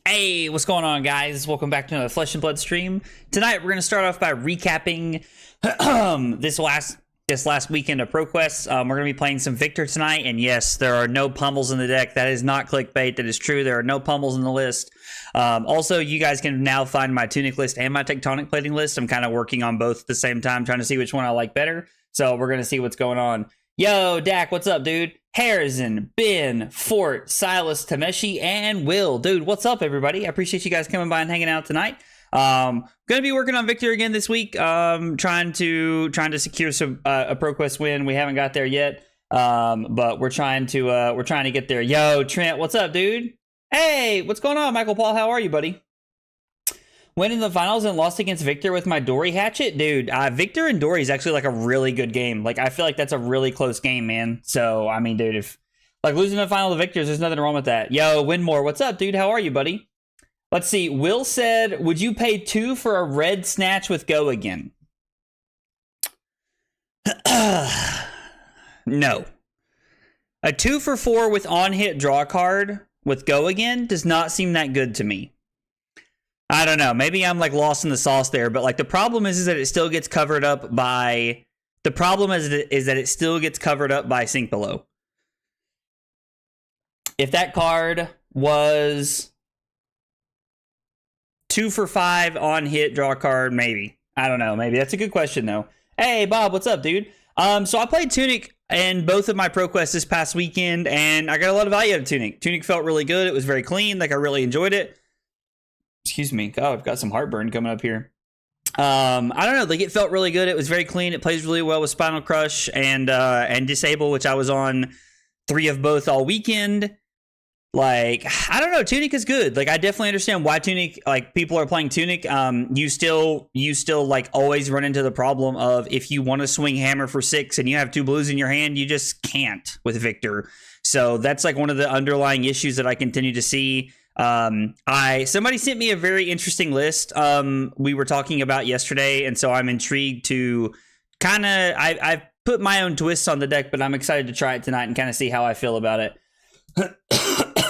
Hey, what's going on, guys? Welcome back to another Flesh and Blood stream. Tonight, we're going to start off by recapping this last weekend of ProQuest. We're going to be playing some Victor tonight, and yes, there are no pummels in the deck. That is not clickbait. That is true. There are no pummels in the list. Also, you guys can now find my Tunic list and my Tectonic Plating list. I'm kind of working on both at the same time, trying to see which one I like better. So we're going to see what's going on. Yo, Dak, what's up, dude? Harrison, Ben, Fort, Silas, Tameshi, and Will. Dude, what's up, everybody? I appreciate you guys coming by and hanging out tonight. Gonna be working on Victor again this week. Trying to secure some a ProQuest win. We haven't got there yet. But we're trying to get there. Yo, Trent, what's up, dude? Hey, what's going on, Michael Paul? How are you, buddy? Went in the finals and lost against Victor with my Dory hatchet. Dude, Victor and Dory is actually like a really good game. Like, I feel like that's a really close game, man. So, I mean, dude, if like losing the final to Victor's, there's nothing wrong with that. Yo, Winmore, what's up, dude? How are you, buddy? Let's see. Will said, would you pay 2 for a red snatch with Go Again? No. A 2 for 4 with on hit draw card with Go Again does not seem that good to me. I don't know. Maybe I'm like lost in the sauce there, but like the problem is that it still gets covered up by it still gets covered up by Sink Below. If that card was 2 for 5 on hit draw card, maybe. I don't know. Maybe that's a good question though. Hey Bob, what's up, dude? So I played Tunic in both of my ProQuests this past weekend, and I got a lot of value out of Tunic. Tunic felt really good. It was very clean. Like I really enjoyed it. Excuse me. Oh, I've got some heartburn coming up here. I don't know. Like it felt really good. It was very clean. It plays really well with Spinal Crush and Disable, which I was on 3 of both all weekend. Like, I don't know. Tunic is good. Like, I definitely understand why Tunic, like, people are playing Tunic. You still like always run into the problem of if you want to swing Hammer for 6 and you have 2 blues in your hand, you just can't with Victor. So that's like one of the underlying issues that I continue to see. Somebody sent me a very interesting list we were talking about yesterday, and so I'm intrigued to kind of I've put my own twists on the deck, but I'm excited to try it tonight and kind of see how I feel about it.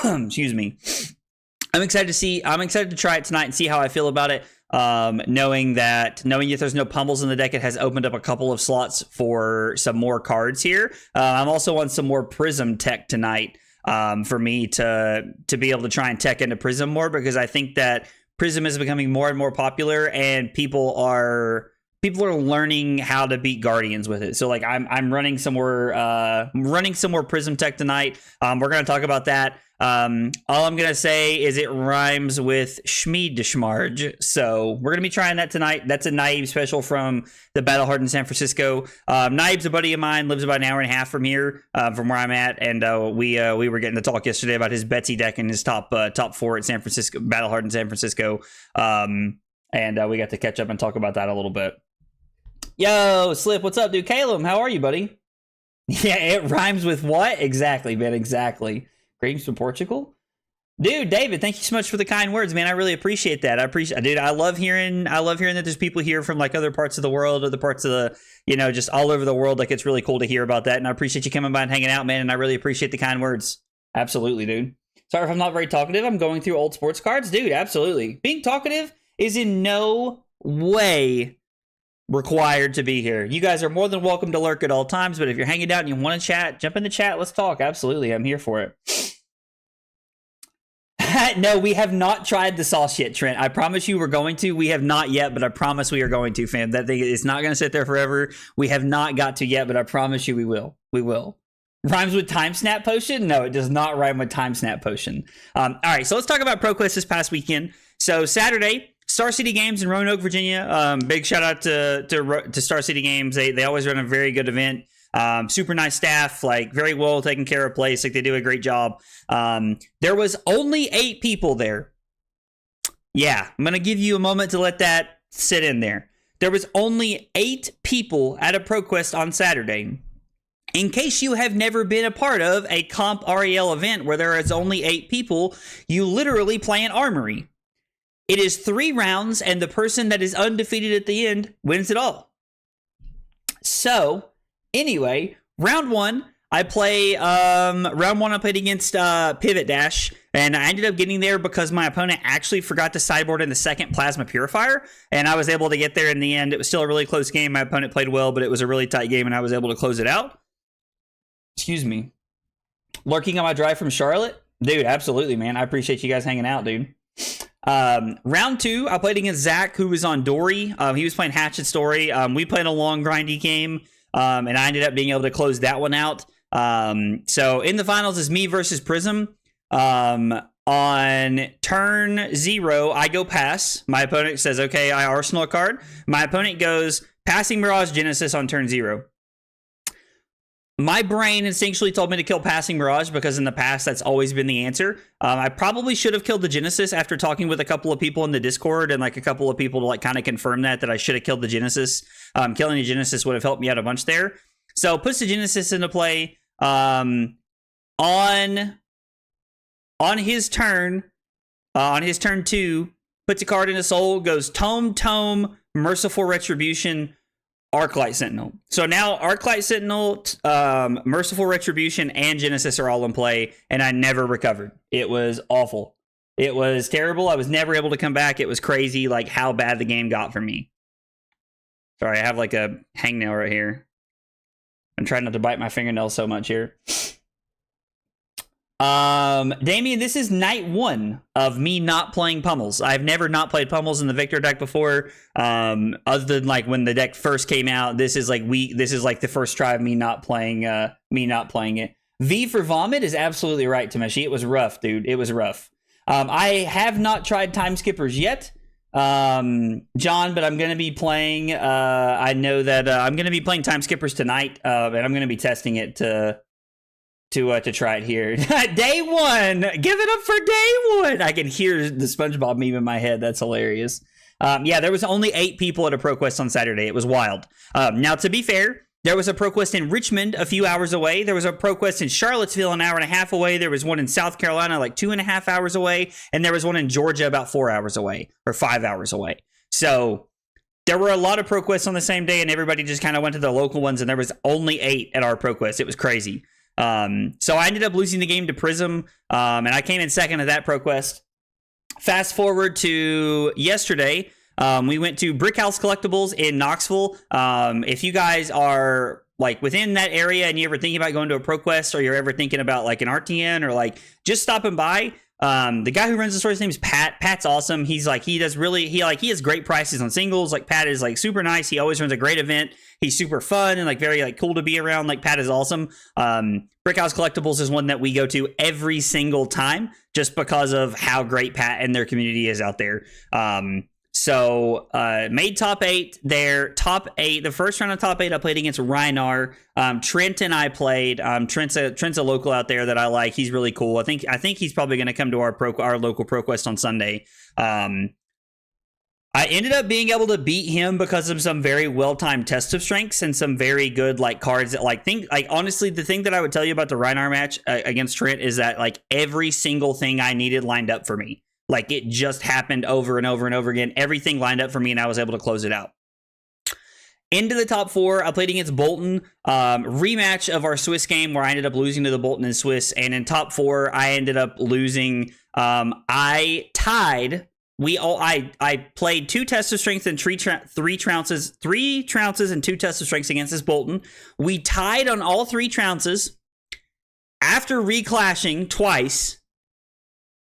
Excuse me. I'm excited to try it tonight and see how I feel about it. Knowing that there's no pummels in the deck, it has opened up a couple of slots for some more cards here. I'm also on some more Prism tech tonight. For me to be able to try and tech into Prism more, because I think that Prism is becoming more and more popular, and people are learning how to beat Guardians with it. So like I'm running some more Prism tech tonight. We're gonna talk about that. All I'm gonna say is it rhymes with Schmeed to Schmarge. So we're gonna be trying that tonight. That's a Naib special from the Battle Hardened San Francisco. Naib's a buddy of mine, lives about an hour and a half from here, from where I'm at, and we were getting to talk yesterday about his Betsy deck and his top 4 at San Francisco, Battle Hardened San Francisco. And we got to catch up and talk about that a little bit. Yo, Slip, what's up, dude? Caleb, how are you, buddy? Yeah, it rhymes with what? Exactly, man, exactly. Greetings from Portugal. Dude, David, thank you so much for the kind words, man. I really appreciate that. Dude, I love hearing that there's people here from like other parts of the world, other parts of the, just all over the world. Like, it's really cool to hear about that. And I appreciate you coming by and hanging out, man. And I really appreciate the kind words. Absolutely, dude. Sorry if I'm not very talkative. I'm going through old sports cards. Dude, absolutely. Being talkative is in no way required to be here. You guys are more than welcome to lurk at all times, but if you're hanging out and you want to chat, jump in the chat. Let's talk. Absolutely. I'm here for it. No, we have not tried the sauce yet, Trent. I promise you we're going to. We have not yet, but I promise we are going to, fam. That thing is not going to sit there forever. We have not got to yet, but I promise you we will. We will. Rhymes with Time Snap Potion? No, it does not rhyme with Time Snap Potion. All right, so let's talk about ProQuest this past weekend. So Saturday, Star City Games in Roanoke, Virginia. Big shout out to Star City Games. They always run a very good event. Super nice staff, like very well taken care of place. Like they do a great job. There was only 8 people there. Yeah, I'm going to give you a moment to let that sit in there. There was only 8 people at a ProQuest on Saturday. In case you have never been a part of a comp REL event where there is only 8 people, you literally play an armory. It is 3 rounds, and the person that is undefeated at the end wins it all. So, anyway, round 1, I play round one. I played against Pivot Dash, and I ended up getting there because my opponent actually forgot to sideboard in the second Plasma Purifier, and I was able to get there in the end. It was still a really close game. My opponent played well, but it was a really tight game, and I was able to close it out. Excuse me. Lurking on my drive from Charlotte, dude. Absolutely, man. I appreciate you guys hanging out, dude. Round two, I played against Zach, who was on Dory. He was playing Hatchet Story. We played a long, grindy game, and I ended up being able to close that one out. So in the finals is me versus Prism. On turn 0, I go pass. My opponent says, okay, I arsenal a card. My opponent goes passing Mirage Genesis on turn 0. My brain instinctually told me to kill passing Mirage because in the past that's always been the answer. I probably should have killed the Genesis after talking with a couple of people in the Discord and like a couple of people to like kind of confirm that I should have killed the Genesis. Killing the Genesis would have helped me out a bunch there. So puts the Genesis into play. On his turn 2, puts a card in his soul, goes Tome, Merciful Retribution, Arclight Sentinel. So now Arclight Sentinel, Merciful Retribution, and Genesis are all in play, and I never recovered. It was awful. It was terrible. I was never able to come back. It was crazy, like how bad the game got for me. Sorry, I have like a hangnail right here. I'm trying not to bite my fingernail so much here. Damien, this is night 1 of me not playing Pummels. I've never not played Pummels in the Victor deck before. Other than like when the deck first came out, this is like the first try of me not playing it. V for Vomit is absolutely right, Tameshi. It was rough, dude. It was rough. I have not tried Time Skippers yet. John, but I'm going to be playing, I know that, I'm going to be playing Time Skippers tonight, and I'm going to be testing it to try it here. Day 1, give it up for day 1. I can hear the SpongeBob meme in my head. That's hilarious. Yeah, there was only 8 people at a ProQuest on Saturday. It was wild. Now, to be fair, there was a ProQuest in Richmond a few hours away. There was a ProQuest in Charlottesville an hour and a half away. There was one in South Carolina like 2.5 hours away. And there was one in Georgia about 4 hours away or 5 hours away. So there were a lot of ProQuests on the same day, and everybody just kind of went to the local ones, and there was only 8 at our ProQuest. It was crazy. So I ended up losing the game to Prism, and I came in second at that ProQuest. Fast forward to yesterday. We went to Brickhouse Collectibles in Knoxville. If you guys are like within that area and you're ever thinking about going to a ProQuest, or you're ever thinking about like an RTN or like just stopping by, the guy who runs the store, his name is Pat. Pat's awesome. He has great prices on singles. Like Pat is like super nice. He always runs a great event. He's super fun and like very like cool to be around. Like Pat is awesome. Brickhouse Collectibles is one that we go to every single time just because of how great Pat and their community is out there. So made top 8 there. Top 8, the first round of top 8, I played against Reinar. Trent and I played. Trent's a local out there that I like. He's really cool. I think he's probably going to come to our local ProQuest on Sunday. I ended up being able to beat him because of some very well-timed test of strengths and some very good like cards that honestly, the thing that I would tell you about the Reinar match against Trent is that like every single thing I needed lined up for me. Like it just happened over and over and over again. Everything lined up for me and I was able to close it out. Into the top 4, I played against Bolton. Rematch of our Swiss game where I ended up losing to the Bolton in Swiss. And in top 4, I ended up losing. I tied. I played 2 tests of strength and 3 trounces and 2 tests of strengths against this Bolton. We tied on all 3 trounces after reclashing twice.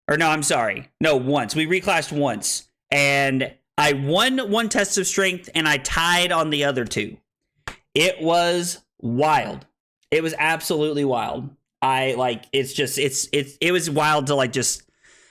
Or no, I'm sorry. No, once. We reclashed once. And I won 1 test of strength and I tied on the other 2. It was wild. It was absolutely wild. It was wild to like just,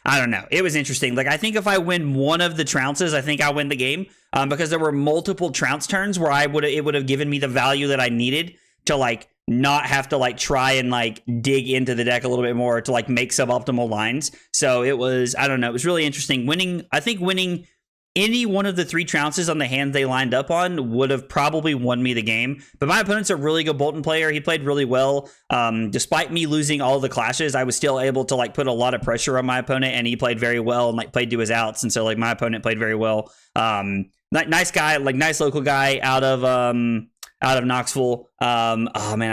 I don't know. It was interesting. Like I think if I win one of the trounces, I think I win the game. Because there were multiple trounce turns where it would have given me the value that I needed to like not have to like try and like dig into the deck a little bit more to like make suboptimal lines. So it was, I don't know, it was really interesting. Winning any one of the 3 trounces on the hand they lined up on would have probably won me the game. But my opponent's a really good Bolton player. He played really well. Despite me losing all the clashes, I was still able to like put a lot of pressure on my opponent, and he played very well and like played to his outs. And so like my opponent played very well. Nice guy, like nice local guy out of Knoxville. Oh man,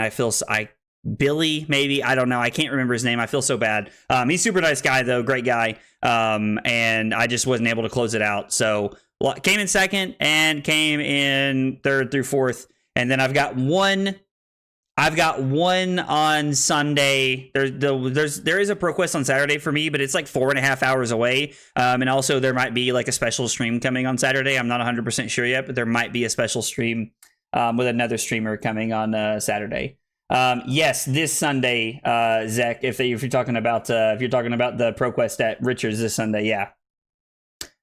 Billy, maybe. I don't know. I can't remember his name. I feel so bad. He's super nice guy, though. Great guy. And I just wasn't able to close it out. So came in second and came in third through fourth. And then I've got one on Sunday. There is a ProQuest on Saturday for me, but it's like 4.5 hours away. And also there might be like a special stream coming on Saturday. I'm not 100% sure yet, but there might be a special stream with another streamer coming on Saturday. Yes, this Sunday, Zach. If you're talking about the ProQuest at Richards this Sunday, yeah,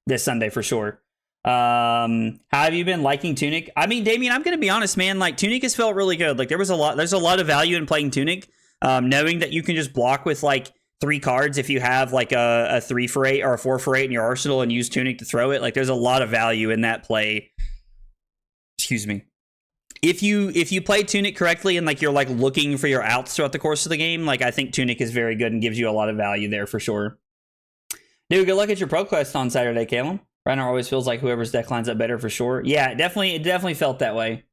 this Sunday for sure. How have you been liking Tunic? I mean, Damien, I'm gonna be honest, man. Like Tunic has felt really good. Like there's a lot of value in playing Tunic. Knowing that you can just block with like 3 cards if you have like a 3 for 8 or a 4 for 8 in your arsenal and use Tunic to throw it. Like there's a lot of value in that play. Excuse me. If you play Tunic correctly and like you're like looking for your outs throughout the course of the game, like I think Tunic is very good and gives you a lot of value there for sure. Dude, good luck at your ProQuest on Saturday, Calum. Reiner always feels like whoever's deck lines up better for sure. Yeah, it definitely felt that way.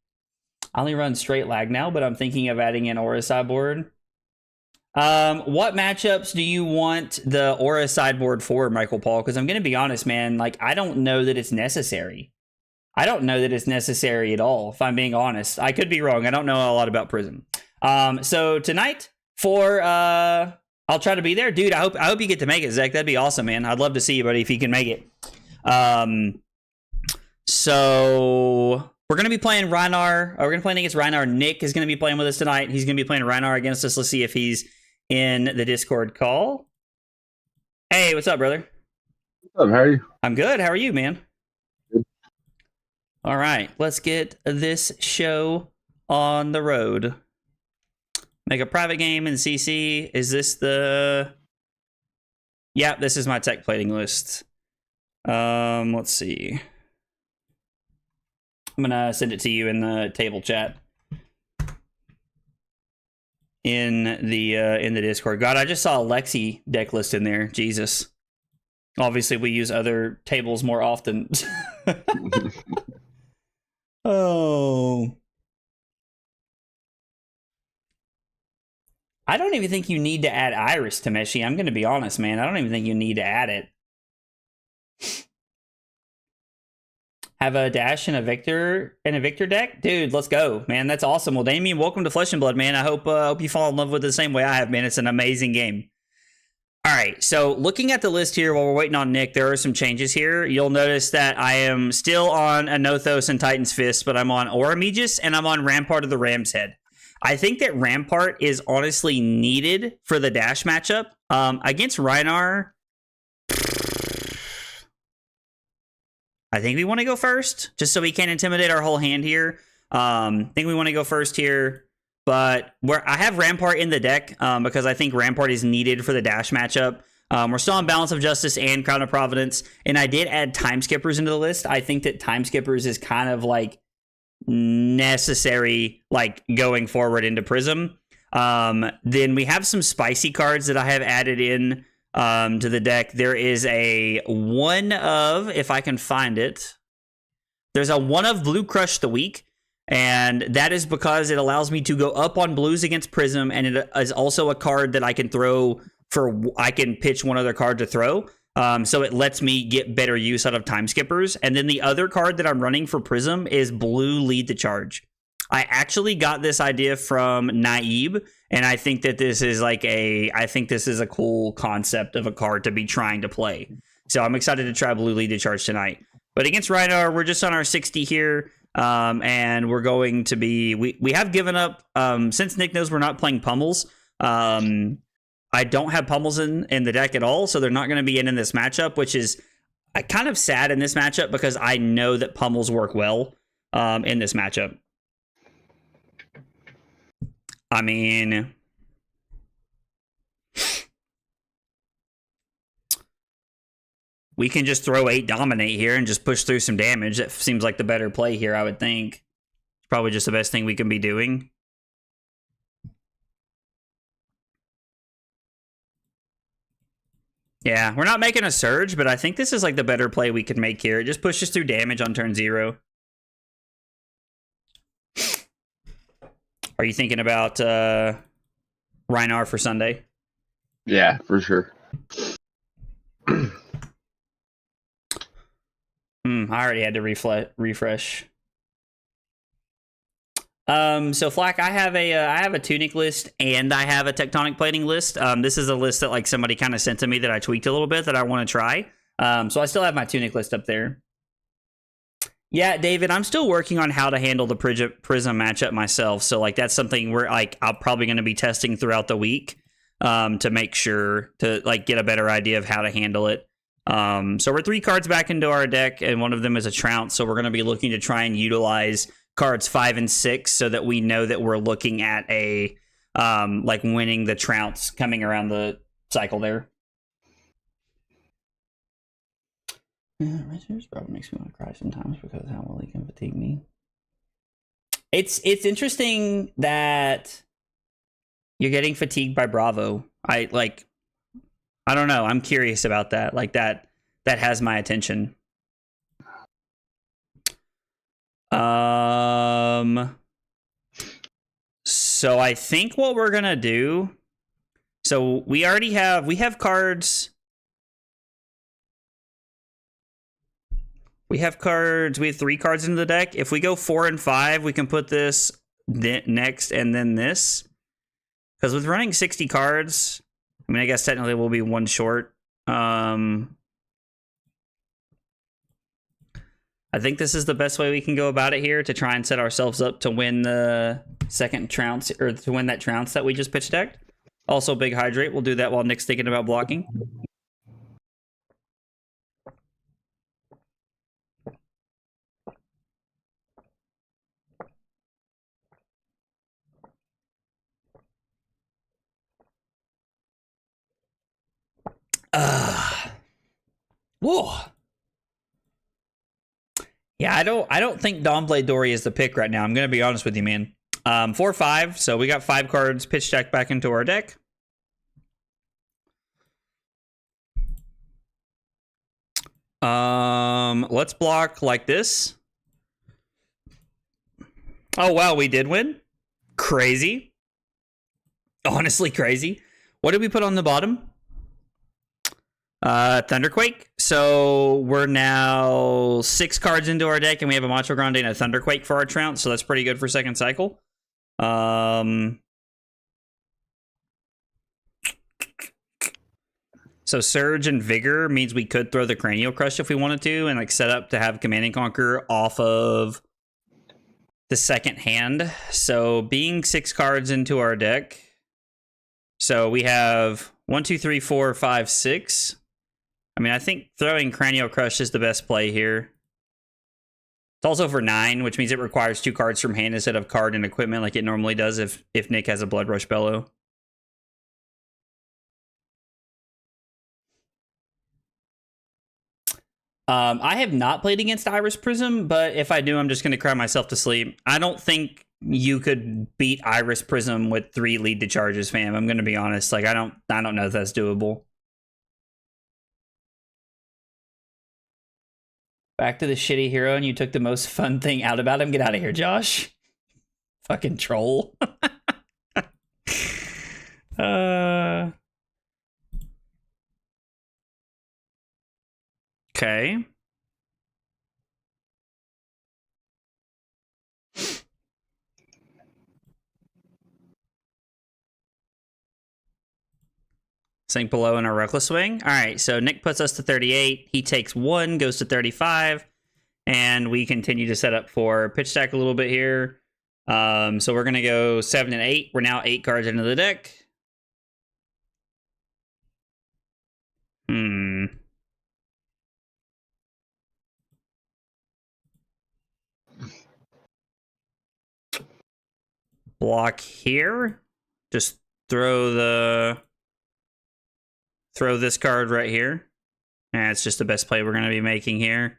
I only run straight lag now, but I'm thinking of adding an Aura sideboard. What matchups do you want the Aura sideboard for, Michael Paul? Because I'm going to be honest, man. Like, I don't know that it's necessary. I don't know that it's necessary at all, if I'm being honest. I could be wrong. I don't know a lot about Prism. So tonight for I'll try to be there. Dude, I hope you get to make it, Zach. That'd be awesome, man. I'd love to see you, buddy, if you can make it. So we're going to be playing Reinar. We're going to play against Reinar. Nick is going to be playing with us tonight. He's going to be playing Reinar against us. Let's see if he's in the Discord call. Hey, what's up, brother? What's up? How are you? I'm good. How are you, man? Good. All right, let's get this show on the road. Make a private game in CC. Is this the... Yeah, this is my tech plating list. Let's see. I'm gonna send it to you in the table chat. In the Discord. God, I just saw a Lexi deck list in there. Jesus. Obviously, we use other tables more often. Oh. I don't even think you need to add Iris to Meshi. I'm gonna be honest, man. I don't even think you need to add it. Have a Dash and a Victor deck? Dude, let's go, man. That's awesome. Well, Damien, welcome to Flesh and Blood, man. I hope you fall in love with it the same way I have, man. It's an amazing game. All right, so looking at the list here while we're waiting on Nick, there are some changes here. You'll notice that I am still on Anothos and Titan's Fist, but I'm on Auramegus and I'm on Rampart of the Ram's Head. I think that Rampart is honestly needed for the Dash matchup. Against Reinar, I think we want to go first, just so we can't intimidate our whole hand here. I think we want to go first here, but I have Rampart in the deck because I think Rampart is needed for the Dash matchup. We're still on Balance of Justice and Crown of Providence, and I did add Time Skippers into the list. I think that Time Skippers is kind of like necessary, like going forward into Prism. Then we have some spicy cards that I have added in to the deck. There is a one of, if I can find it, there's a one of Blue Crush the Weak, and that is because it allows me to go up on blues against Prism, and it is also a card that I can throw I can pitch one other card to throw. So it lets me get better use out of Time Skippers. And then the other card that I'm running for Prism is Blue Lead the Charge. I actually got this idea from Naib, and I think that this is a cool concept of a card to be trying to play. So I'm excited to try Blue Lead the Charge tonight. But against Reinar, we're just on our 60 here, and we're going to be... We have given up, since Nick knows we're not playing Pummels, I don't have Pummels in the deck at all, so they're not going to be in this matchup, which is kind of sad in this matchup because I know that Pummels work well in this matchup. I mean, we can just throw 8 Dominate here and just push through some damage. That seems like the better play here, I would think. It's probably just the best thing we can be doing. Yeah, we're not making a Surge, but I think this is like the better play we could make here. It just pushes through damage on turn 0. Are you thinking about Reinar for Sunday. Yeah, for sure. I already had to refresh. So Flack, I have a Tunic list and I have a Tectonic Plating list. This is a list that like somebody kind of sent to me that I tweaked a little bit that I want to try. So I still have my Tunic list up there. Yeah, David, I'm still working on how to handle the Prism matchup myself. So like that's something we're like I'm probably going to be testing throughout the week to make sure to like get a better idea of how to handle it. So we're 3 cards back into our deck, and one of them is a Trounce. So we're going to be looking to try and utilize cards 5 and 6 so that we know that we're looking at a like winning the Trounce coming around the cycle there. Richards probably makes me want to cry sometimes because of how well he can fatigue me. It's interesting that you're getting fatigued by Bravo. I don't know. I'm curious about that. Like that has my attention. So I think what we're gonna do. So we have cards. We have 3 cards into the deck. If we go 4 and 5, we can put this next and then this. Because with running 60 cards, I mean, I guess technically we'll be 1 short. I think this is the best way we can go about it here to try and set ourselves up to win the second Trounce, or to win that Trounce that we just pitch decked. Also, big hydrate. We'll do that while Nick's thinking about blocking. Whoa. Yeah, I don't think Dawnblade Dory is the pick right now. I'm gonna be honest with you, man. 4-5, so we got 5 cards pitch deck back into our deck. Let's block like this. Oh wow, we did win. Crazy. Honestly crazy. What did we put on the bottom? Thunderquake. So we're now 6 cards into our deck, and we have a Macho Grande and a Thunderquake for our Trounce, so that's pretty good for second cycle. So Surge and Vigor means we could throw the Cranial Crush if we wanted to, and like set up to have Command and Conquer off of the second hand. So being 6 cards into our deck, so we have 1, 2, 3, 4, 5, 6. I mean, I think throwing Cranial Crush is the best play here. It's also for 9, which means it requires 2 cards from hand instead of card and equipment like it normally does if Nick has a Blood Rush Bellow. I have not played against Iris Prism, but if I do, I'm just going to cry myself to sleep. I don't think you could beat Iris Prism with 3 lead to charges, fam. I'm going to be honest. Like, I don't know if that's doable. Back to the shitty hero, and you took the most fun thing out about him. Get out of here, Josh. Fucking troll. Okay. Sink below in a Reckless Swing. All right, so Nick puts us to 38. He takes 1, goes to 35. And we continue to set up for pitch stack a little bit here. So we're going to go 7 and 8. We're now 8 cards into the deck. Block here. Just throw this card right here. And it's just the best play we're going to be making here.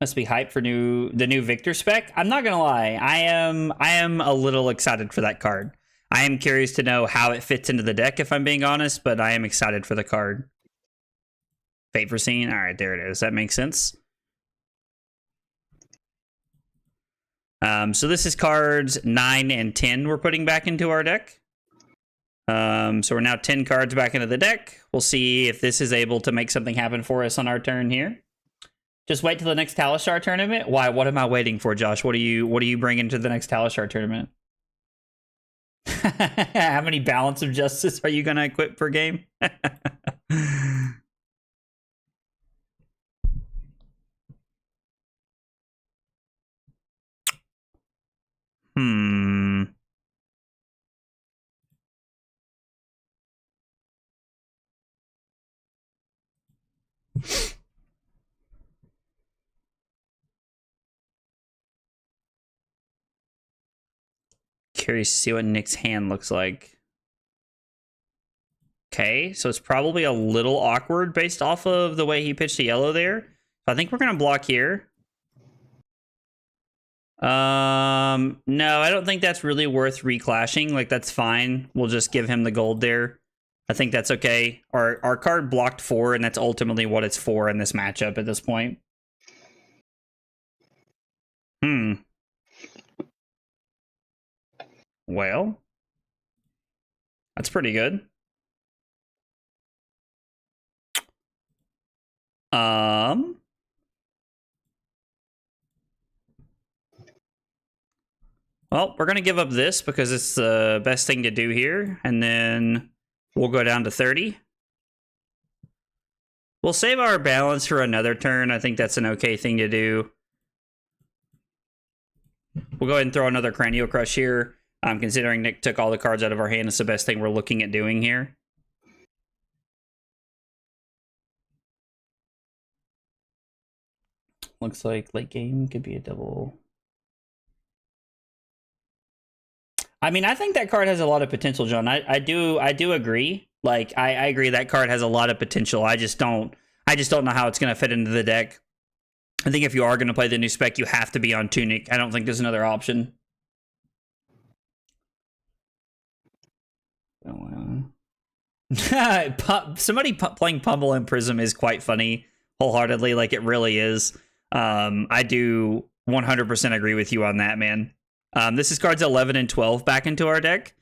Must be hyped for the new Victor spec. I'm not gonna lie, I am a little excited for that card. I am curious to know how it fits into the deck, if I'm being honest, but I am excited for the card. Fate Foreseen. All right, there it is. That makes sense. So this is cards 9 and 10 we're putting back into our deck. So we're now 10 cards back into the deck. We'll see if this is able to make something happen for us on our turn here. Just wait till the next Talishar tournament. Why? What am I waiting for, Josh? What are you bringing to the next Talishar tournament? How many Balance of Justice are you going to equip per game? Curious to see what Nick's hand looks like. Okay, so it's probably a little awkward based off of the way he pitched the yellow there. I think we're going to block here. No, I don't think that's really worth reclashing. Like, that's fine. We'll just give him the gold there. I think that's okay. Our card blocked 4, and that's ultimately what it's for in this matchup at this point. Well, that's pretty good. Well, we're going to give up this because it's the best thing to do here. And then we'll go down to 30. We'll save our balance for another turn. I think that's an okay thing to do. We'll go ahead and throw another Cranial Crush here. Considering Nick took all the cards out of our hand, it's the best thing we're looking at doing here. Looks like late game could be a double. I mean, I think that card has a lot of potential, John. I do agree. Like, I agree that card has a lot of potential. I just don't know how it's going to fit into the deck. I think if you are going to play the new spec, you have to be on Tunic. I don't think there's another option. Somebody playing Pummel and Prism is quite funny, wholeheartedly. Like, it really is. I do 100% agree with you on that, man. This is cards 11 and 12 back into our deck.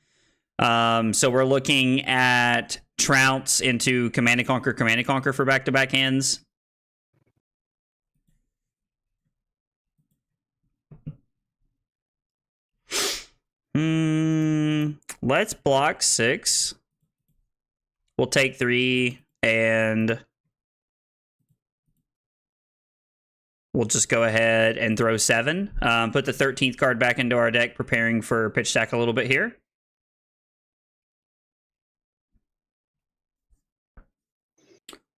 So we're looking at Trounce into Command and Conquer for back-to-back hands. Let's block 6. We'll take 3 and we'll just go ahead and throw 7. Put the 13th card back into our deck, preparing for pitch stack a little bit here.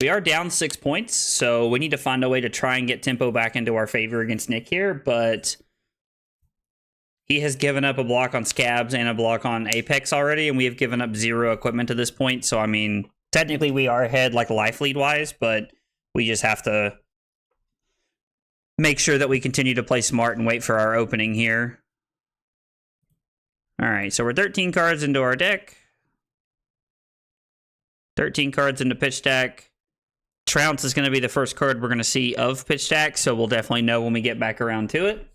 We are down 6 points, so we need to find a way to try and get tempo back into our favor against Nick here, but he has given up a block on Scabs and a block on Apex already, and we have given up 0 equipment to this point, so I mean, technically we are ahead, like, life lead-wise, but we just have to make sure that we continue to play smart and wait for our opening here. All right, so we're 13 cards into our deck. 13 cards into pitch stack. Trounce is going to be the first card we're going to see of pitch stack, so we'll definitely know when we get back around to it.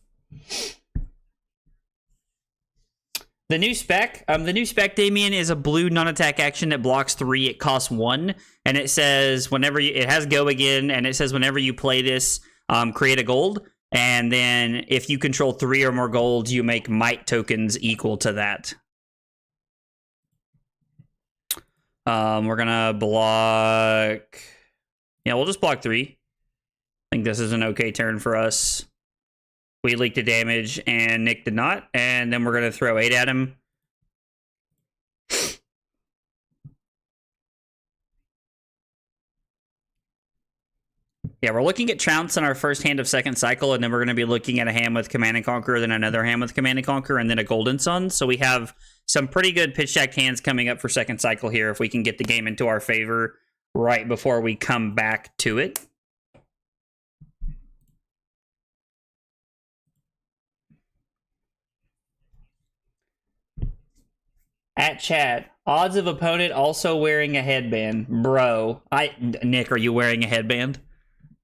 The new spec, Damien, is a blue non-attack action that blocks 3. It costs 1, and it says whenever it has go again, and it says whenever you play this, create a gold, and then if you control 3 or more golds, you make might tokens equal to that. We're gonna block. Yeah, we'll just block 3. I think this is an okay turn for us. We leaked the damage, and Nick did not, and then we're gonna throw 8 at him. Yeah, we're looking at Trounce in our first hand of second cycle, and then we're going to be looking at a hand with Command and Conquer, then another hand with Command and Conquer, and then a Golden Sun. So we have some pretty good pitch stacked hands coming up for second cycle here if we can get the game into our favor right before we come back to it. At chat, odds of opponent also wearing a headband. Bro, Nick, are you wearing a headband?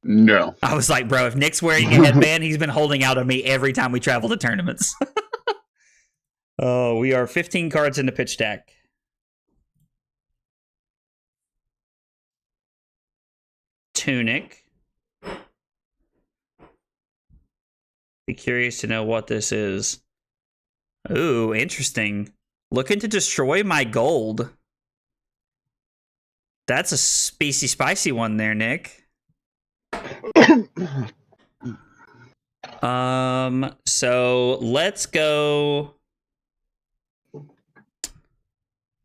No. I was like, bro, if Nick's wearing a headband, he's been holding out on me every time we travel to tournaments. Oh, we are 15 cards into pitch deck. Tunic. Be curious to know what this is. Ooh, interesting. Looking to destroy my gold. That's a spicy one there, Nick. So let's go.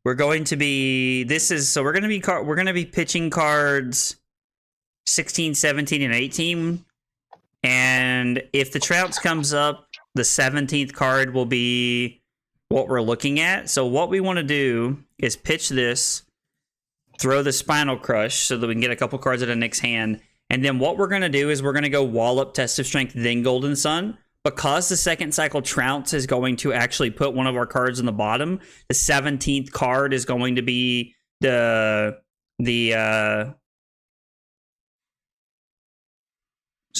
We're going to be we're going to be pitching cards 16, 17 and 18. And if the Trounce comes up, the 17th card will be what we're looking at. So what we want to do is pitch this, throw the Spinal Crush so that we can get a couple cards out of Nick's hand. And then what we're going to do is we're going to go Wallop, Test of Strength, then Golden Sun. Because the second cycle Trounce is going to actually put one of our cards in the bottom, the 17th card is going to be so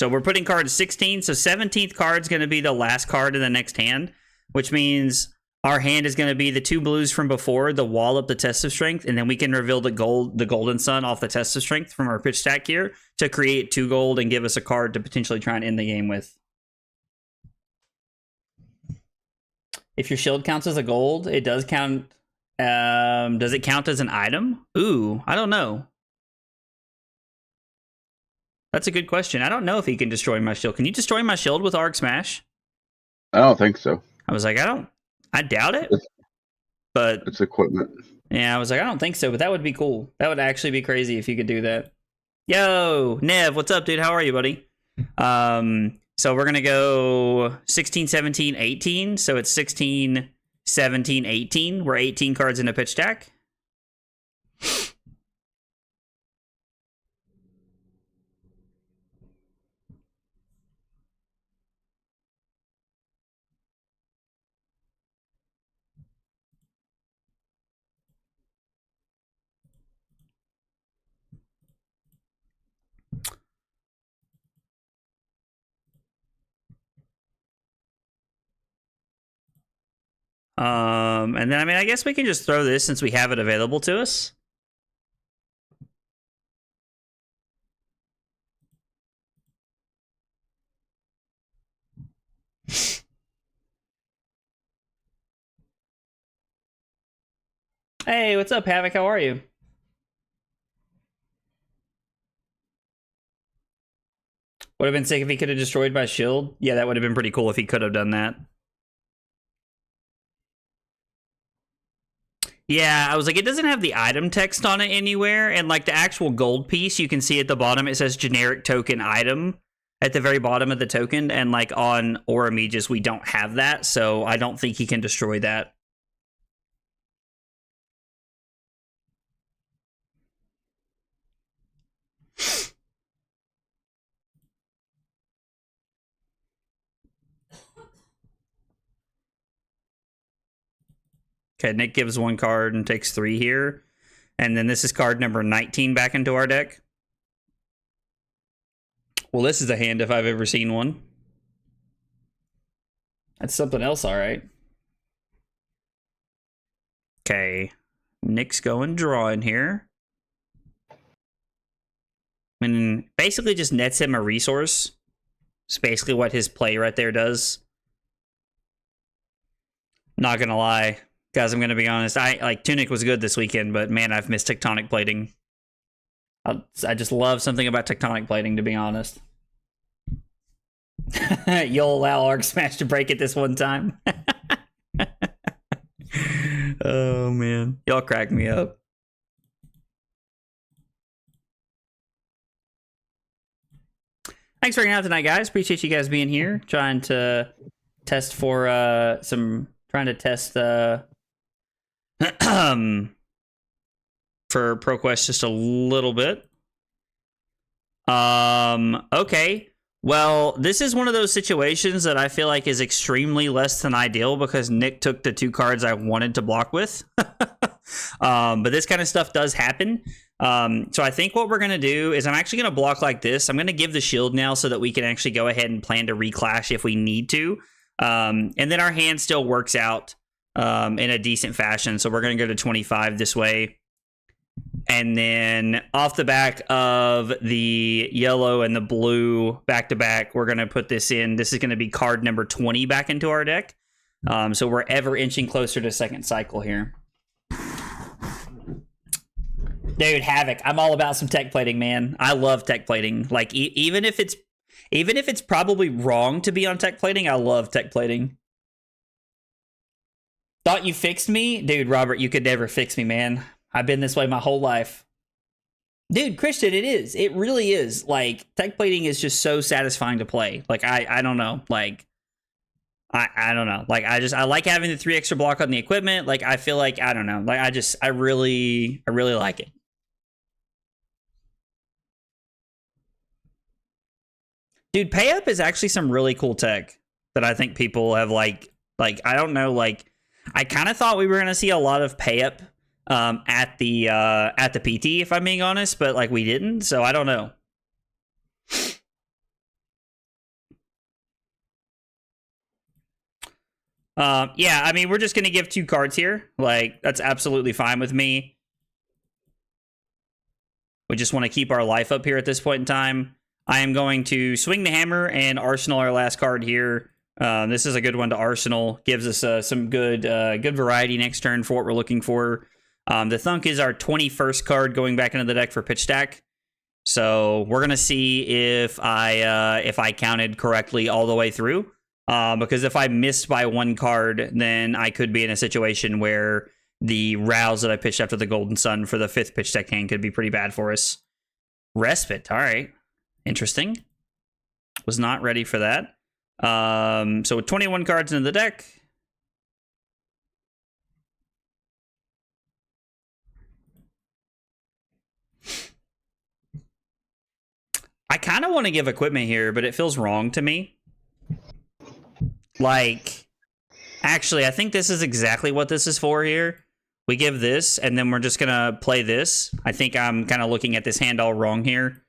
we're putting card 16, so 17th card is going to be the last card in the next hand, which means our hand is going to be the 2 blues from before, the Wallop, the Test of Strength, and then we can reveal the Golden Sun off the Test of Strength from our pitch stack here to create 2 gold and give us a card to potentially try and end the game with. If your shield counts as a gold, it does count. Does it count as an item? Ooh, I don't know. That's a good question. I don't know if he can destroy my shield. Can you destroy my shield with Arc Smash? I don't think so. I was like, I doubt it. But it's equipment. Yeah, I was like, I don't think so, but that would be cool. That would actually be crazy if you could do that. Yo, Nev, what's up, dude? How are you, buddy? So we're going to go 16, 17, 18. So it's 16, 17, 18. We're 18 cards in a pitch stack. And then, I mean, I guess we can just throw this since we have it available to us. Hey, what's up, Havoc? How are you? Would have been sick if he could have destroyed my shield. Yeah, that would have been pretty cool if he could have done that. Yeah, I was like, it doesn't have the item text on it anywhere. And like the actual gold piece, you can see at the bottom, it says generic token item at the very bottom of the token. And like on Aura Magus, we don't have that. So I don't think he can destroy that. Okay, Nick gives 1 card and takes 3 here. And then this is card number 19 back into our deck. Well, this is a hand if I've ever seen one. That's something else, all right. Okay, Nick's going drawing here. And basically just nets him a resource. It's basically what his play right there does. Not gonna lie. Guys, I'm going to be honest. Tunic was good this weekend, but man, I've missed tectonic plating. I just love something about tectonic plating, to be honest. You'll allow Arc Smash to break it this one time? Oh, man. Y'all crack me up. Thanks for hanging out tonight, guys. Appreciate you guys being here. Trying to test for Trying to test for ProQuest just a little bit. Okay. Well, this is one of those situations that I feel like is extremely less than ideal because Nick took the 2 cards I wanted to block with. But this kind of stuff does happen. So I think what we're going to do is I'm actually going to block like this. I'm going to give the shield now so that we can actually go ahead and plan to reclash if we need to. And then our hand still works out in a decent fashion. So we're going to go to 25 this way. And then off the back of the yellow and the blue back to back, we're going to put this in. This is going to be card number 20 back into our deck. So we're ever inching closer to second cycle here. Dude, Havoc, I'm all about some tech plating, man. I love tech plating. Like, even if it's probably wrong to be on tech plating, I love tech plating. Thought you fixed me? Dude, Robert, you could never fix me, man. I've been this way my whole life. Dude, Christian, it is. It really is. Like, tech plating is just so satisfying to play. Like, I don't know. Like, I don't know. Like, I like having the 3 extra block on the equipment. Like, I feel like, I don't know. Like, I really like it. Dude, pay up is actually some really cool tech that I think people have like I don't know, like I kind of thought we were gonna see a lot of pay up at the PT, if I'm being honest, but like we didn't, so I don't know. Yeah, I mean we're just gonna give 2 cards here. Like that's absolutely fine with me. We just want to keep our life up here at this point in time. I am going to swing the hammer and arsenal our last card here. This is a good one to arsenal. Gives us some good variety next turn for what we're looking for. The Thunk is our 21st card going back into the deck for pitch stack. So we're gonna see if I counted correctly all the way through. Because if I missed by 1 card, then I could be in a situation where the rouse that I pitched after the Golden Sun for the 5th pitch stack hand could be pretty bad for us. Respite, all right. Interesting. Was not ready for that. So with 21 cards in the deck. I kind of want to give equipment here, but it feels wrong to me. Like, actually, I think this is exactly what this is for here. We give this, and then we're just going to play this. I think I'm kind of looking at this hand all wrong here.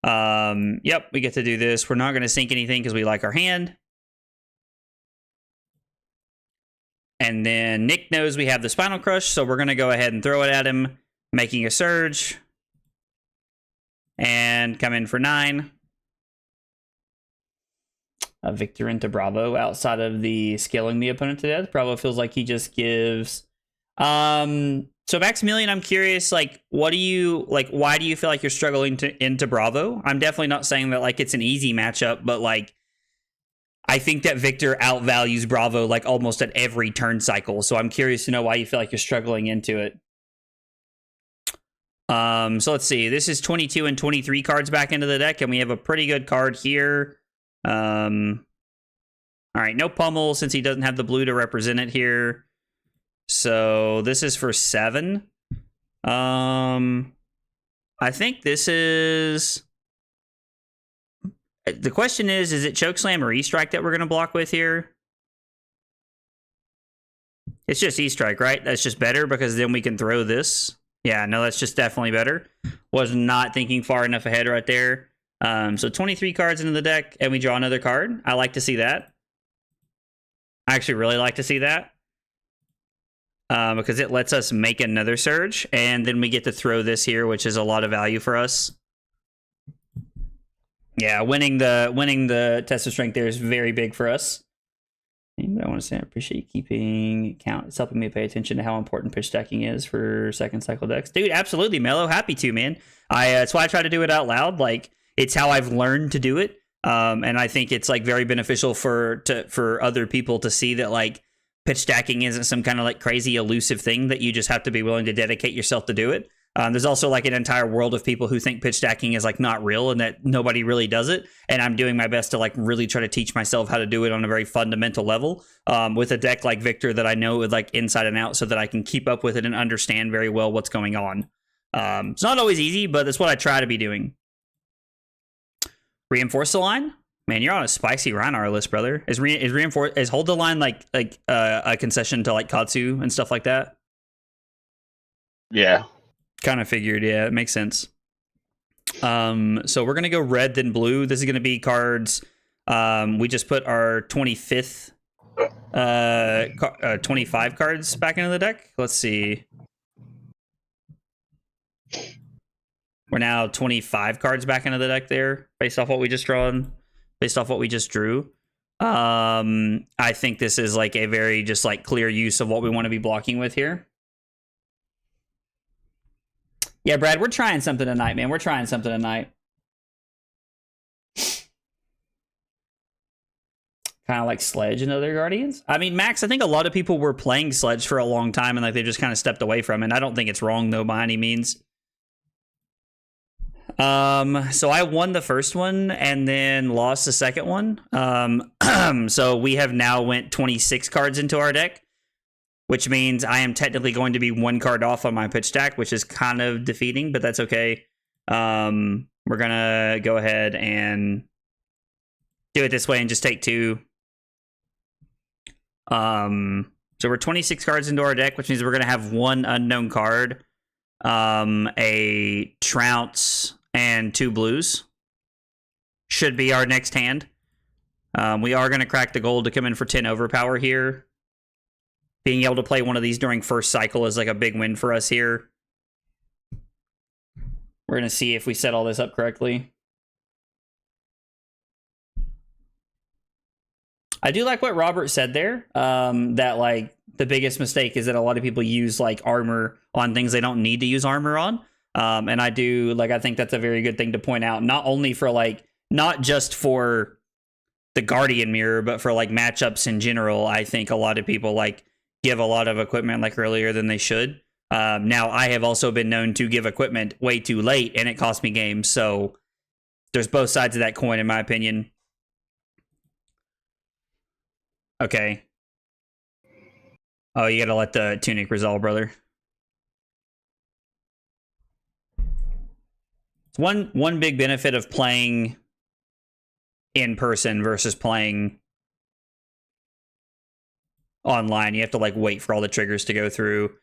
Yep, we get to do this. We're not going to sink anything because we like our hand. And then Nick knows we have the Spinal Crush, so we're going to go ahead and throw it at him, making a surge. And come in for 9. A Victor into Bravo outside of the scaling the opponent to death. Bravo feels like he just gives... So Maximilian, I'm curious, like, what do you like? Why do you feel like you're struggling into Bravo? I'm definitely not saying that like it's an easy matchup, but like, I think that Victor outvalues Bravo like almost at every turn cycle. So I'm curious to know why you feel like you're struggling into it. So let's see. This is 22 and 23 cards back into the deck, and we have a pretty good card here. All right, no Pummel since he doesn't have the blue to represent it here. So this is for 7. I think this is... The question is it Chokeslam or E-Strike that we're going to block with here? It's just E-Strike, right? That's just better because then we can throw this. Yeah, no, that's just definitely better. Was not thinking far enough ahead right there. So 23 cards into the deck, and we draw another card. I like to see that. I actually really like to see that. Because it lets us make another surge, and then we get to throw this here, which is a lot of value for us. Yeah, winning the test of strength there is very big for us. But I want to say I appreciate you keeping count. It's helping me pay attention to how important pitch stacking is for second cycle decks. Dude, absolutely, Mello. Happy to, man. That's why I try to do it out loud. Like, it's how I've learned to do it. And I think it's like very beneficial for other people to see that like pitch stacking isn't some kind of like crazy elusive thing that you just have to be willing to dedicate yourself to do it. There's also like an entire world of people who think pitch stacking is like not real and that nobody really does it. And I'm doing my best to like really try to teach myself how to do it on a very fundamental level with a deck like Victor that I know with like inside and out so that I can keep up with it and understand very well what's going on. It's not always easy, but that's what I try to be doing. Reinforce the line? Man, you're on a spicy Rhinar list, brother. Is hold the line like a concession to like Katsu and stuff like that? Yeah. Kind of figured, yeah, it makes sense. So we're gonna go red then blue. This is gonna be cards. We just put our 25th 25 cards back into the deck. Let's see. We're now 25 cards back into the deck there, based off what we just drew. I think this is like a very just like clear use of what we want to be blocking with here. Yeah, Brad, we're trying something tonight, man. We're trying something tonight. Kind of like Sledge and other Guardians. I mean, Max, I think a lot of people were playing Sledge for a long time and like they just kind of stepped away from it. I don't think it's wrong though by any means. So I won the first one and then lost the second one. So we have now went 26 cards into our deck, which means I am technically going to be one card off on my pitch stack, which is kind of defeating, but that's okay. We're gonna go ahead and do it this way and just take 2. So we're 26 cards into our deck, which means we're gonna have 1 unknown card, a Trounce, and 2 blues. Should be our next hand. We are gonna crack the gold to come in for 10 overpower here. Being able to play one of these during first cycle is like a big win for us here. We're going to see if we set all this up correctly. I do like what Robert said there, that like the biggest mistake is that a lot of people use like armor on things they don't need to use armor on. And I do like, I think that's a very good thing to point out, not only for like, not just for the Guardian Mirror, but for like matchups in general. I think a lot of people like give a lot of equipment like earlier than they should. Now, I have also been known to give equipment way too late, and it cost me games. So there's both sides of that coin, in my opinion. Okay. Oh, you gotta let the Tunic resolve, brother. One big benefit of playing in person versus playing online, you have to like wait for all the triggers to go through.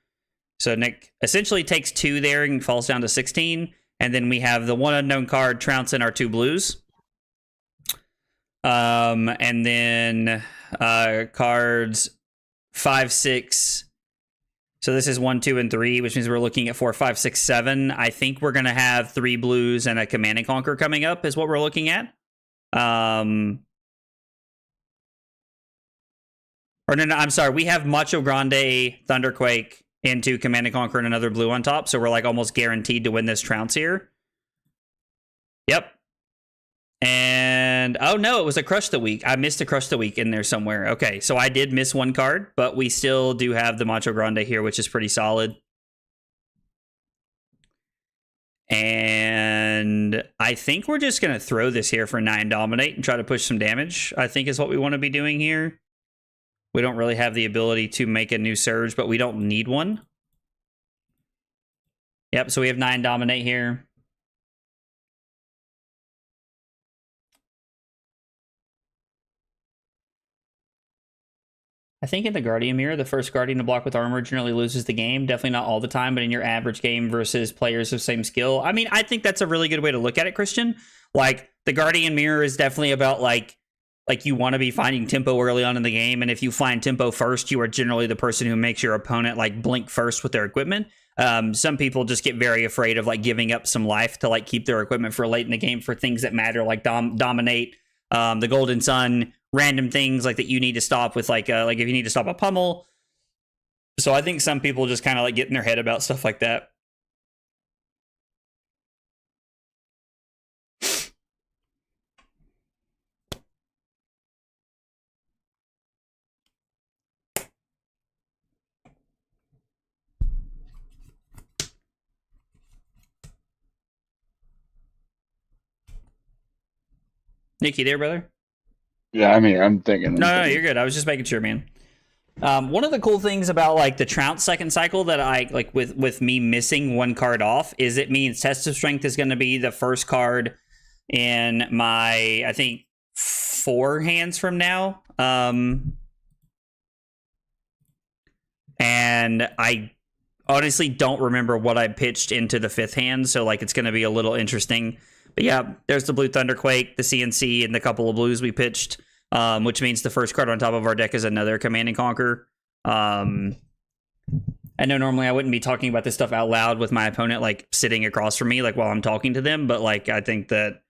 So Nick essentially takes 2 there and falls down to 16, and then we have the 1 unknown card, Trounce, and our 2 blues. And then cards 5, 6. So this is 1, 2, and 3, which means we're looking at 4, 5, 6, 7. I think we're gonna have 3 blues and a Command and Conquer coming up is what we're looking at. Or no, I'm sorry. We have Macho Grande, Thunderquake into Command and Conquer and another blue on top. So we're like almost guaranteed to win this Trounce here. Yep. And, oh no, it was a Crush the Week. I missed a Crush the Week in there somewhere. Okay, so I did miss 1 card, but we still do have the Macho Grande here, which is pretty solid. And I think we're just going to throw this here for 9 Dominate and try to push some damage, I think is what we want to be doing here. We don't really have the ability to make a new Surge, but we don't need one. Yep, so we have 9 Dominate here. I think in the Guardian Mirror, the first Guardian to block with armor generally loses the game. Definitely not all the time, but in your average game versus players of same skill. I mean, I think that's a really good way to look at it, Christian. Like, the Guardian Mirror is definitely about, like you want to be finding tempo early on in the game, and if you find tempo first, you are generally the person who makes your opponent, like, blink first with their equipment. Some people just get very afraid of, like, giving up some life to, like, keep their equipment for late in the game for things that matter, like Dominate, the Golden Sun, random things like that you need to stop with, like if you need to stop a Pummel. So I think some people just kind of like get in their head about stuff like that. Nick, you there, brother? Yeah, I mean, I'm thinking. No, you're good. I was just making sure, man. One of the cool things about like the Trounce second cycle that I like with me missing 1 card off is it means Test of Strength is going to be the first card in my, I think, 4 hands from now. And I honestly don't remember what I pitched into the 5th hand, so like it's going to be a little interesting. But yeah, there's the blue Thunderquake, the CNC, and the couple of blues we pitched, which means the first card on top of our deck is another Command and Conquer. I know normally I wouldn't be talking about this stuff out loud with my opponent like sitting across from me like while I'm talking to them, but like I think that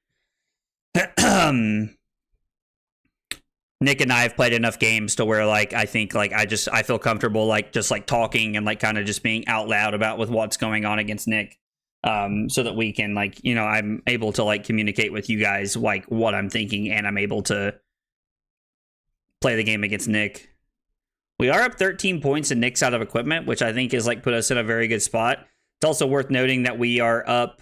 Nick and I have played enough games to where like I think like I feel comfortable like just like talking and like kind of just being out loud about with what's going on against Nick, so that we can like, you know, I'm able to like communicate with you guys like what I'm thinking, and I'm able to play the game against Nick. We are up 13 points and Nick's out of equipment, which I think is like put us in a very good spot. It's also worth noting that we are up,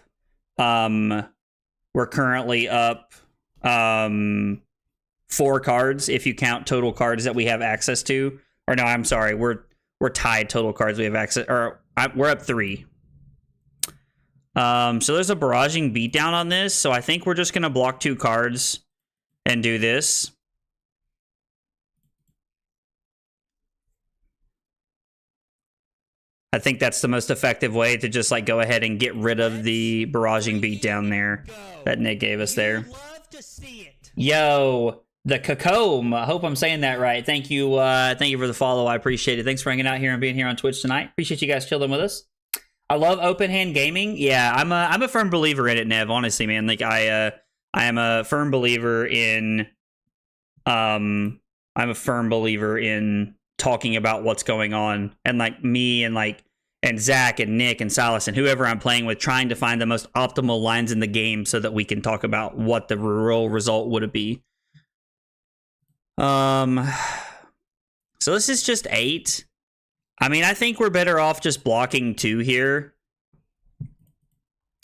we're currently up 4 cards if you count total cards that we have access to. Or no, I'm sorry, we're tied total cards we have access, or we're up 3. So there's a barraging beatdown on this, so I think we're just gonna block 2 cards and do this. I think that's the most effective way to just like go ahead and get rid of the barraging beatdown there that Nick gave us there. Yo, the Cacomb. I hope I'm saying that right. Thank you for the follow. I appreciate it. Thanks for hanging out here and being here on Twitch tonight. Appreciate you guys chilling with us. I love open hand gaming. Yeah, I'm a firm believer in it, Nev. Honestly, man, like I am a firm believer in talking about what's going on, and like me and Zach and Nick and Salas and whoever I'm playing with, trying to find the most optimal lines in the game so that we can talk about what the real result would be. So this is just 8. I mean, I think we're better off just blocking 2 here.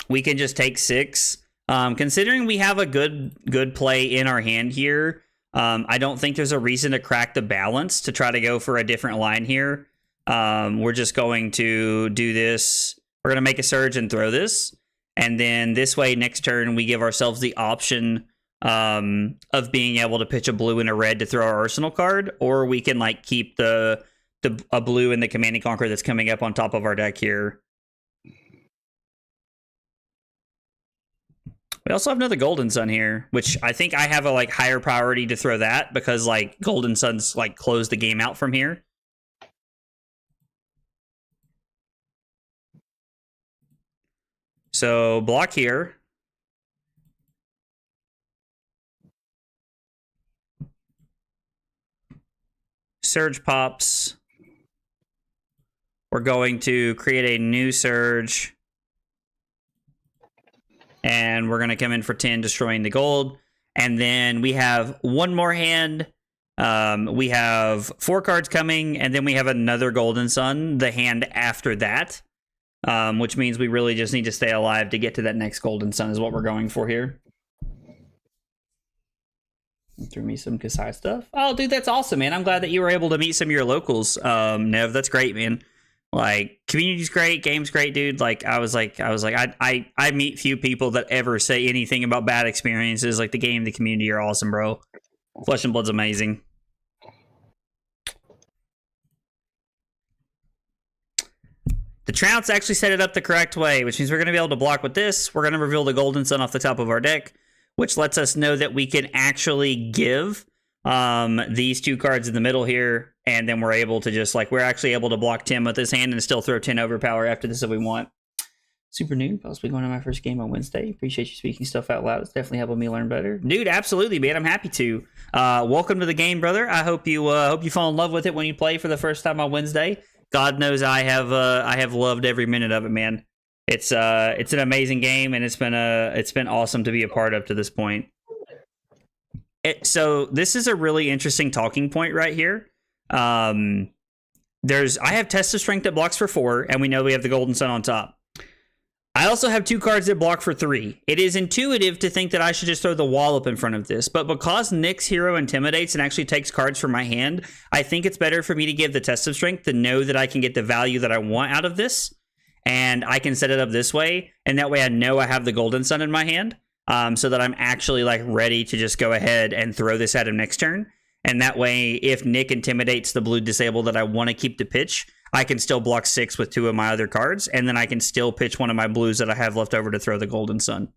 We can just take 6. Considering we have a good play in our hand here, I don't think there's a reason to crack the balance to try to go for a different line here. We're just going to do this. We're going to make a surge and throw this. And then this way, next turn, we give ourselves the option of being able to pitch a blue and a red to throw our arsenal card. Or we can like keep a blue and the Command and Conquer that's coming up on top of our deck here. We also have another Golden Sun here, which I think I have a like higher priority to throw that because like Golden Sun's like close the game out from here. So block here. Surge pops. We're going to create a new surge. And we're going to come in for 10, destroying the gold. And then we have one more hand. We have 4 cards coming, and then we have another Golden Sun, the hand after that. Which means we really just need to stay alive to get to that next Golden Sun is what we're going for here. Threw me some Kasai stuff. Oh, dude, that's awesome, man. I'm glad that you were able to meet some of your locals. Nev, that's great, man. Like, community's great, game's great, dude. Like, I meet few people that ever say anything about bad experiences. Like, the game, the community are awesome, bro. Flesh and Blood's amazing. The Trounce actually set it up the correct way, which means we're going to be able to block with this. We're going to reveal the Golden Sun off the top of our deck, which lets us know that we can actually give these 2 cards in the middle here, and then we're able to just, like, we're actually able to block 10 with this hand and still throw 10 overpower after this if we want. Super new, possibly going to my first game on Wednesday. Appreciate you speaking stuff out loud. It's definitely helping me learn better. Dude, absolutely, man. I'm happy to. Welcome to the game, brother. I hope you fall in love with it when you play for the first time on Wednesday. God knows I have loved every minute of it, man. It's an amazing game, and it's been awesome to be a part of to this point. So this is a really interesting talking point right here. I have Test of Strength that blocks for 4, and we know we have the Golden Sun on top. I also have 2 cards that block for 3. It is intuitive to think that I should just throw the Wallop in front of this, but because Nick's hero intimidates and actually takes cards from my hand, I think it's better for me to give the Test of Strength to know that I can get the value that I want out of this, and I can set it up this way, and that way I know I have the Golden Sun in my hand, so that I'm actually like ready to just go ahead and throw this at him next turn. And that way, if Nick intimidates the blue disable that I want to keep the pitch, I can still block 6 with 2 of my other cards, and then I can still pitch one of my blues that I have left over to throw the Golden Sun.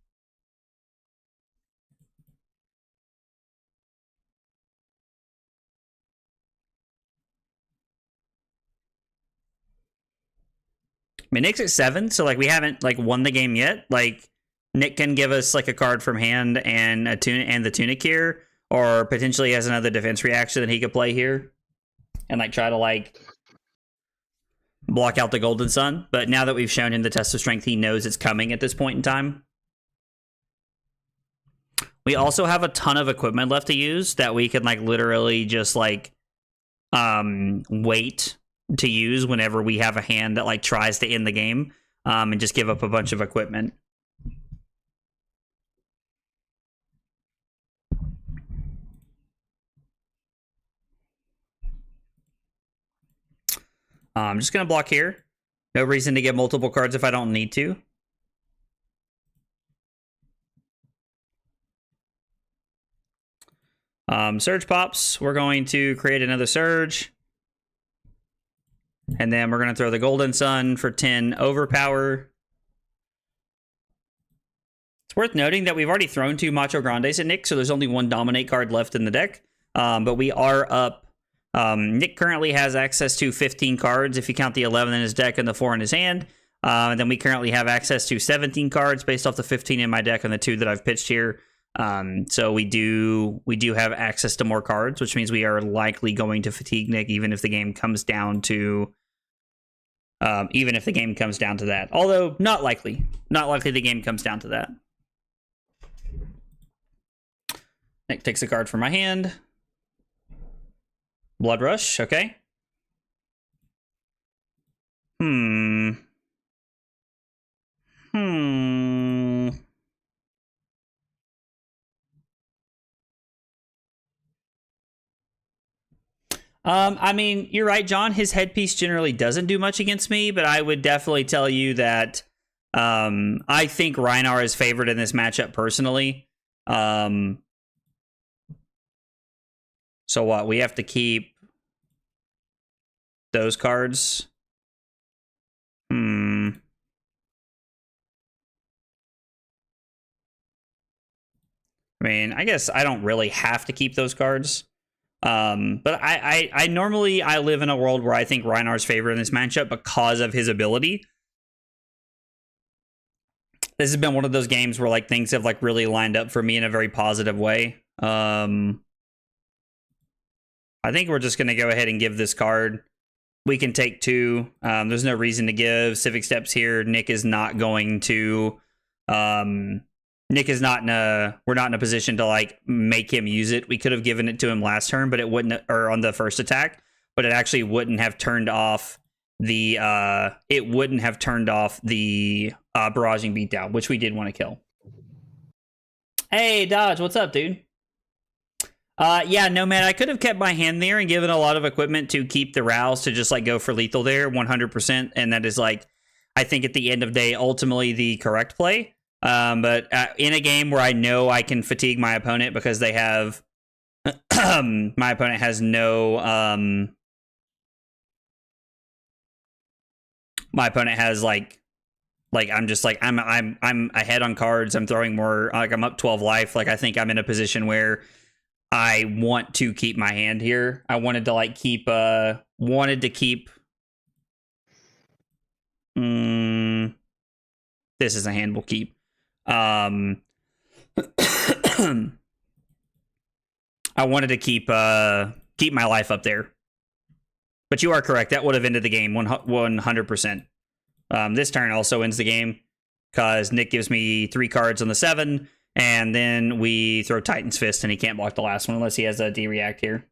I mean, Nick's at 7, so like we haven't like won the game yet. Like Nick can give us like a card from hand and a tunic and the tunic here, or potentially has another defense reaction that he could play here, and like try to like block out the Golden Sun. But now that we've shown him the test of strength, he knows it's coming at this point in time. We also have a ton of equipment left to use that we can like literally just like wait to use whenever we have a hand that like tries to end the game, and just give up a bunch of equipment. I'm just gonna block here. No reason to get multiple cards if I don't need to. Surge pops. We're going to create another surge. And then we're going to throw the Golden Sun for 10 overpower. It's worth noting that we've already thrown 2 Macho Grandes at Nick, so there's only 1 Dominate card left in the deck. But we are up. Nick currently has access to 15 cards if you count the 11 in his deck and the 4 in his hand. And then we currently have access to 17 cards based off the 15 in my deck and the 2 that I've pitched here. So we do have access to more cards, which means we are likely going to fatigue Nick even if the game comes down to that. Although not likely the game comes down to that. Nick takes a card from my hand. Blood Rush, okay. I mean, you're right, John. His headpiece generally doesn't do much against me, but I would definitely tell you that I think Rhinar is favored in this matchup personally. So what? We have to keep those cards. I mean, I guess I don't really have to keep those cards. But I normally live in a world where I think Rhinar's favored in this matchup because of his ability. This has been one of those games where like things have like really lined up for me in a very positive way. I think we're just gonna go ahead and give this card. We can take 2. There's no reason to give Civic Steps here. Nick is not going to. Nick is not in a. We're not in a position to like make him use it. We could have given it to him last turn, but it wouldn't, or on the first attack, but it actually wouldn't have turned off the. It wouldn't have turned off the barraging beatdown, which we did want to kill. Hey, Dodge, what's up, dude? Yeah, no, man, I could have kept my hand there and given a lot of equipment to keep the Rouse to just like go for lethal there 100%. And that is like, I think at the end of the day, ultimately the correct play. But in a game where I know I can fatigue my opponent because they have, my opponent has no, my opponent has like I'm just like, I'm ahead on cards. I'm throwing more, like I'm up 12 life. Like I think I'm in a position where I want to keep my hand here. I wanted to like keep, this is a hand we'll keep. I wanted to keep my life up there. But you are correct. That would have ended the game 100%. This turn also ends the game because Nick gives me 3 cards on the 7. And then we throw Titan's Fist, and he can't block the last one unless he has a D-React here.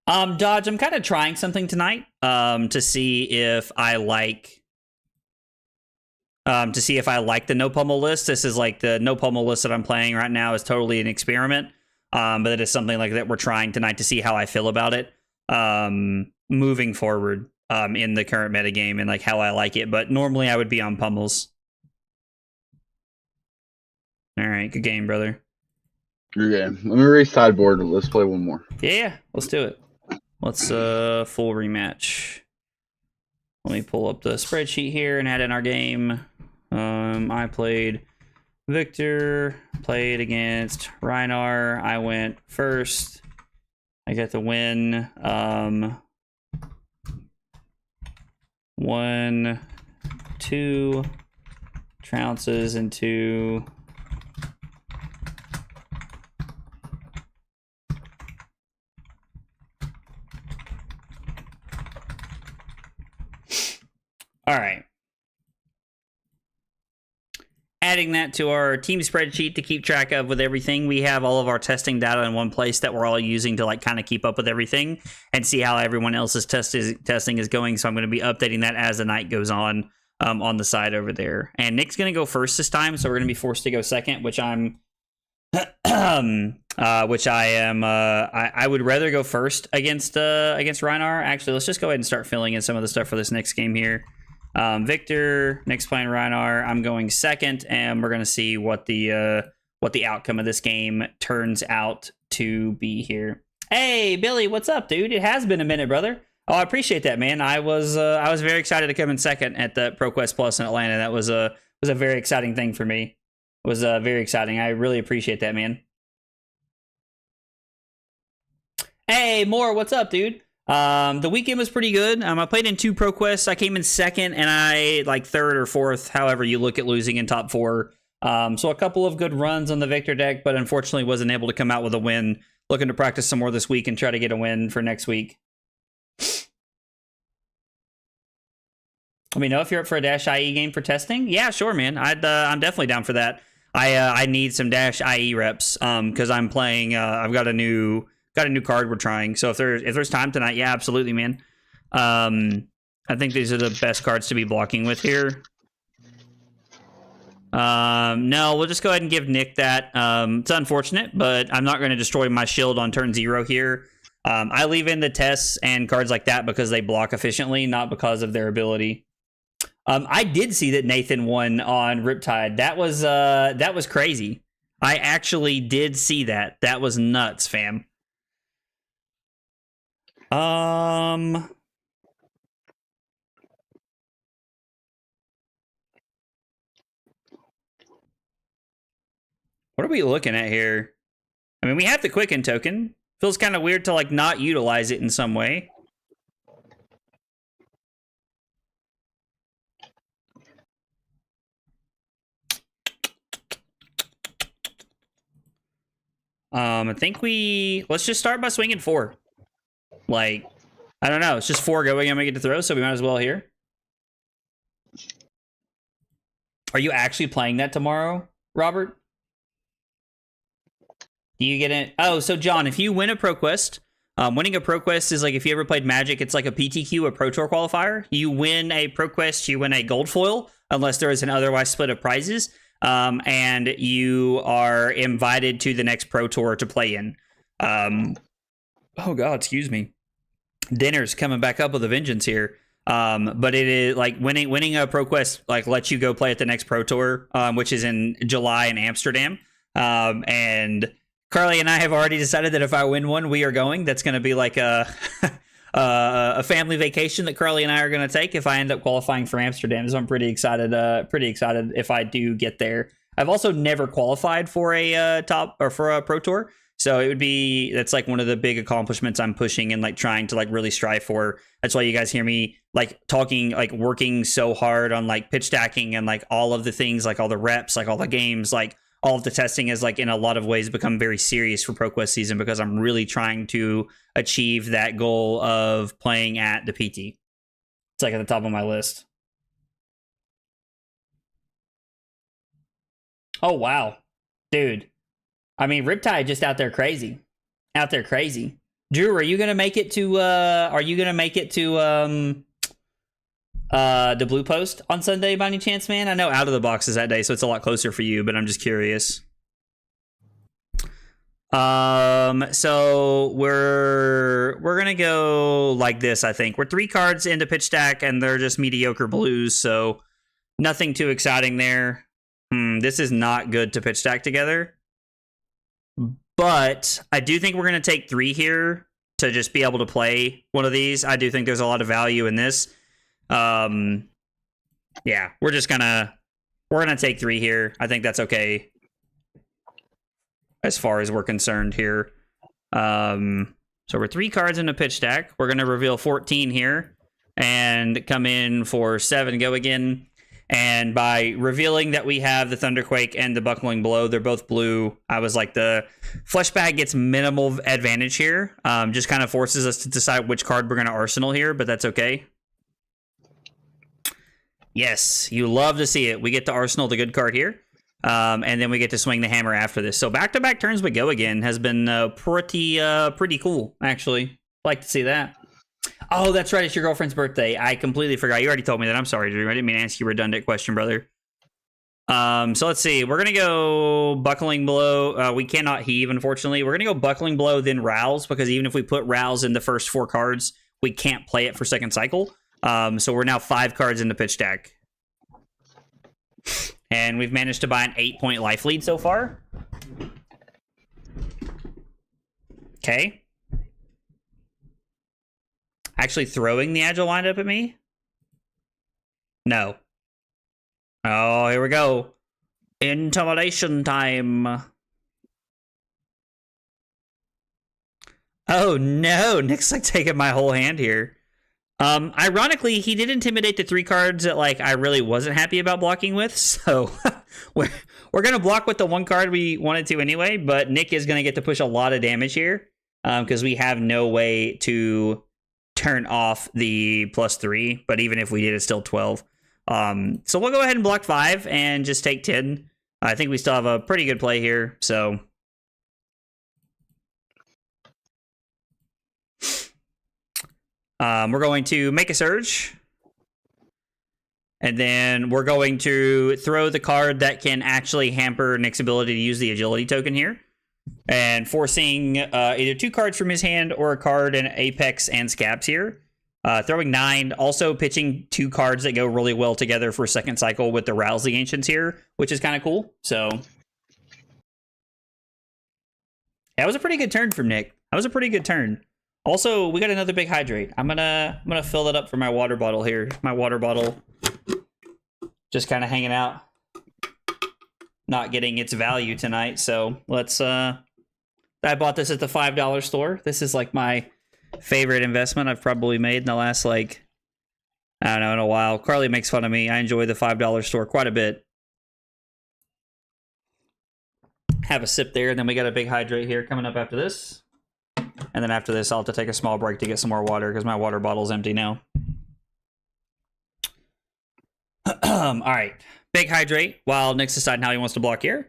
Dodge, I'm kind of trying something tonight to see if I like the no pummel list. This is like the no pummel list that I'm playing right now is totally an experiment. But it is something like that we're trying tonight to see how I feel about it moving forward in the current metagame and like how I like it. But normally I would be on pummels. All right, good game, brother. Good game. Let me erase sideboard and let's play one more. Yeah, let's do it. Let's full rematch. Let me pull up the spreadsheet here and add in our game. I played Victor, played against Reinar. I went first. I got the win. 1, 2 trounces into all right. Adding that to our team spreadsheet to keep track of with everything. We have all of our testing data in one place that we're all using to like kind of keep up with everything and see how everyone else's testing is going. So I'm going to be updating that as the night goes on the side over there. And Nick's going to go first this time, so we're going to be forced to go second, which I'm which I am. I would rather go first against Reinar. Actually, let's just go ahead and start filling in some of the stuff for this next game here. Victor, Nick's playing Reinar. I'm going second, and we're gonna see what the outcome of this game turns out to be here. Hey, Billy, what's up, dude? It has been a minute, brother. Oh, I appreciate that, man. I was very excited to come in second at the ProQuest Plus in Atlanta. That was a very exciting thing for me. It was very exciting. I really appreciate that, man. Hey, Moore, what's up, dude? The weekend was pretty good. I played in 2 ProQuests. I came in second, and I like third or fourth, however you look at losing in top 4. So a couple of good runs on the Victor deck, but unfortunately wasn't able to come out with a win. Looking to practice some more this week and try to get a win for next week. Let me know if you're up for a Dash IE game for testing. Yeah, sure, man. I'm definitely down for that. I need some Dash IE reps because I'm playing. I've got a new card we're trying. So if there's time tonight, yeah, absolutely, man. I think these are the best cards to be blocking with here. No, we'll just go ahead and give Nick that. It's unfortunate, but I'm not going to destroy my shield on turn 0 here. I leave in the tests and cards like that because they block efficiently, not because of their ability. I did see that Nathan won on Riptide. That was crazy. I actually did see that. That was nuts, fam. What are we looking at here? I mean, we have the Quicken token. Feels kind of weird to like not utilize it in some way. I think let's just start by swinging 4. Like, I don't know. It's just 4 going. I'm going to get to throw, so we might as well here. Are you actually playing that tomorrow, Robert? Do you get it? Oh, so John, if you win a ProQuest, winning a ProQuest is like if you ever played Magic, it's like a PTQ, a Pro Tour qualifier. You win a ProQuest, you win a gold foil, unless there is an otherwise split of prizes, and you are invited to the next Pro Tour to play in. Oh God, excuse me. Dinner's coming back up with a vengeance here. But it is like winning a ProQuest like lets you go play at the next Pro Tour, which is in July in Amsterdam. And Carly and I have already decided that if I win one, we are going. That's going to be like a family vacation that Carly and I are going to take if I end up qualifying for Amsterdam. So I'm pretty excited. If I do get there. I've also never qualified for a top or for a Pro Tour. So that's like one of the big accomplishments I'm pushing and like trying to like really strive for. That's why you guys hear me like talking, like working so hard on like pitch stacking and like all of the things, like all the reps, like all the games, like all of the testing is like in a lot of ways become very serious for ProQuest season because I'm really trying to achieve that goal of playing at the PT. It's like at the top of my list. Oh, wow. Dude. I mean, Riptide just out there crazy. Drew, are you gonna make it to the Blue Post on Sunday by any chance, man? I know Out of the Box is that day, so it's a lot closer for you, but I'm just curious. So we're gonna go like this, I think. We're 3 cards into pitch stack and they're just mediocre blues, so nothing too exciting there. This is not good to pitch stack together. But I do think we're going to take 3 here to just be able to play one of these. I do think there's a lot of value in this. Yeah, we're gonna take 3 here. I think that's okay as far as we're concerned here. So we're 3 cards in the pitch deck. We're gonna reveal 14 here and come in for 7 go again. And by revealing that we have the Thunderquake and the Buckling Blow, they're both blue. I was like, the Flesh Bag gets minimal advantage here. Just kind of forces us to decide which card we're going to arsenal here, but that's okay. Yes, you love to see it. We get to arsenal the good card here. And then we get to swing the hammer after this. So back-to-back turns we go again has been pretty cool, actually. Like to see that. Oh, that's right. It's your girlfriend's birthday. I completely forgot. You already told me that. I'm sorry, Drew. I didn't mean to ask you a redundant question, brother. So let's see. We're going to go Buckling Blow. We cannot heave, unfortunately. We're going to go Buckling Blow, then Rouse, because even if we put Rouse in the first 4 cards, we can't play it for second cycle. So we're now 5 cards in the pitch deck. And we've managed to buy an 8-point life lead so far. Okay. Actually throwing the Agile Wind up at me? No. Oh, here we go. Intimidation time. Oh no, Nick's like taking my whole hand here. Ironically, he did intimidate the 3 cards that like I really wasn't happy about blocking with, so we're gonna block with the 1 card we wanted to anyway, but Nick is gonna get to push a lot of damage here. Because we have no way to turn off the +3, but even if we did, it's still 12. So we'll go ahead and block 5 and just take 10. I think we still have a pretty good play here, so we're going to make a surge, and then we're going to throw the card that can actually hamper Nick's ability to use the agility token here. And forcing either 2 cards from his hand or a card in Apex and Scabs here. Throwing 9. Also pitching 2 cards that go really well together for second cycle with the Rouse the Ancients here, which is kind of cool. So that was a pretty good turn from Nick. That was a pretty good turn. Also, we got another big hydrate. I'm gonna fill that up for my water bottle here. My water bottle just kind of hanging out. Not getting its value tonight, so let's I bought this at the $5 store. This is like my favorite investment I've probably made in the last, like, I don't know, in a while. Carly makes fun of me. I enjoy the $5 store quite a bit. Have a sip there, and then we got a big hydrate here coming up after this. And then after this, I'll have to take a small break to get some more water because my water bottle's empty now. All right. Big hydrate while Nick's deciding how he wants to block here.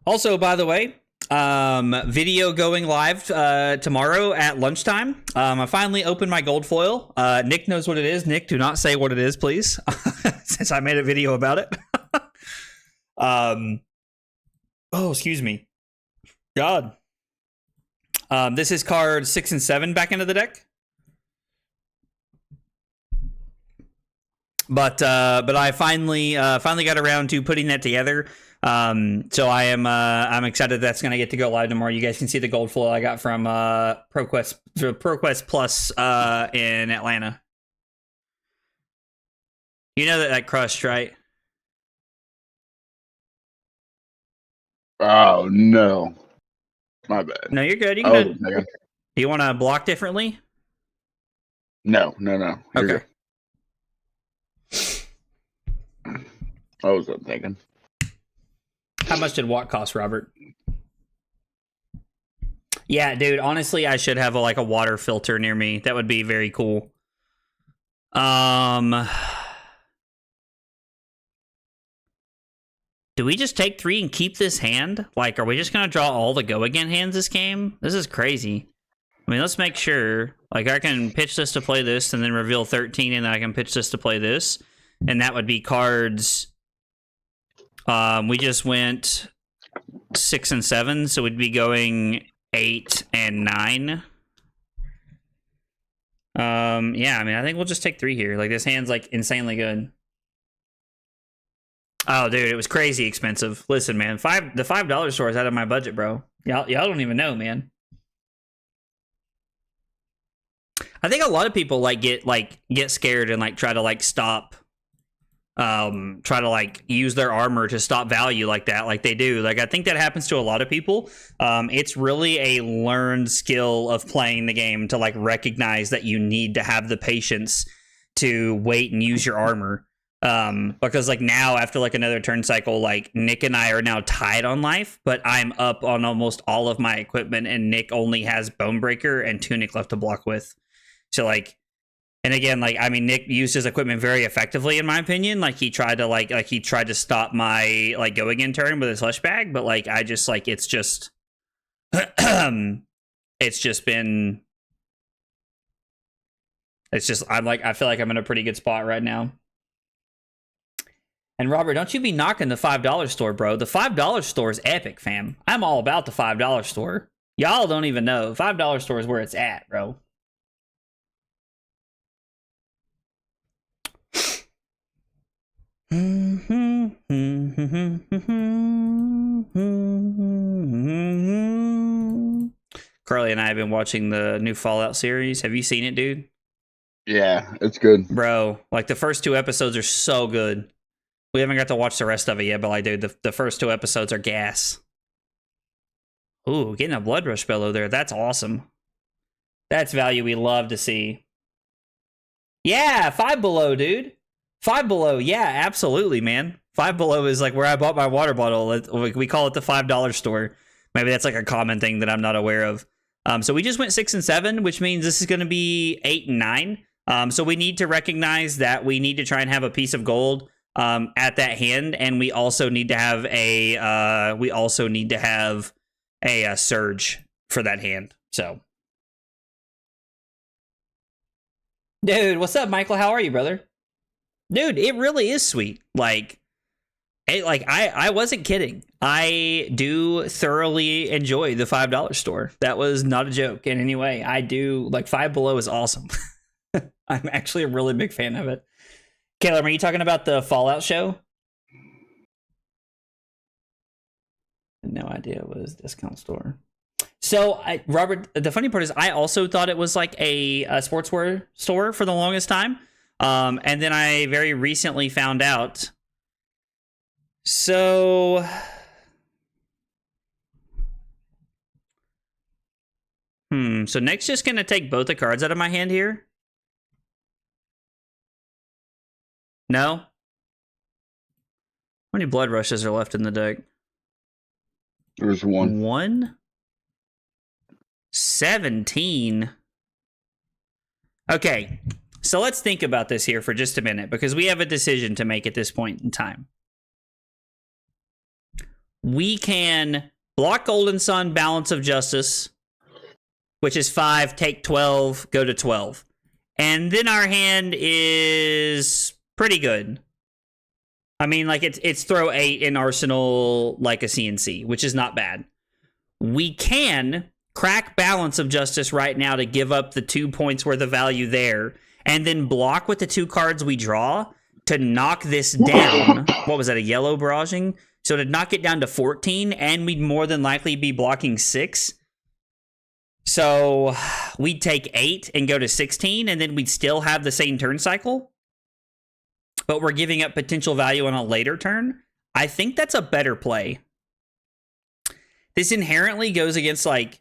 Also, by the way, video going live tomorrow at lunchtime. I finally opened my gold foil. Nick knows what it is. Nick, do not say what it is, please, since I made a video about it. Oh, excuse me. God. This is card 6 and 7 back into the deck. But I finally got around to putting that together. So I'm excited that's gonna get to go live tomorrow. You guys can see the gold foil I got from ProQuest Plus in Atlanta. You know that crushed, right? Oh no, my bad. No, you're good. You can do you want to block differently? No. You're okay. Good. I was thinking. How much did Watt cost, Robert? Yeah, dude, honestly, I should have a water filter near me. That would be very cool. Do we just take 3 and keep this hand? Like, are we just gonna draw all the go again hands this game? This is crazy. I mean, let's make sure. Like, I can pitch this to play this and then reveal 13, and then I can pitch this to play this. And that would be cards. We just went 6 and 7, so we'd be going 8 and 9. Yeah, I mean, I think we'll just take 3 here. Like, this hand's, like, insanely good. Oh, dude, it was crazy expensive. Listen, man, the $5 store is out of my budget, bro. Y'all don't even know, man. I think a lot of people get scared and like try to like stop, try to like use their armor to stop value like that, like they do. Like I think that happens to a lot of people. It's really a learned skill of playing the game to like recognize that you need to have the patience to wait and use your armor. Because like now after like another turn cycle, like Nick and I are now tied on life, but I'm up on almost all of my equipment and Nick only has Bonebreaker and Tunic left to block with. So like, and again, like, I mean, Nick used his equipment very effectively in my opinion. Like he tried to stop my like go again turn with his flesh bag, but like I just like it's just I'm like I feel like I'm in a pretty good spot right now. And Robert, don't you be knocking the $5 store, bro. The $5 store is epic, fam. I'm all about the $5 store. Y'all don't even know. $5 store is where it's at, bro. Carly and I have been watching the new Fallout series. Have you seen it, dude? Yeah, it's good. Bro, like the first 2 episodes are so good. We haven't got to watch the rest of it yet, but like, dude, the first 2 episodes are gas. Ooh, getting a blood rush bellow there. That's awesome. That's value we love to see. Yeah, 5 below, dude. 5 below. Yeah, absolutely, man. 5 below is like where I bought my water bottle. We call it the $5 store. Maybe that's like a common thing that I'm not aware of. So we just went 6 and 7, which means this is going to be 8 and 9. So we need to recognize that we need to try and have a piece of gold at that hand, and we also need to have a surge for that hand. So, dude, what's up, Michael? How are you, brother? Dude, it really is sweet. Like, I wasn't kidding. I do thoroughly enjoy the $5 store. That was not a joke in any way. I do, like, 5 below is awesome. I'm actually a really big fan of it. Caleb, are you talking about the Fallout show? No idea what is discount store. So, Robert, the funny part is I also thought it was like a sportswear store for the longest time. And then I very recently found out. So Nick's just going to take both the cards out of my hand here. No? How many blood rushes are left in the deck? There's 1. 1? 17. Okay, so let's think about this here for just a minute, because we have a decision to make at this point in time. We can block Golden Sun, Balance of Justice, which is 5, take 12, go to 12. And then our hand is pretty good. I mean, like, it's throw 8 in Arsenal like a CNC, which is not bad. We can crack Balance of Justice right now to give up the 2 points worth of value there, and then block with the 2 cards we draw to knock this down. What was that, a yellow barraging? So to knock it down to 14, and we'd more than likely be blocking 6. So we'd take 8 and go to 16, and then we'd still have the same turn cycle. But we're giving up potential value on a later turn. I think that's a better play. This inherently goes against, like,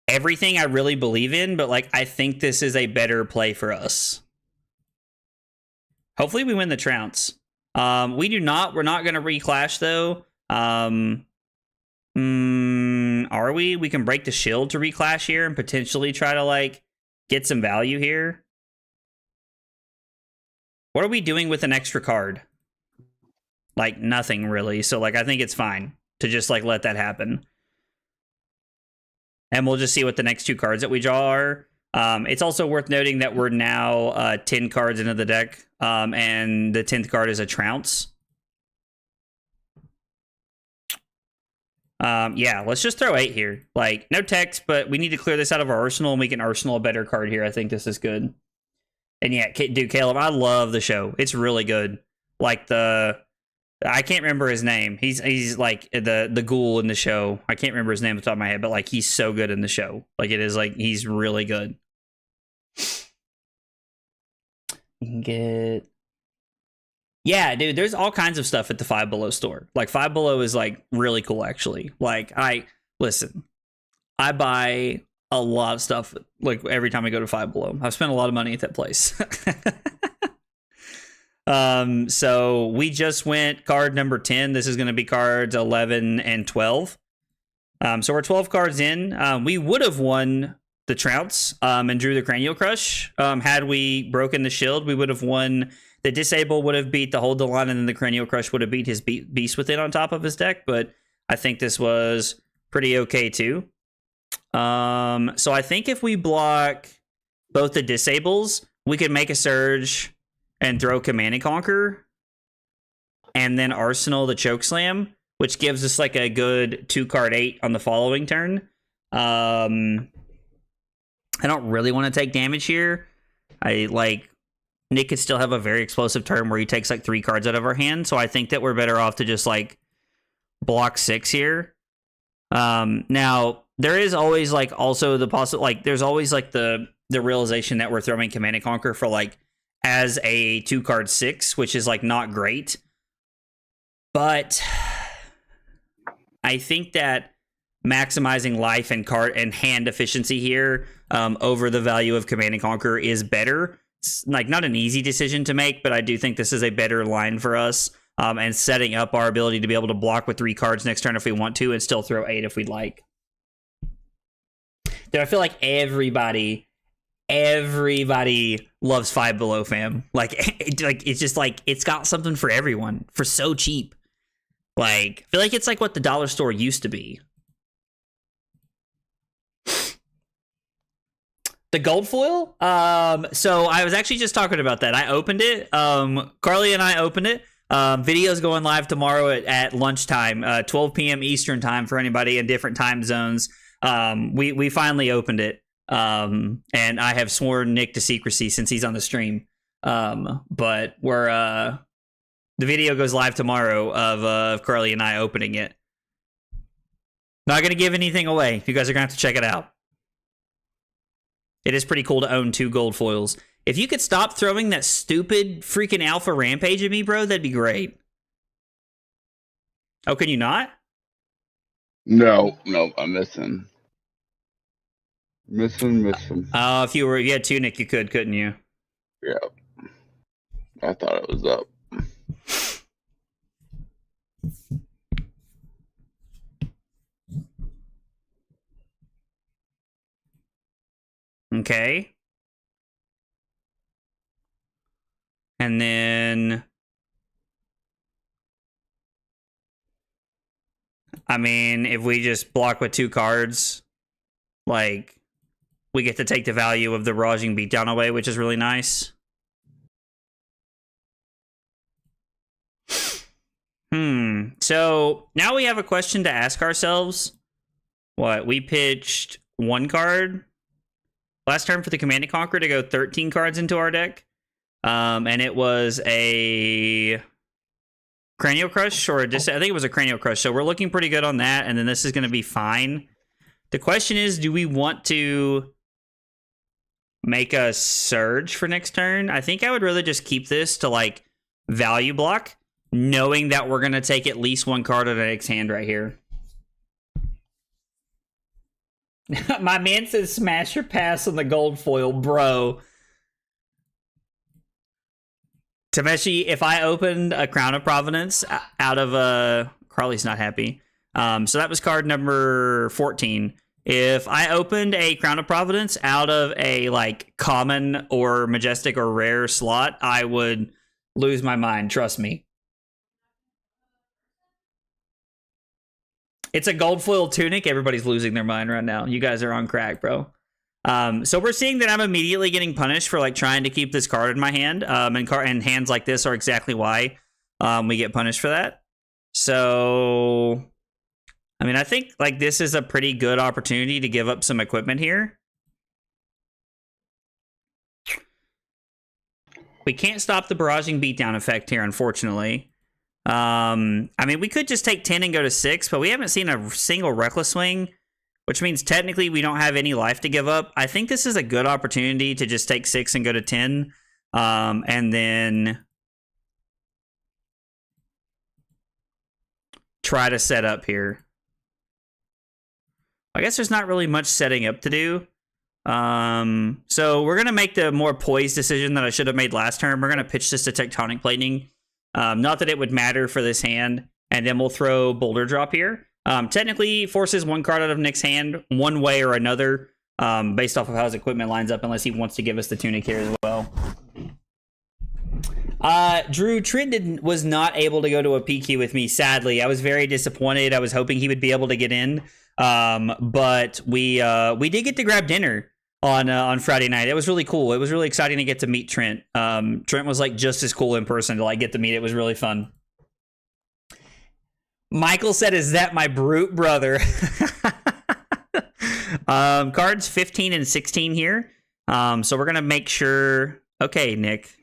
everything I really believe in, but, like, I think this is a better play for us. Hopefully we win the trounce. We're not going to reclash, though. Are we? We can break the shield to reclash here and potentially try to, like, get some value here. What are we doing with an extra card? Like, nothing, really. So, like, I think it's fine to just, like, let that happen. And we'll just see what the next 2 cards that we draw are. It's also worth noting that we're now 10 cards into the deck, and the 10th card is a trounce. Yeah, let's just throw 8 here. Like, no text, but we need to clear this out of our arsenal, and we can arsenal a better card here. I think this is good. And yeah, dude, Caleb, I love the show. It's really good. Like I can't remember his name. He's like the ghoul in the show. I can't remember his name off the top of my head, but like he's so good in the show. Like it is like he's really good. You can get. Yeah, dude, there's all kinds of stuff at the Five Below store. Like Five Below is like really cool, actually. Like I buy a lot of stuff like every time I go to Five Below. I've spent a lot of money at that place. So we just went card number 10. This is going to be cards 11 and 12. So we're 12 cards in. We would have won the Trounce and drew the Cranial Crush. Had we broken the shield, we would have won. The Disable would have beat the Hold the Line, and then the Cranial Crush would have beat his Beast Within on top of his deck. But I think this was pretty okay too. So I think if we block both the Disables, we could make a Surge and throw Command and Conquer, and then Arsenal the Chokeslam, which gives us like a good 2-card 8 on the following turn. I don't really want to take damage here. Nick could still have a very explosive turn where he takes like 3 cards out of our hand, so I think that we're better off to just like block 6 here. Now there is always like also the there's always like the realization that we're throwing Command and Conquer for like as a 2-card 6, which is like not great. But I think that maximizing life and card and hand efficiency here over the value of Command and Conquer is better. It's like not an easy decision to make, but I do think this is a better line for us and setting up our ability to be able to block with 3 cards next turn if we want to and still throw 8 if we'd like. Dude, I feel like everybody loves Five Below, fam. Like it's just like it's got something for everyone for so cheap. Like I feel like it's like what the dollar store used to be. The gold foil? So I was actually just talking about that. I opened it. Carly and I opened it. Video's going live tomorrow at lunchtime, 12 p.m. Eastern time for anybody in different time zones. We finally opened it. And I have sworn Nick to secrecy since he's on the stream. But we're the video goes live tomorrow of Carly and I opening it. Not gonna give anything away. You guys are gonna have to check it out. It is pretty cool to own 2 gold foils. If you could stop throwing that stupid freaking Alpha Rampage at me, bro, that'd be great. Oh, can you not? No, I'm missing. Missing. Oh, if you had Tunic, you could, couldn't you? Yeah. I thought it was up. Okay. And then I mean, if we just block with 2 cards, like we get to take the value of the Raging Beatdown away, which is really nice. So now we have a question to ask ourselves. What? We pitched 1 card last turn for the Command and Conquer to go 13 cards into our deck. And it was a Cranial Crush or I think it was a Cranial Crush. So we're looking pretty good on that. And then this is going to be fine. The question is, do we want to make a Surge for next turn? I think I would rather just keep this to like value block, knowing that we're going to take at least 1 card out of Nick's hand right here. My man says smash or pass on the gold foil, bro. Tameshi, if I opened a Crown of Providence out of a... Carly's not happy. So that was card number 14. If I opened a Crown of Providence out of a like common or majestic or rare slot, I would lose my mind. Trust me. It's a gold foil Tunic. Everybody's losing their mind right now. You guys are on crack, bro. So we're seeing that I'm immediately getting punished for like trying to keep this card in my hand. And hands like this are exactly why we get punished for that. So I mean, I think like this is a pretty good opportunity to give up some equipment here. We can't stop the barraging beatdown effect here, unfortunately. I mean, we could just take 10 and go to 6, but we haven't seen a single reckless swing, which means technically we don't have any life to give up. I think this is a good opportunity to just take 6 and go to 10, and then try to set up here. I guess there's not really much setting up to do. So we're going to make the more poised decision that I should have made last turn. We're going to pitch this to Tectonic Plating. Not that it would matter for this hand. And then we'll throw Boulder Drop here. Technically forces one card out of Nick's hand one way or another, based off of how his equipment lines up, unless he wants to give us the Tunic here as well. Drew Trent was not able to go to a PQ with me, sadly. I was very disappointed. I was hoping he would be able to get in. But we did get to grab dinner on Friday night. It was really cool. It was really exciting to get to meet Trent. Trent was like just as cool in person to like get to meet. It was really fun. Michael said, "Is that my brute brother?" Cards 15 and 16 here. So we're gonna make sure. Okay, Nick.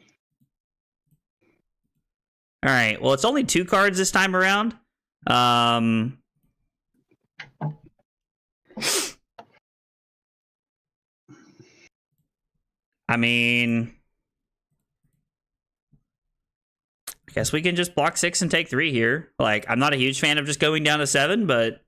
All right. Well, it's only 2 cards this time around. I mean, I guess we can just block 6 and take 3 here. Like, I'm not a huge fan of just going down to 7, but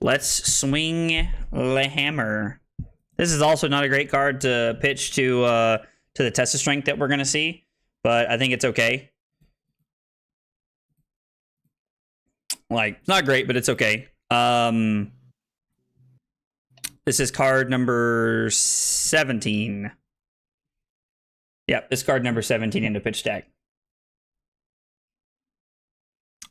let's swing the hammer. This is also not a great card to pitch to the test of strength that we're gonna see, but I think it's okay. Like, not great, but it's okay. This is card number 17. Yep, this card number 17 into pitch deck.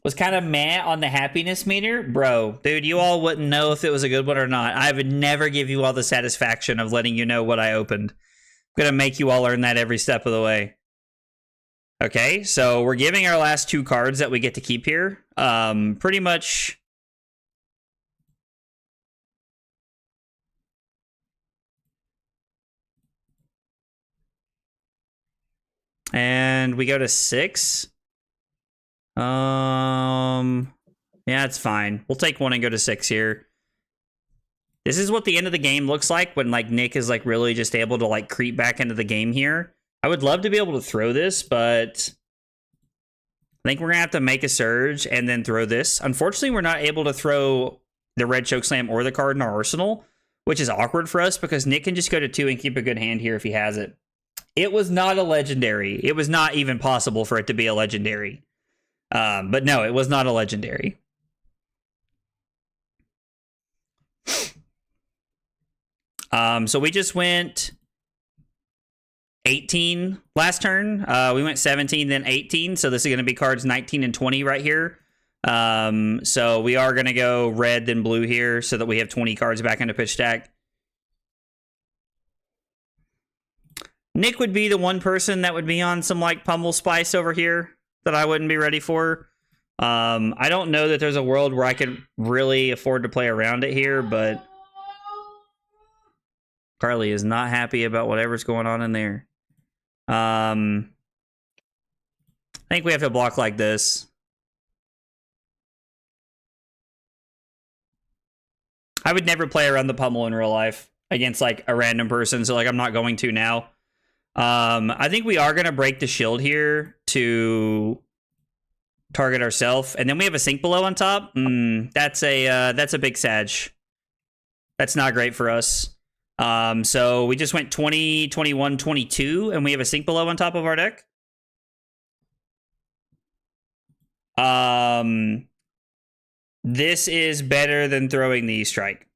Was kind of meh on the happiness meter. Bro, dude, you all wouldn't know if it was a good one or not. I would never give you all the satisfaction of letting you know what I opened. I'm going to make you all learn that every step of the way. Okay, so we're giving our last 2 cards that we get to keep here. Pretty much. And we go to 6. Yeah, it's fine. We'll take 1 and go to 6 here. This is what the end of the game looks like when like Nick is like really just able to like creep back into the game here. I would love to be able to throw this, but I think we're going to have to make a surge and then throw this. Unfortunately, we're not able to throw the red chokeslam or the card in our arsenal, which is awkward for us because Nick can just go to 2 and keep a good hand here if he has it. It was not a legendary. It was not even possible for it to be a legendary. But no, it was not a legendary. So we just went 18 last turn. We went 17, then 18. So this is going to be cards 19 and 20 right here. So we are going to go red then blue here so that we have 20 cards back into pitch stack. Nick would be the one person that would be on some like pummel spice over here that I wouldn't be ready for. I don't know that there's a world where I could really afford to play around it here, but Carly is not happy about whatever's going on in there. I think we have to block like this. I would never play around the pummel in real life against like a random person, so like I'm not going to now. I think we are going to break the shield here to target ourselves, and then we have a sink below on top. That's a big sag. That's not great for us. So we just went 20, 21, 22, and we have a sink below on top of our deck. This is better than throwing the strike.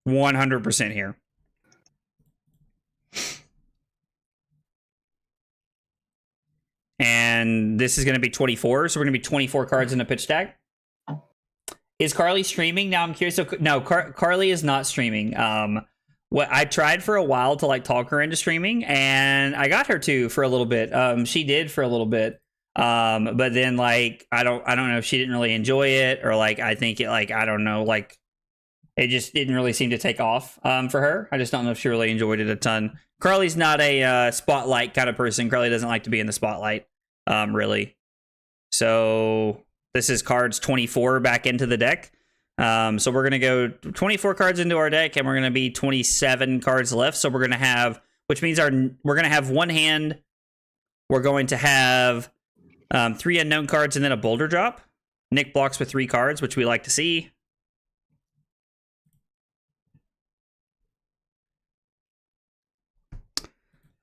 100% here. And this is going to be 24, so we're going to be 24 cards in a pitch deck. Is Carly streaming? Now I'm curious. So, no, Carly is not streaming. what I tried for a while to like talk her into streaming, and I got her to for a little bit. She did for a little bit. But then like I don't know if she didn't really enjoy it, or like I think it like I don't know, like it just didn't really seem to take off for her. I just don't know if she really enjoyed it a ton. Carly's not a spotlight kind of person. Carly doesn't like to be in the spotlight, really. So this is cards 24 back into the deck. So we're gonna go 24 cards into our deck, and we're gonna be 27 cards left. So we're gonna have, which means we're gonna have one hand. We're going to have 3 unknown cards and then a boulder drop. Nick blocks with 3 cards, which we like to see.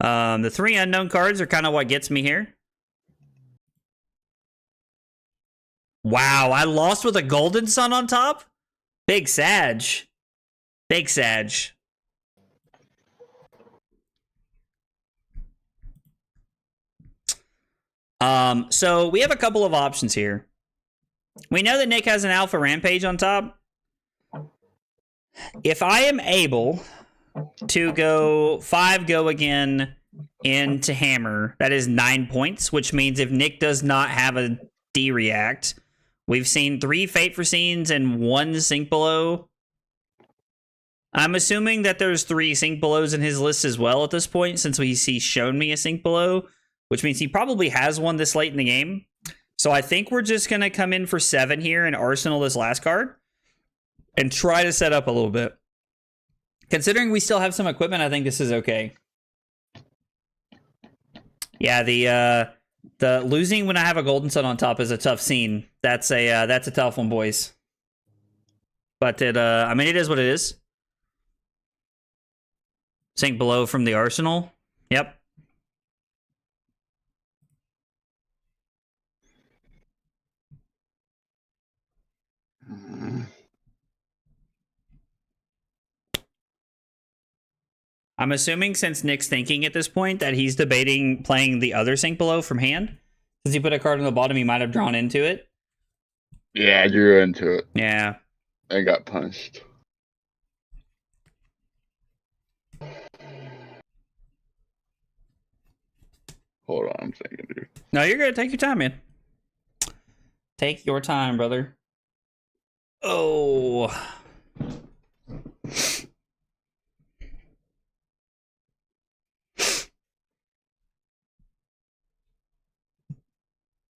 The 3 unknown cards are kind of what gets me here. Wow, I lost with a Golden Sun on top? Big Sag. Big Sag. So we have a couple of options here. We know that Nick has an Alpha Rampage on top. If I am able to go 5 go again into Hammer, that is 9 points, which means if Nick does not have a D-React, we've seen 3 Fate for Scenes and 1 Sink Below. I'm assuming that there's 3 Sink Belows in his list as well at this point, since he's shown me a Sink Below, which means he probably has one this late in the game. So I think we're just going to come in for 7 here and Arsenal this last card and try to set up a little bit. Considering we still have some equipment, I think this is okay. Yeah, the losing when I have a Golden Sun on top is a tough scene. That's a tough one, boys. But I mean, it is what it is. Sink Below from the Arsenal. Yep. I'm assuming since Nick's thinking at this point that he's debating playing the other Sink Below from hand. Since he put a card on the bottom, he might have drawn into it. Yeah, I drew into it. Yeah. I got punished. Hold on, I'm thinking, dude. No, you're good. Take your time, man. Take your time, brother. Oh.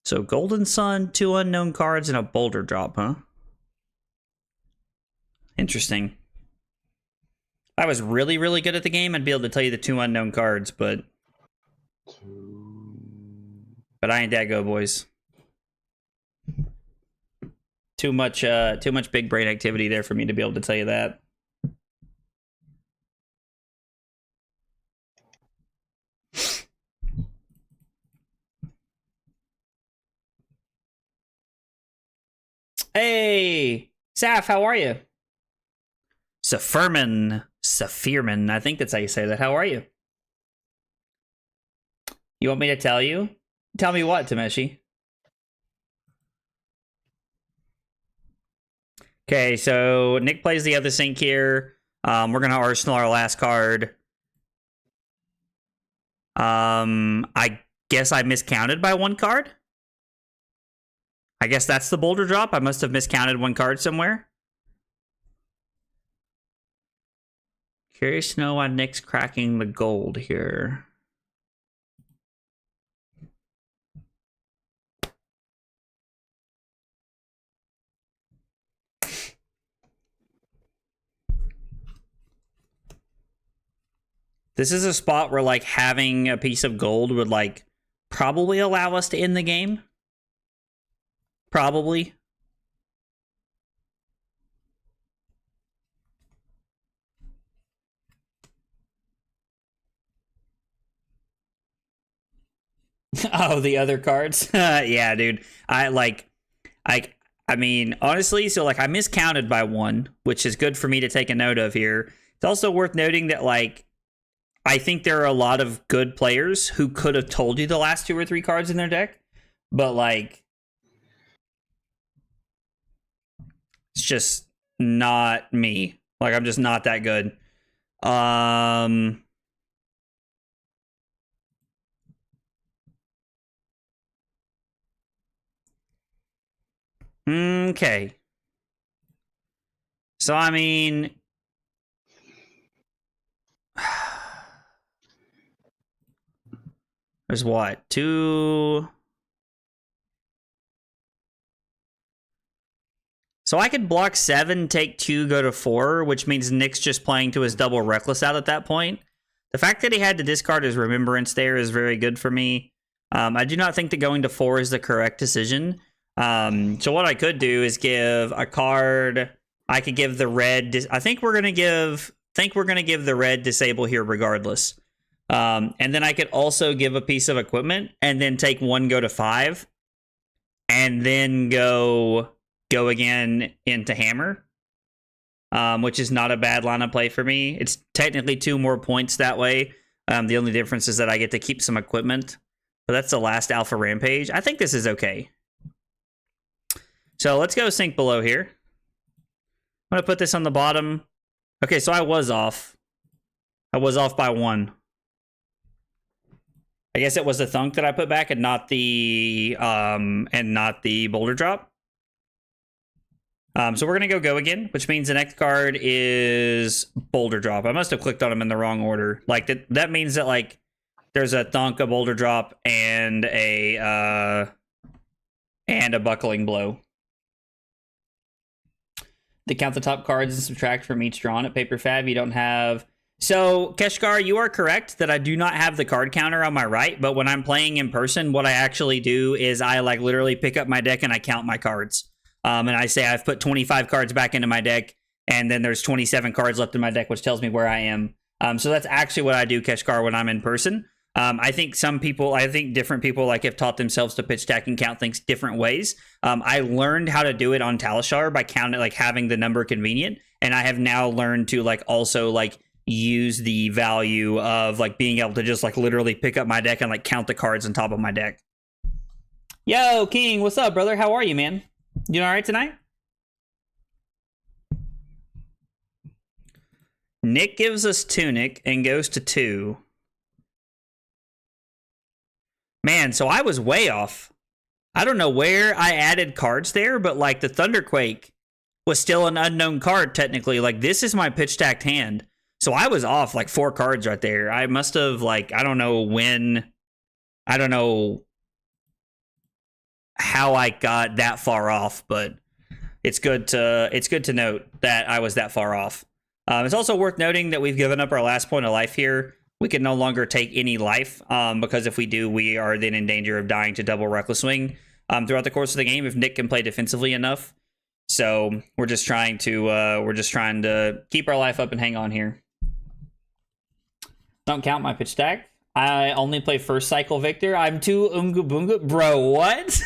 So Golden Sun, 2 unknown cards, and a boulder drop, huh? Interesting. If I was really, really good at the game, I'd be able to tell you the 2 unknown cards, but I ain't that go, boys. Too much big brain activity there for me to be able to tell you that. Hey, Saf, how are you? Saphirman, I think that's how you say that. How are you? You want me to tell you? Tell me what, Tameshi? Okay, so Nick plays the other sink here. We're gonna Arsenal our last card. I guess I miscounted by 1 card. I guess that's the boulder drop. I must have miscounted 1 card somewhere. Curious to know why Nick's cracking the gold here. This is a spot where like having a piece of gold would like probably allow us to end the game. Probably. Oh, the other cards? Yeah, dude. I mean, honestly, so like I miscounted by 1, which is good for me to take a note of here. It's also worth noting that like I think there are a lot of good players who could have told you the last 2 or 3 cards in their deck, but like it's just not me. Like I'm just not that good. Okay. So, I mean... There's what? 2... So I could block 7, take 2, go to 4, which means Nick's just playing to his double reckless out at that point. The fact that he had to discard his remembrance there is very good for me. I do not think that going to 4 is the correct decision. So what I could do is give a card. I could give the red. I think we're gonna give. The red disable here regardless. And then I could also give a piece of equipment and then take 1, go to 5, and then go again into hammer, which is not a bad line of play for me. It's technically 2 more points that way. The only difference is that I get to keep some equipment. But that's the last Alpha Rampage. I think this is okay. So let's go sink below here. I'm going to put this on the bottom. Okay, so I was off. I was off by 1. I guess it was the thunk that I put back and not the boulder drop. So we're going to go again, which means the next card is boulder drop. I must have clicked on them in the wrong order. Like that means that like there's a thunk, a boulder drop, and a buckling blow. To count the top cards and subtract from each drawn at Paper Fab, you don't have... So, Keshkar, you are correct that I do not have the card counter on my right, but when I'm playing in person, what I actually do is I like literally pick up my deck and I count my cards. And I say I've put 25 cards back into my deck, and then there's 27 cards left in my deck, which tells me where I am. So that's actually what I do, Keshkar, when I'm in person. I think different people like have taught themselves to pitch stack and count things different ways. I learned how to do it on Talishar by counting, like having the number convenient, and I have now learned to like also like use the value of like being able to just like literally pick up my deck and like count the cards on top of my deck. Yo, King, what's up, brother? How are you, man? You doing all right tonight? Nick gives us Tunic and goes to 2. Man, so I was way off. I don't know where I added cards there, but like the Thunderquake was still an unknown card technically. Like this is my pitch stacked hand. So I was off like 4 cards right there. I must have like, I don't know how I got that far off, but it's good to note that I was that far off. It's also worth noting that we've given up our last point of life here. We can no longer take any life because if we do, we are then in danger of dying to double Reckless Swing throughout the course of the game if Nick can play defensively enough. So we're just trying to keep our life up and hang on here. Don't count my pitch stack. I only play first cycle Victor. I'm too Unga Boonga. Bro, what?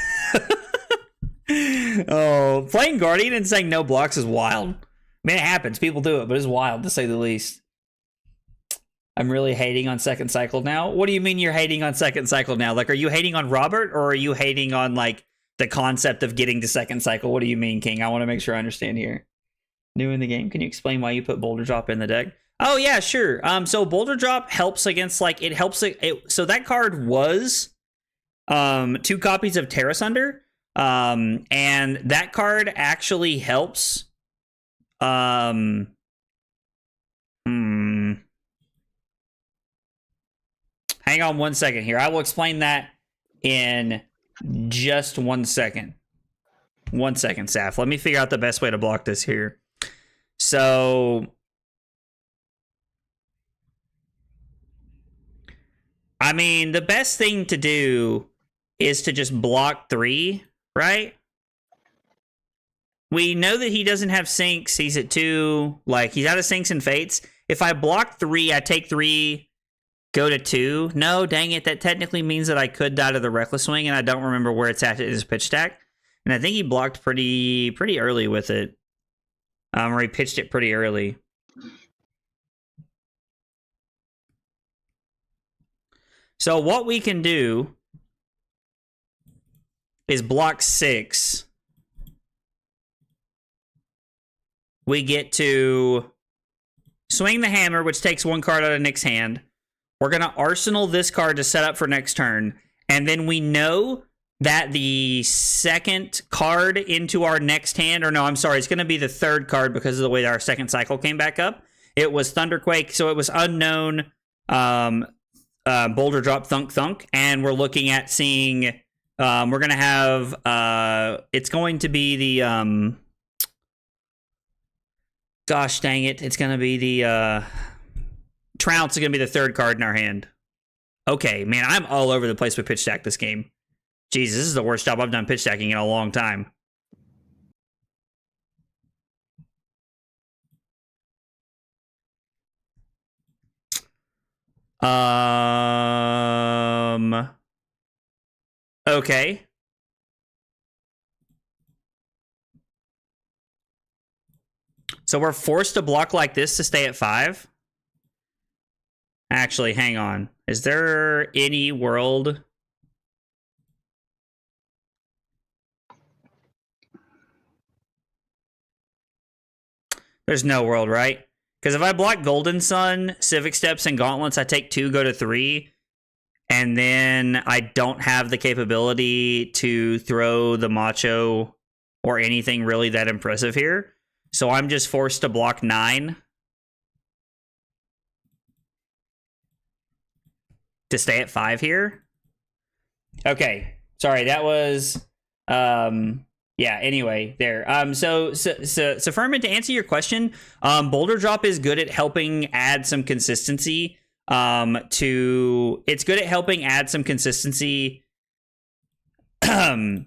Oh, playing Guardian and saying no blocks is wild. I mean, it happens. People do it, but it's wild to say the least. I'm really hating on second cycle now. What do you mean you're hating on second cycle now? Like, are you hating on Robert or are you hating on like the concept of getting to second cycle? What do you mean, King? I want to make sure I understand here. New in the game. Can you explain why you put Boulder Drop in the deck? Oh yeah, sure. So Boulder Drop helps against like so that card was 2 copies of Terra Sunder. And that card actually helps. Hang on 1 second here. I will explain that in just 1 second. 1 second, Saf. Let me figure out the best way to block this here. So, I mean, the best thing to do is to just block 3, right? We know that he doesn't have sinks. He's at 2. Like, he's out of sinks and fates. If I block 3, I take 3... go to 2. No, dang it. That technically means that I could die to the Reckless Swing, and I don't remember where it's at in his pitch stack. And I think he blocked pretty early with it. Or he pitched it pretty early. So what we can do is block 6. We get to swing the hammer, which takes 1 card out of Nick's hand. We're going to arsenal this card to set up for next turn. And then we know that the second card into our next hand, or no, I'm sorry, it's going to be the third card because of the way that our second cycle came back up. It was Thunderquake, so it was unknown, Boulder Drop, Thunk Thunk. And we're looking at seeing, we're going to have, it's going to be the, gosh dang it, it's going to be the, Trounce is going to be the third card in our hand. Okay, man, I'm all over the place with pitch stack this game. Jesus, this is the worst job I've done pitch stacking in a long time. Okay. So we're forced to block like this to stay at 5. Actually, hang on. Is there any world? There's no world, right? Because if I block Golden Sun, Civic Steps, and Gauntlets, I take 2, go to 3. And then I don't have the capability to throw the Macho or anything really that impressive here. So I'm just forced to block 9. To stay at 5 here. Okay, sorry, that was yeah, anyway, there. So Ferment, to answer your question, Boulder Drop is good at helping add some consistency it's good at helping add some consistency to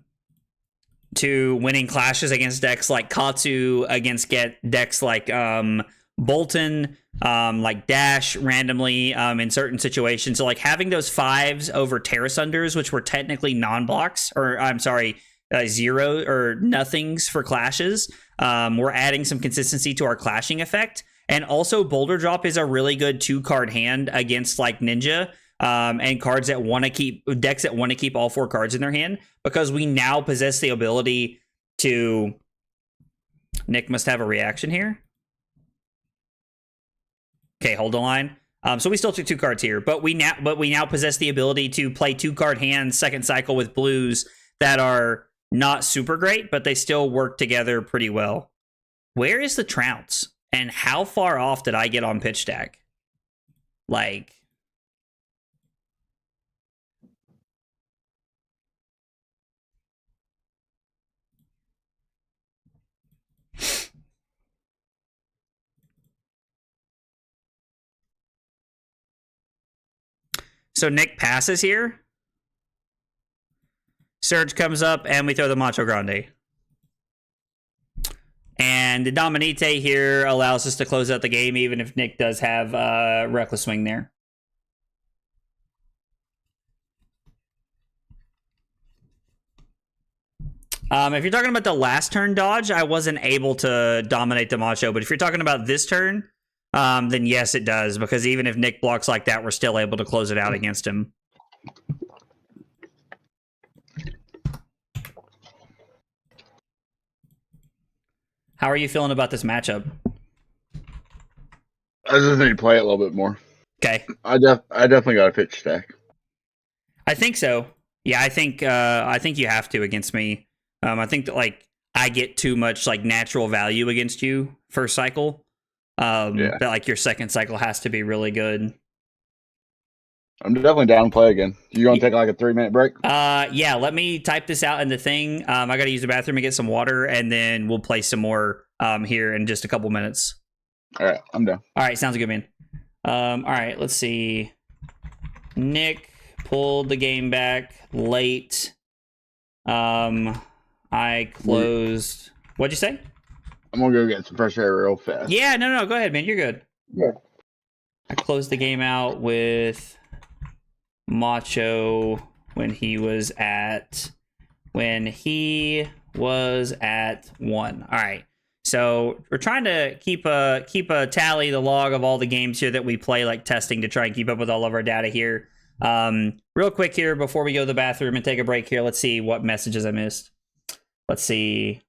winning clashes against decks like Katsu, against decks like Bolton, like Dash randomly in certain situations. So like having those 5s over Terra Sunders, which were technically non-blocks, or I'm sorry, 0 or nothings for clashes. We're adding some consistency to our clashing effect. And also Boulder Drop is a really good 2-card hand against like Ninja and cards that want to keep, decks that want to keep all 4 cards in their hand, because we now possess the ability to, Nick must have a reaction here. Okay, hold the line. So we still took 2 cards here, but we now possess the ability to play 2-card hands second cycle with blues that are not super great, but they still work together pretty well. Where is the Trounce? And how far off did I get on pitch stack? Like, so Nick passes here. Surge comes up, and we throw the Macho Grande. And the Dominite here allows us to close out the game, even if Nick does have Reckless Swing there. If you're talking about the last turn dodge, I wasn't able to dominate the Macho. But if you're talking about this turn, then yes, it does. Because even if Nick blocks like that, we're still able to close it out against him. How are you feeling about this matchup? I just need to play it a little bit more. Okay. I definitely got a pitch stack. I think so. Yeah, I think you have to against me. I think that like I get too much like natural value against you first cycle. That like your second cycle has to be really good. I'm definitely down to play again. You gonna take like a 3-minute break? Yeah, let me type this out in the thing. I gotta use the bathroom and get some water, and then we'll play some more here in just a couple minutes. All right, I'm down. All right, sounds good, man. All right, let's see. Nick pulled the game back late. I closed. What'd you say? I'm gonna go get some fresh air real fast. Yeah, no, go ahead, man. You're good. Yeah. I closed the game out with Macho when he was at 1. All right. So we're trying to keep a tally, the log of all the games here that we play, like testing to try and keep up with all of our data here. Real quick here before we go to the bathroom and take a break here, let's see what messages I missed. Let's see.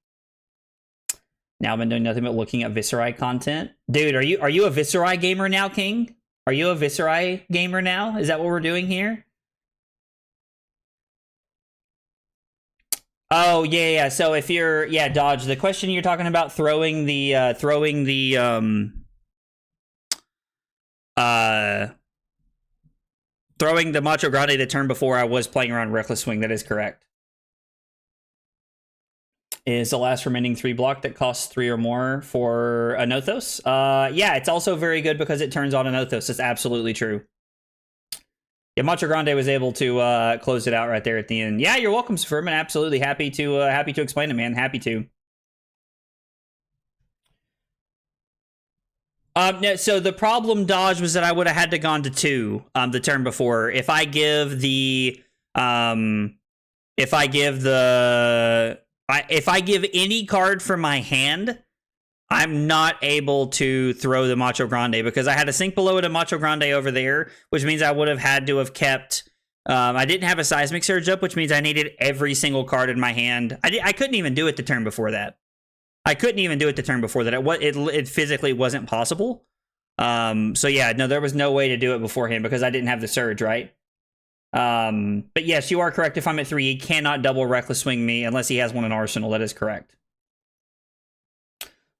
Now I've been doing nothing but looking at Viserai content. Dude, are you a Viserai gamer now, King? Are you a Viserai gamer now? Is that what we're doing here? Oh yeah. So if you're Dodge, the question you're talking about throwing the Macho Grande the turn before I was playing around Reckless Swing. That is correct. Is the last remaining 3 block that costs 3 or more for a Nothos. Yeah, it's also very good because it turns on a Nothos. It's absolutely true. Yeah, Macho Grande was able to close it out right there at the end. Yeah, you're welcome, Furman. Absolutely happy to explain it, man. Happy to. No, so the problem, Dodge, was that I would have had to gone to 2 the turn before. If I give any card from my hand, I'm not able to throw the Macho Grande because I had a sink below it, a Macho Grande over there, which means I would have had to have kept. I didn't have a Seismic Surge up, which means I needed every single card in my hand. I couldn't even do it the turn before that. It physically wasn't possible. So yeah, no, there was no way to do it beforehand because I didn't have the Surge, right? But yes, you are correct. If I'm at 3, he cannot double Reckless Swing me unless he has one in Arsenal. That is correct.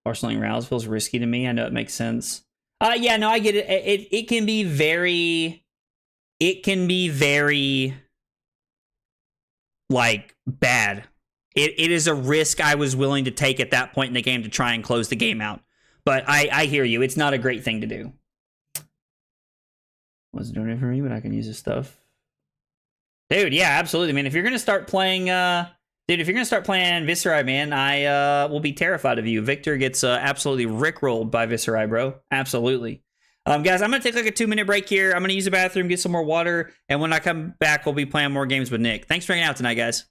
Arsenaling Rouse feels risky to me. I know it makes sense. Yeah, no, I get it. It can be very like bad. It is a risk I was willing to take at that point in the game to try and close the game out. But I hear you. It's not a great thing to do. Wasn't doing it for me, but I can use this stuff. Dude, yeah, absolutely, man. If you're gonna start playing Viserai, man, I will be terrified of you. Victor gets absolutely rickrolled by Viserai, bro. Absolutely. Guys, I'm going to take like a 2-minute break here. I'm going to use the bathroom, get some more water, and when I come back, we'll be playing more games with Nick. Thanks for hanging out tonight, guys.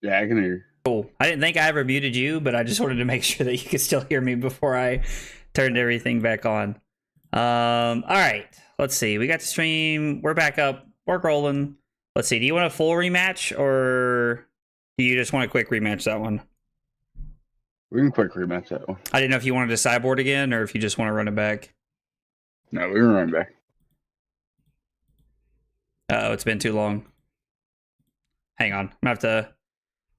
Yeah, I can hear you. Cool. I didn't think I ever muted you, but I just wanted to make sure that you could still hear me before I turned everything back on. All right. Let's see. We got the stream. We're back up. We're rolling. Let's see. Do you want a full rematch or do you just want a quick rematch that one? We can quick rematch that one. I didn't know if you wanted to sideboard again or if you just want to run it back. No, we can run back. Oh, it's been too long. Hang on. I'm gonna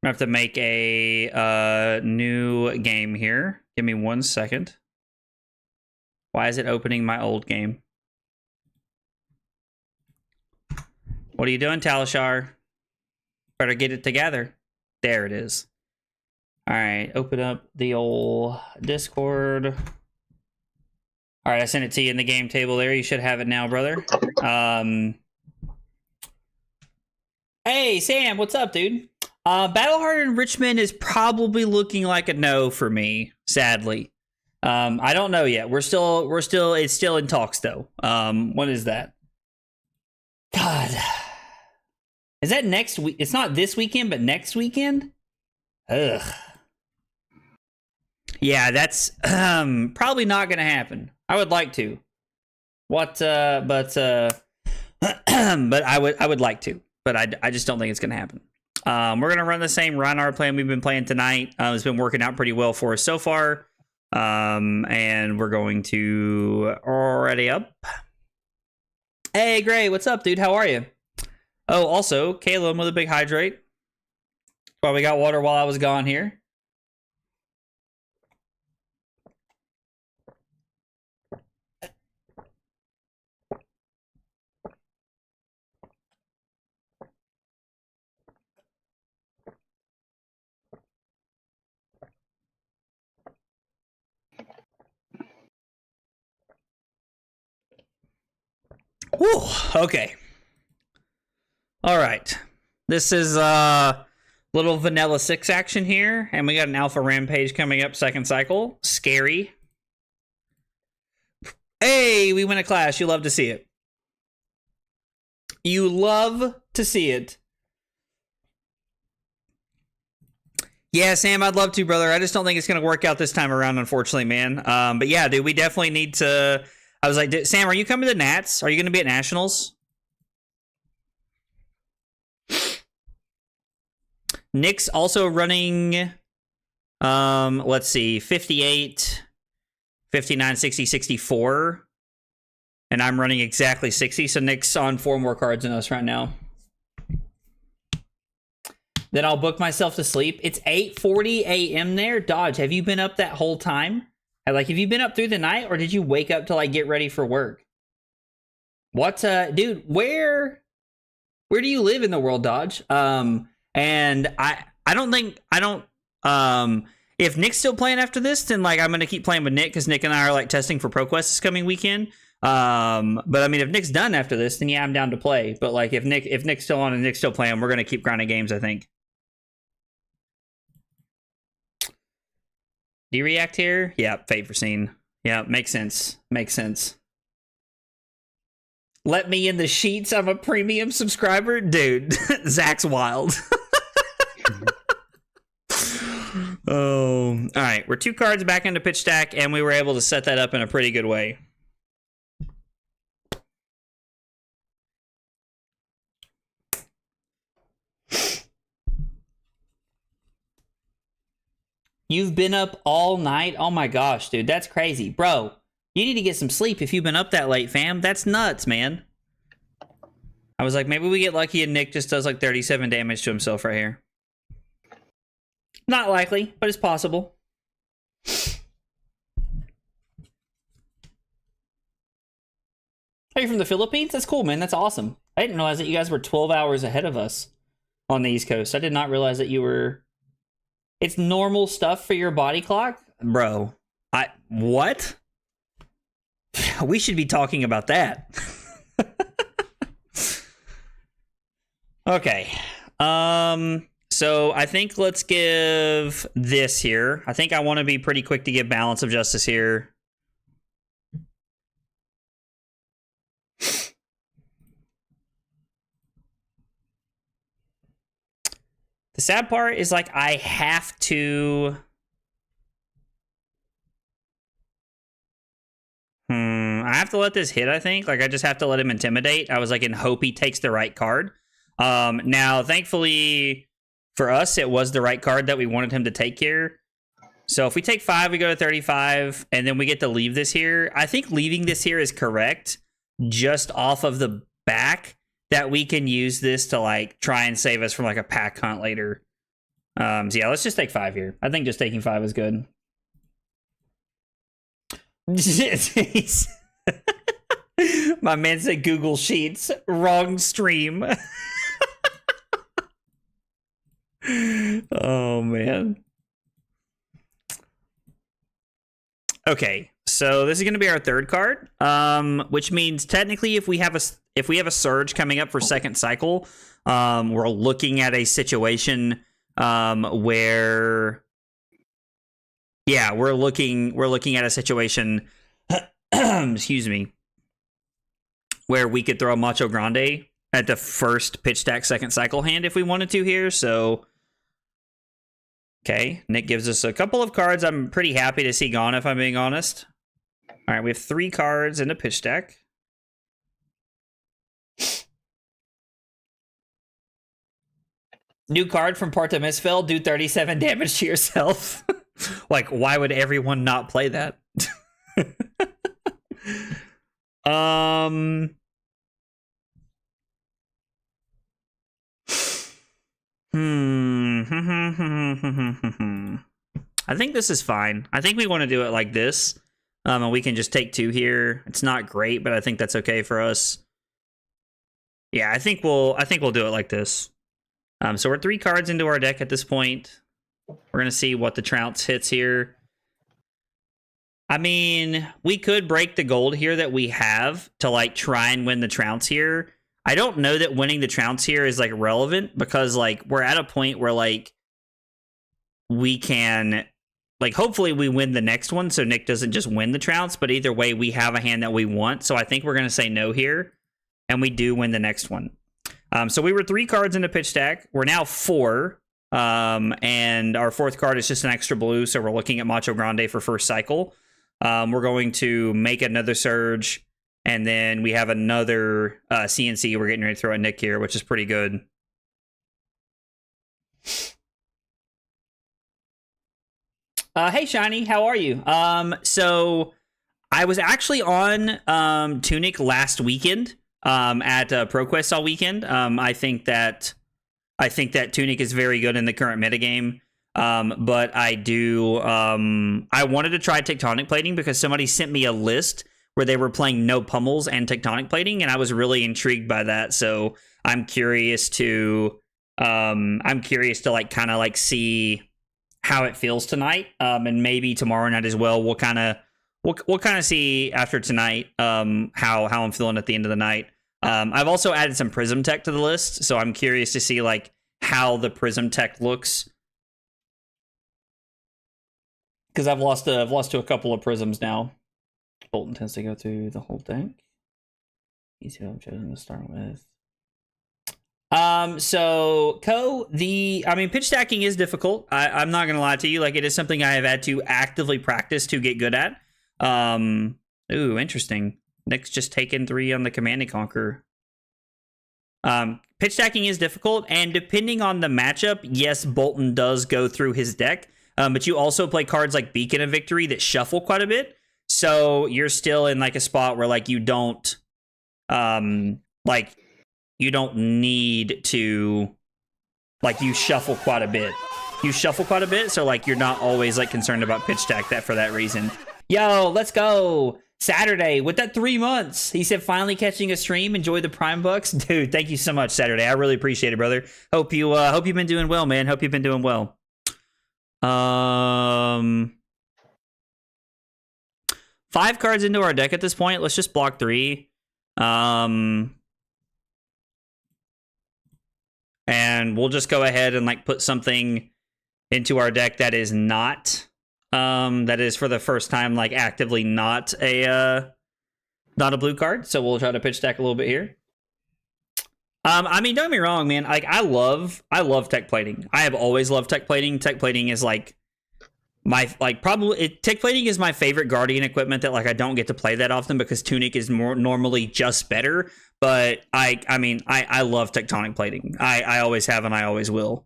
have to make a new game here. Give me 1 second. Why is it opening my old game? What are you doing, Talishar? Better get it together. There it is. All right, open up the old Discord. All right, I sent it to you in the game table there. You should have it now, brother. Hey, Sam, what's up, dude? Battle-hardened Richmond is probably looking like a no for me, sadly. I don't know yet. It's still in talks though. When is that? God. Is that next week? It's not this weekend, but next weekend? Ugh. Yeah, that's probably not gonna happen. I would like to. But I would like to. But I just don't think it's gonna happen. We're gonna run the same Rhinar plan we've been playing tonight. It's been working out pretty well for us so far. And we're going to already up. Hey, Gray, what's up, dude? How are you? Oh, also, Caleb with a big hydrate. Well, we got water while I was gone here. Whew, okay. All right. This is little vanilla 6 action here, and we got an alpha rampage coming up second cycle. Scary. Hey, we win a clash. You love to see it. You love to see it. Yeah, Sam, I'd love to, brother. I just don't think it's going to work out this time around, unfortunately, man. But yeah, dude, we definitely need to... I was like, Sam, are you coming to Nats? Are you going to be at Nationals? Nick's also running, let's see, 58, 59, 60, 64. And I'm running exactly 60, so Nick's on 4 more cards than us right now. Then I'll book myself to sleep. It's 8:40 a.m. there. Dodge, have you been up that whole time? Like, have you been up through the night, or did you wake up to, like, get ready for work? What, dude, where do you live in the world, Dodge? And I don't, if Nick's still playing after this, then, like, I'm going to keep playing with Nick, because Nick and I are, like, testing for ProQuest this coming weekend. But, I mean, if Nick's done after this, then, yeah, I'm down to play. But, like, if Nick's still on and Nick's still playing, we're going to keep grinding games, I think. Do you react here? Yeah, Fate Foreseen. Yeah, makes sense. Makes sense. Let me in the sheets. I'm a premium subscriber. Dude, Zach's wild. Oh, all right. We're 2 cards back into pitch stack, and we were able to set that up in a pretty good way. You've been up all night? Oh my gosh, dude, that's crazy. Bro, you need to get some sleep if you've been up that late, fam. That's nuts, man. I was like, maybe we get lucky and Nick just does like 37 damage to himself right here. Not likely, but it's possible. Are you from the Philippines? That's cool, man. That's awesome. I didn't realize that you guys were 12 hours ahead of us on the East Coast. I did not realize that you were... It's normal stuff for your body clock? Bro, what? We should be talking about that. Okay. So I think let's give this here. I think I want to be pretty quick to give Balance of Justice here. The sad part is like I have to. I have to let this hit, I think. Like, I just have to let him intimidate. I was like in hope he takes the right card. Now, thankfully for us, it was the right card that we wanted him to take here. So if we take 5, we go to 35, and then we get to leave this here. I think leaving this here is correct, just off of the back, that we can use this to, like, try and save us from, like, a pack hunt later. So yeah, let's just take 5 here. I think just taking 5 is good. My man said Google Sheets. Wrong stream. Oh, man. Okay, so this is going to be our third card, which means technically if we have a surge coming up for second cycle, we're looking at a situation where, yeah, we're looking at a situation, excuse me, where we could throw a Macho Grande at the first pitch stack second cycle hand if we wanted to here. So, okay, Nick gives us a couple of cards I'm pretty happy to see gone, if I'm being honest. All right, we have 3 cards in the pitch stack. New card from Parta Misfell, do 37 damage to yourself. Like, why would everyone not play that? I think this is fine. I think we want to do it like this. And we can just take 2 here. It's not great, but I think that's okay for us. Yeah, I think we'll do it like this. So we're 3 cards into our deck at this point. We're gonna see what the trounce hits here. I mean, we could break the gold here that we have to like try and win the trounce here. I don't know that winning the trounce here is like relevant because like we're at a point where like we can like hopefully we win the next one so Nick doesn't just win the trounce, but either way we have a hand that we want. So I think we're gonna say no here, and we do win the next one. So we were 3 cards in the pitch stack. We're now 4. And our 4th card is just an extra blue, so we're looking at Macho Grande for first cycle. We're going to make another surge, and then we have another CNC we're getting ready to throw at Nick here, which is pretty good. Hey, Shiny, how are you? So I was actually on Tunic last weekend at ProQuest all weekend. I think that Tunic is very good in the current metagame. But I wanted to try tectonic plating because somebody sent me a list where they were playing no pummels and tectonic plating, and I was really intrigued by that. So I'm curious to like kind of like see how it feels tonight, and maybe tomorrow night as well. We'll kind of see after tonight how I'm feeling at the end of the night. I've also added some Prism Tech to the list, so I'm curious to see like how the Prism Tech looks. Because I've lost to a couple of prisms now. Bolton tends to go through the whole deck. Easy what I'm choosing to start with. So pitch stacking is difficult. I'm not gonna lie to you. Like, it is something I have had to actively practice to get good at. Ooh, interesting. Nick's just taken 3 on the Command and Conquer. Pitch stacking is difficult, and depending on the matchup, yes, Bolton does go through his deck. But you also play cards like Beacon of Victory that shuffle quite a bit. So you're still in like a spot where like you don't need to, like, you shuffle quite a bit. So like you're not always like concerned about pitch stack that for that reason. Yo, let's go. Saturday with that 3 months. He said finally catching a stream. Enjoy the Prime Bucks. Dude, thank you so much, Saturday. I really appreciate it, brother. Hope you've been doing well, man. Hope you've been doing well. 5 cards into our deck at this point. Let's just block 3. And we'll just go ahead and like put something into our deck that is not that is for the first time like actively not a blue card. So we'll try to pitch stack a little bit here. I mean, don't get me wrong, man. Like, I love tech plating. I have always loved tech plating. Tech plating is like tech plating is my favorite Guardian equipment that like I don't get to play that often because Tunic is more normally just better. But I mean, I love tectonic plating. I always have and I always will.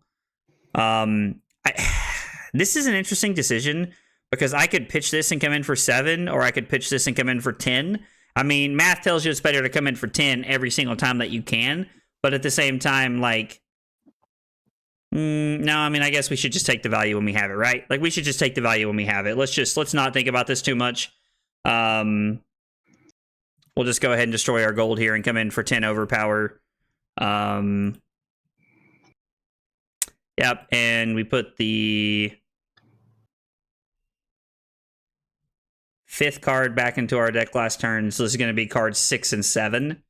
This is an interesting decision because I could pitch this and come in for 7, or I could pitch this and come in for 10. I mean, math tells you it's better to come in for 10 every single time that you can. But at the same time, like, no, I mean, I guess we should just take the value when we have it, right? Like, we should just take the value when we have it. Let's not think about this too much. We'll just go ahead and destroy our gold here and come in for 10 overpower. Yep, and we put the 5th card back into our deck last turn. So this is going to be cards 6 and 7.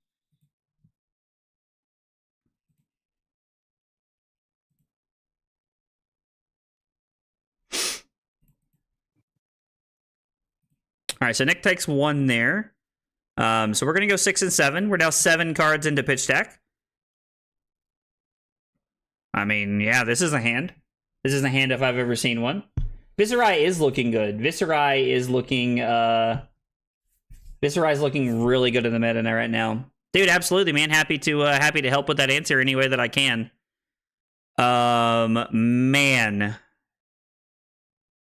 All right, so Nick takes 1 there. So we're going to go 6 and 7. We're now 7 cards into pitch deck. I mean, yeah, this is a hand. This is a hand if I've ever seen one. Viserai is looking good. Viserai is looking really good in the meta right now. Dude, absolutely, man. Happy to help with that answer any way that I can. Man.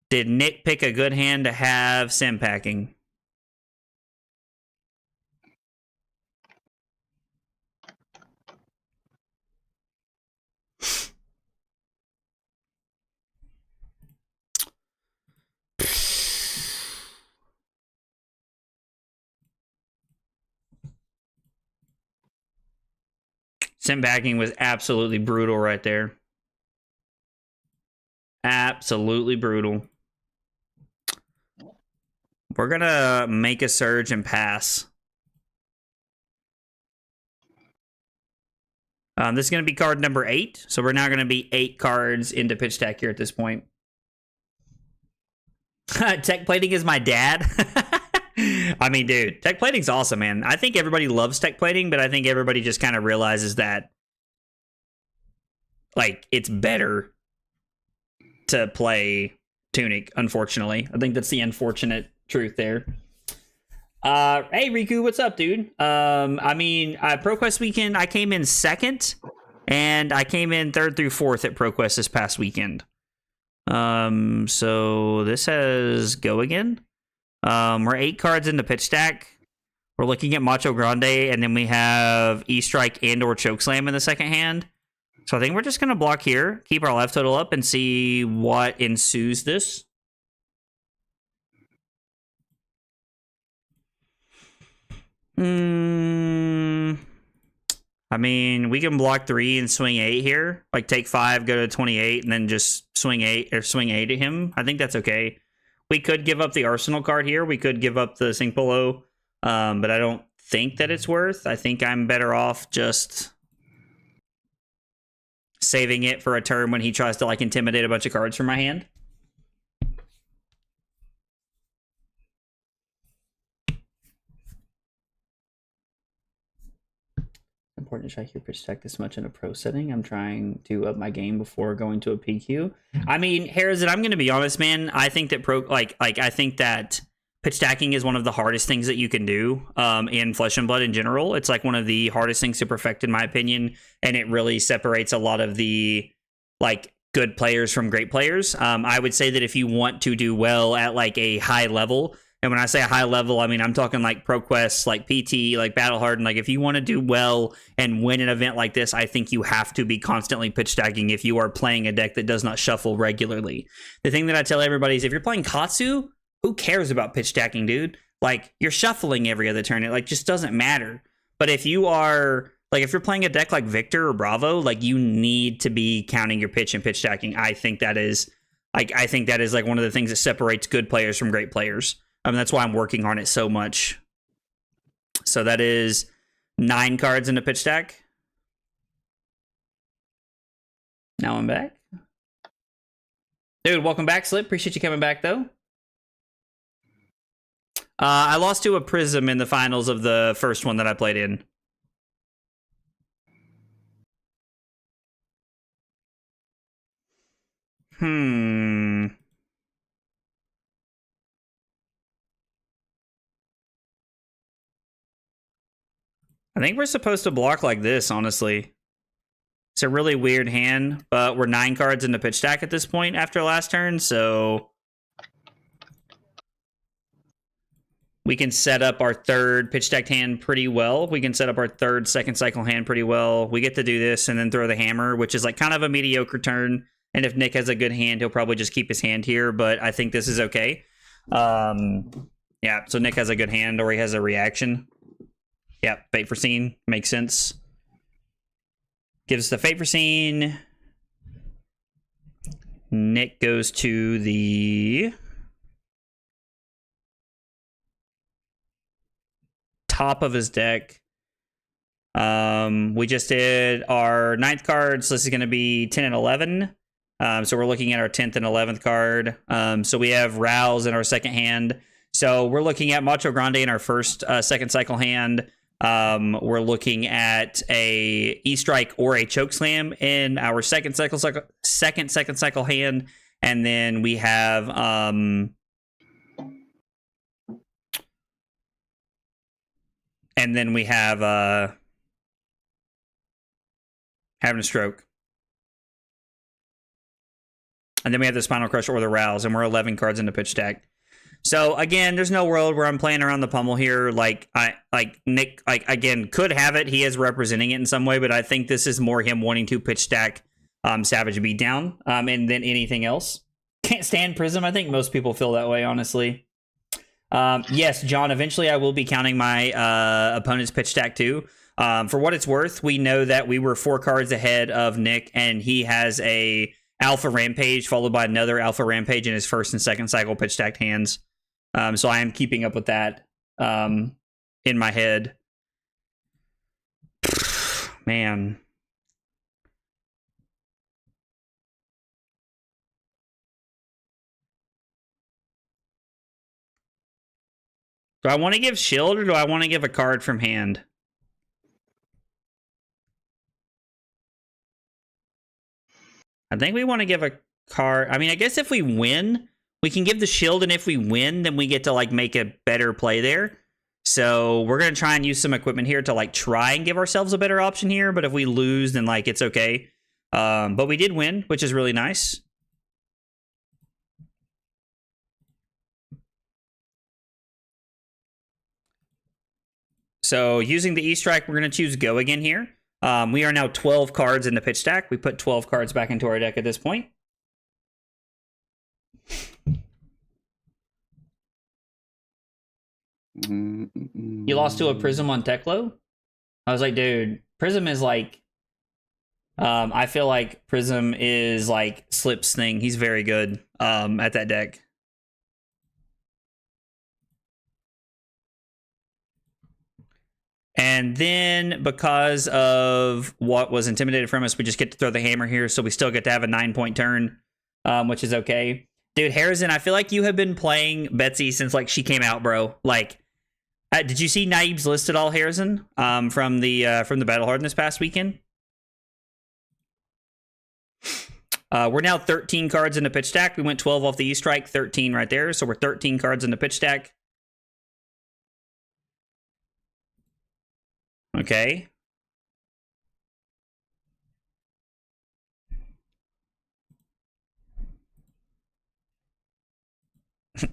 Did Nick pick a good hand to have sim packing? Sim packing was absolutely brutal right there. Absolutely brutal. We're gonna make a surge and pass. This is gonna be card number 8. So we're now gonna be 8 cards into pitch deck here at this point. Tech plating is my dad. I mean, dude, tech plating's awesome, man. I think everybody loves tech plating, but I think everybody just kind of realizes that, like, it's better to play Tunic, unfortunately. I think that's the unfortunate truth there. Hey, Riku, what's up, dude? I mean, ProQuest weekend, I came in 2nd, and I came in 3rd through 4th at ProQuest this past weekend. So this has go again. We're 8 cards into pitch stack. We're looking at Macho Grande, and then we have E-Strike and or Chokeslam in the second hand. So I think we're just going to block here, keep our life total up, and see what ensues this. I mean, we can block 3 and swing 8 here. Like, take 5, go to 28, and then just swing 8 or swing 8 at him. I think that's okay. We could give up the Arsenal card here. We could give up the Sink Below. But I don't think that it's worth. I think I'm better off just saving it for a turn when he tries to, like, intimidate a bunch of cards from my hand. Important to try to pitch deck this much in a pro setting. I'm trying to up my game before going to a PQ. I mean, Harrison, I'm going to be honest, man. I think that I think that pitch stacking is one of the hardest things that you can do in Flesh and Blood in general. It's like one of the hardest things to perfect, in my opinion, and it really separates a lot of the like good players from great players. I would say that if you want to do well at like a high level, and when I say a high level, I mean, I'm talking like ProQuest, like PT, like Battle Hardened. Like, if you want to do well and win an event like this, I think you have to be constantly pitch stacking if you are playing a deck that does not shuffle regularly. The thing that I tell everybody is if you're playing Katsu, who cares about pitch stacking, dude? Like, you're shuffling every other turn. It like just doesn't matter. But if you are, like, if you're playing a deck like Victor or Bravo, like, you need to be counting your pitch and pitch stacking. I think that is like one of the things that separates good players from great players. I mean, that's why I'm working on it so much. So that is 9 cards in the pitch stack. Now I'm back. Dude, welcome back, Slip. Appreciate you coming back, though. I lost to a Prism in the finals of the first one that I played in. I think we're supposed to block like this, honestly. It's a really weird hand, but we're 9 cards in the pitch stack at this point after last turn, so we can set up our third pitch stacked hand pretty well. We can set up our third second cycle hand pretty well. We get to do this and then throw the hammer, which is like kind of a mediocre turn. And if Nick has a good hand, he'll probably just keep his hand here, but I think this is okay. Yeah, so Nick has a good hand or he has a reaction. Yep, Fate Foreseen. Makes sense. Gives us the Fate Foreseen. Nick goes to the top of his deck. We just did our 9th cards. So this is going to be 10 and 11. So we're looking at our 10th and 11th card. So we have Rouse in our second hand. So we're looking at Macho Grande in our first second cycle hand. We're looking at a E-Strike or a Chokeslam in our second cycle hand, and then we have having a stroke. And then we have the Spinal Crush or the Rouse, and we're 11 cards in the pitch stack. So again, there's no world where I'm playing around the Pummel here. Nick, again, could have it. He is representing it in some way, but I think this is more him wanting to pitch stack Savage Beatdown and then anything else. Can't stand Prism. I think most people feel that way, honestly. Yes, John, eventually I will be counting my opponent's pitch stack too. For what it's worth, we know that we were 4 cards ahead of Nick, and he has a Alpha Rampage followed by another Alpha Rampage in his first and second cycle pitch stacked hands. So I am keeping up with that in my head. Man. Do I want to give shield or do I want to give a card from hand? I think we want to give a card. I mean, I guess if we win, we can give the shield, and if we win, then we get to like make a better play there. So we're going to try and use some equipment here to like try and give ourselves a better option here. But if we lose, then like it's okay. But we did win, which is really nice. So using the E-Strike, we're going to choose Go again here. We are now 12 cards in the pitch stack. We put 12 cards back into our deck at this point. You lost to a Prism on Teklo? I was like, dude, Prism is like... I feel like Prism is like Slip's thing. He's very good at that deck. And then because of what was intimidated from us, we just get to throw the hammer here. So we still get to have a 9-point turn, which is okay. Dude, Harrison, I feel like you have been playing Betsy since like she came out, bro. Like, did you see Naib's list at all, Harrison? From the Battle Hardened this past weekend? We're now 13 cards in the pitch stack. We went 12 off the E-Strike, 13 right there. So we're 13 cards in the pitch stack. Okay.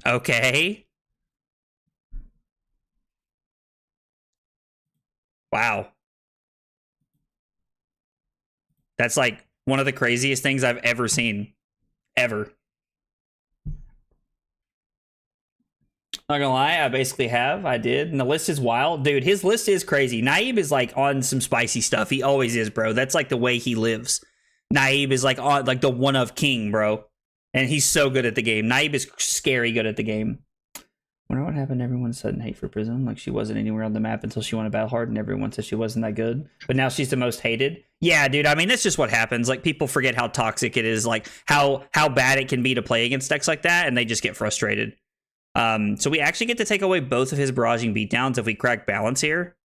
Okay. Wow. That's like one of the craziest things I've ever seen. Ever. Not gonna lie, I basically have. I did. And the list is wild. Dude, his list is crazy. Naib is like on some spicy stuff. He always is, bro. That's like the way he lives. Naib is like on like the one of king, bro. And he's so good at the game. Naib is scary good at the game. Wonder what happened to everyone's sudden hate for Prism. Like she wasn't anywhere on the map until she won a Battle Hard and everyone said she wasn't that good. But now she's the most hated. Yeah, dude. I mean, that's just what happens. Like people forget how toxic it is, like how bad it can be to play against decks like that, and they just get frustrated. So we actually get to take away both of his barraging beatdowns if we crack balance here.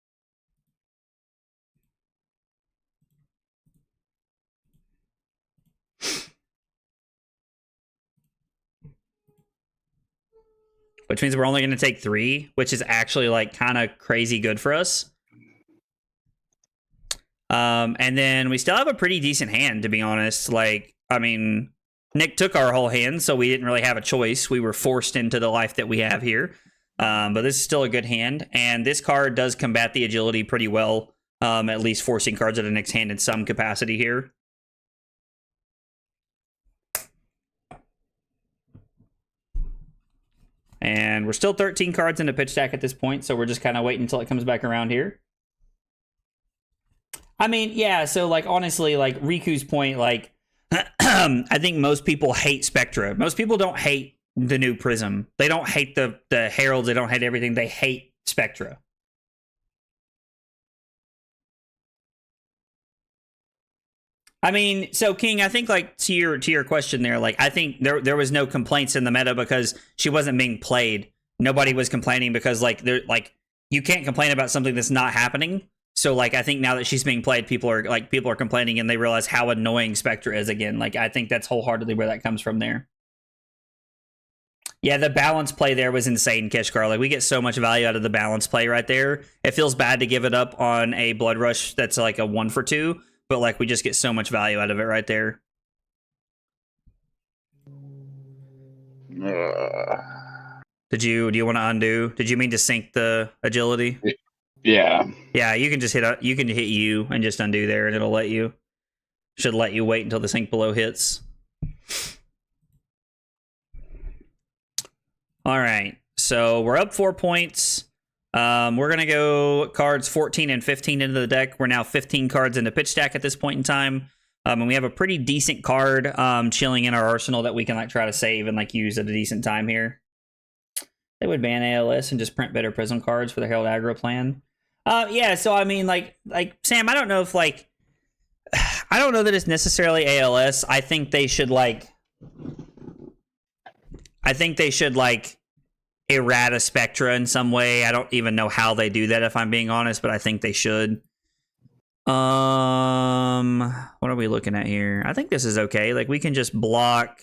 which means we're only going to take 3, which is actually like kind of crazy good for us. And then we still have a pretty decent hand, to be honest. Like, I mean, Nick took our whole hand, so we didn't really have a choice. We were forced into the life that we have here. But this is still a good hand. And this card does combat the agility pretty well, at least forcing cards out of Nick's hand in some capacity here. And we're still 13 cards in the pitch stack at this point, so we're just kind of waiting until it comes back around here. I mean, yeah, so, like, honestly, like, Riku's point, like, I think most people hate Spectra. Most people don't hate the new Prism. They don't hate the Heralds. They don't hate everything. They hate Spectra. I mean, so, King, I think, like, to your question there, like, I think there was no complaints in the meta because she wasn't being played. Nobody was complaining because, like, you can't complain about something that's not happening. So, like, I think now that she's being played, people are complaining and they realize how annoying Spectra is again. Like, I think that's wholeheartedly where that comes from there. Yeah, the balance play there was insane, Kishkar. Like, we get so much value out of the balance play right there. It feels bad to give it up on a Blood Rush that's like a 1-for-2, but, like, we just get so much value out of it right there. Do you want to undo? Did you mean to sync the agility? Yeah. Yeah, you can just hit U and just undo there, and it'll should let you wait until the sync below hits. All right, so we're up 4 points. We're gonna go cards 14 and 15 into the deck. We're now 15 cards into pitch stack at this point in time, and we have a pretty decent card chilling in our arsenal that we can like try to save and like use at a decent time here. They would ban ALS and just print better Prism cards for the Herald aggro plan. Yeah, so I mean, like Sam, I don't know if like, I don't know that it's necessarily ALS. I think they should like errata Spectra in some way. I don't even know how they do that, if I'm being honest, but I think they should. What are we looking at here? I think this is okay. Like, we can just block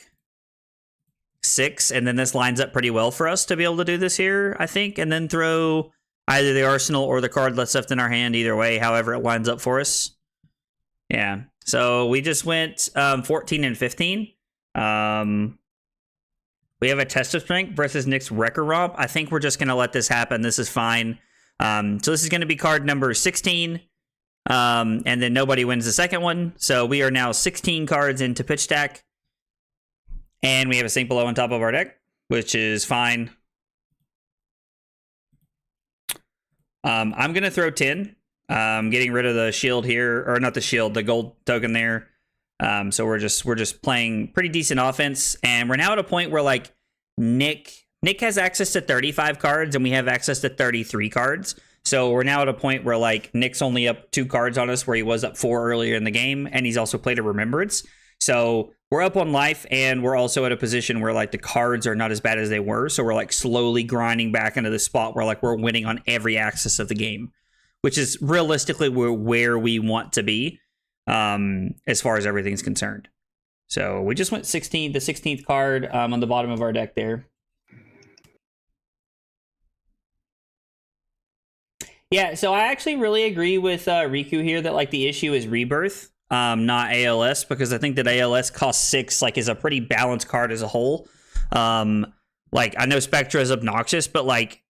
6, and then this lines up pretty well for us to be able to do this here, I think, and then throw either the arsenal or the card that's left in our hand, either way, however it lines up for us. Yeah, so we just went 14 and 15. We have a Test of Strength versus Nick's Wrecker Romp. I think we're just going to let this happen. This is fine. So this is going to be card number 16, and then nobody wins the second one. So we are now 16 cards into pitch stack, and we have a Sink Below on top of our deck, which is fine. I'm going to throw 10. Getting rid of the shield here, or not the shield, the gold token there. So we're just playing pretty decent offense, and we're now at a point where like Nick has access to 35 cards, and we have access to 33 cards. So we're now at a point where like Nick's only up 2 cards on us, where he was up 4 earlier in the game, and he's also played a Remembrance. So we're up on life, and we're also at a position where like the cards are not as bad as they were. So we're like slowly grinding back into the spot where like we're winning on every axis of the game, which is realistically where we want to be as far as everything's concerned. So we just went the 16th card on the bottom of our deck there. Yeah, so I actually really agree with Riku here that like the issue is Rebirth, not ALS, because I think that ALS costs 6, like is a pretty balanced card as a whole. Like I know Spectra is obnoxious, but like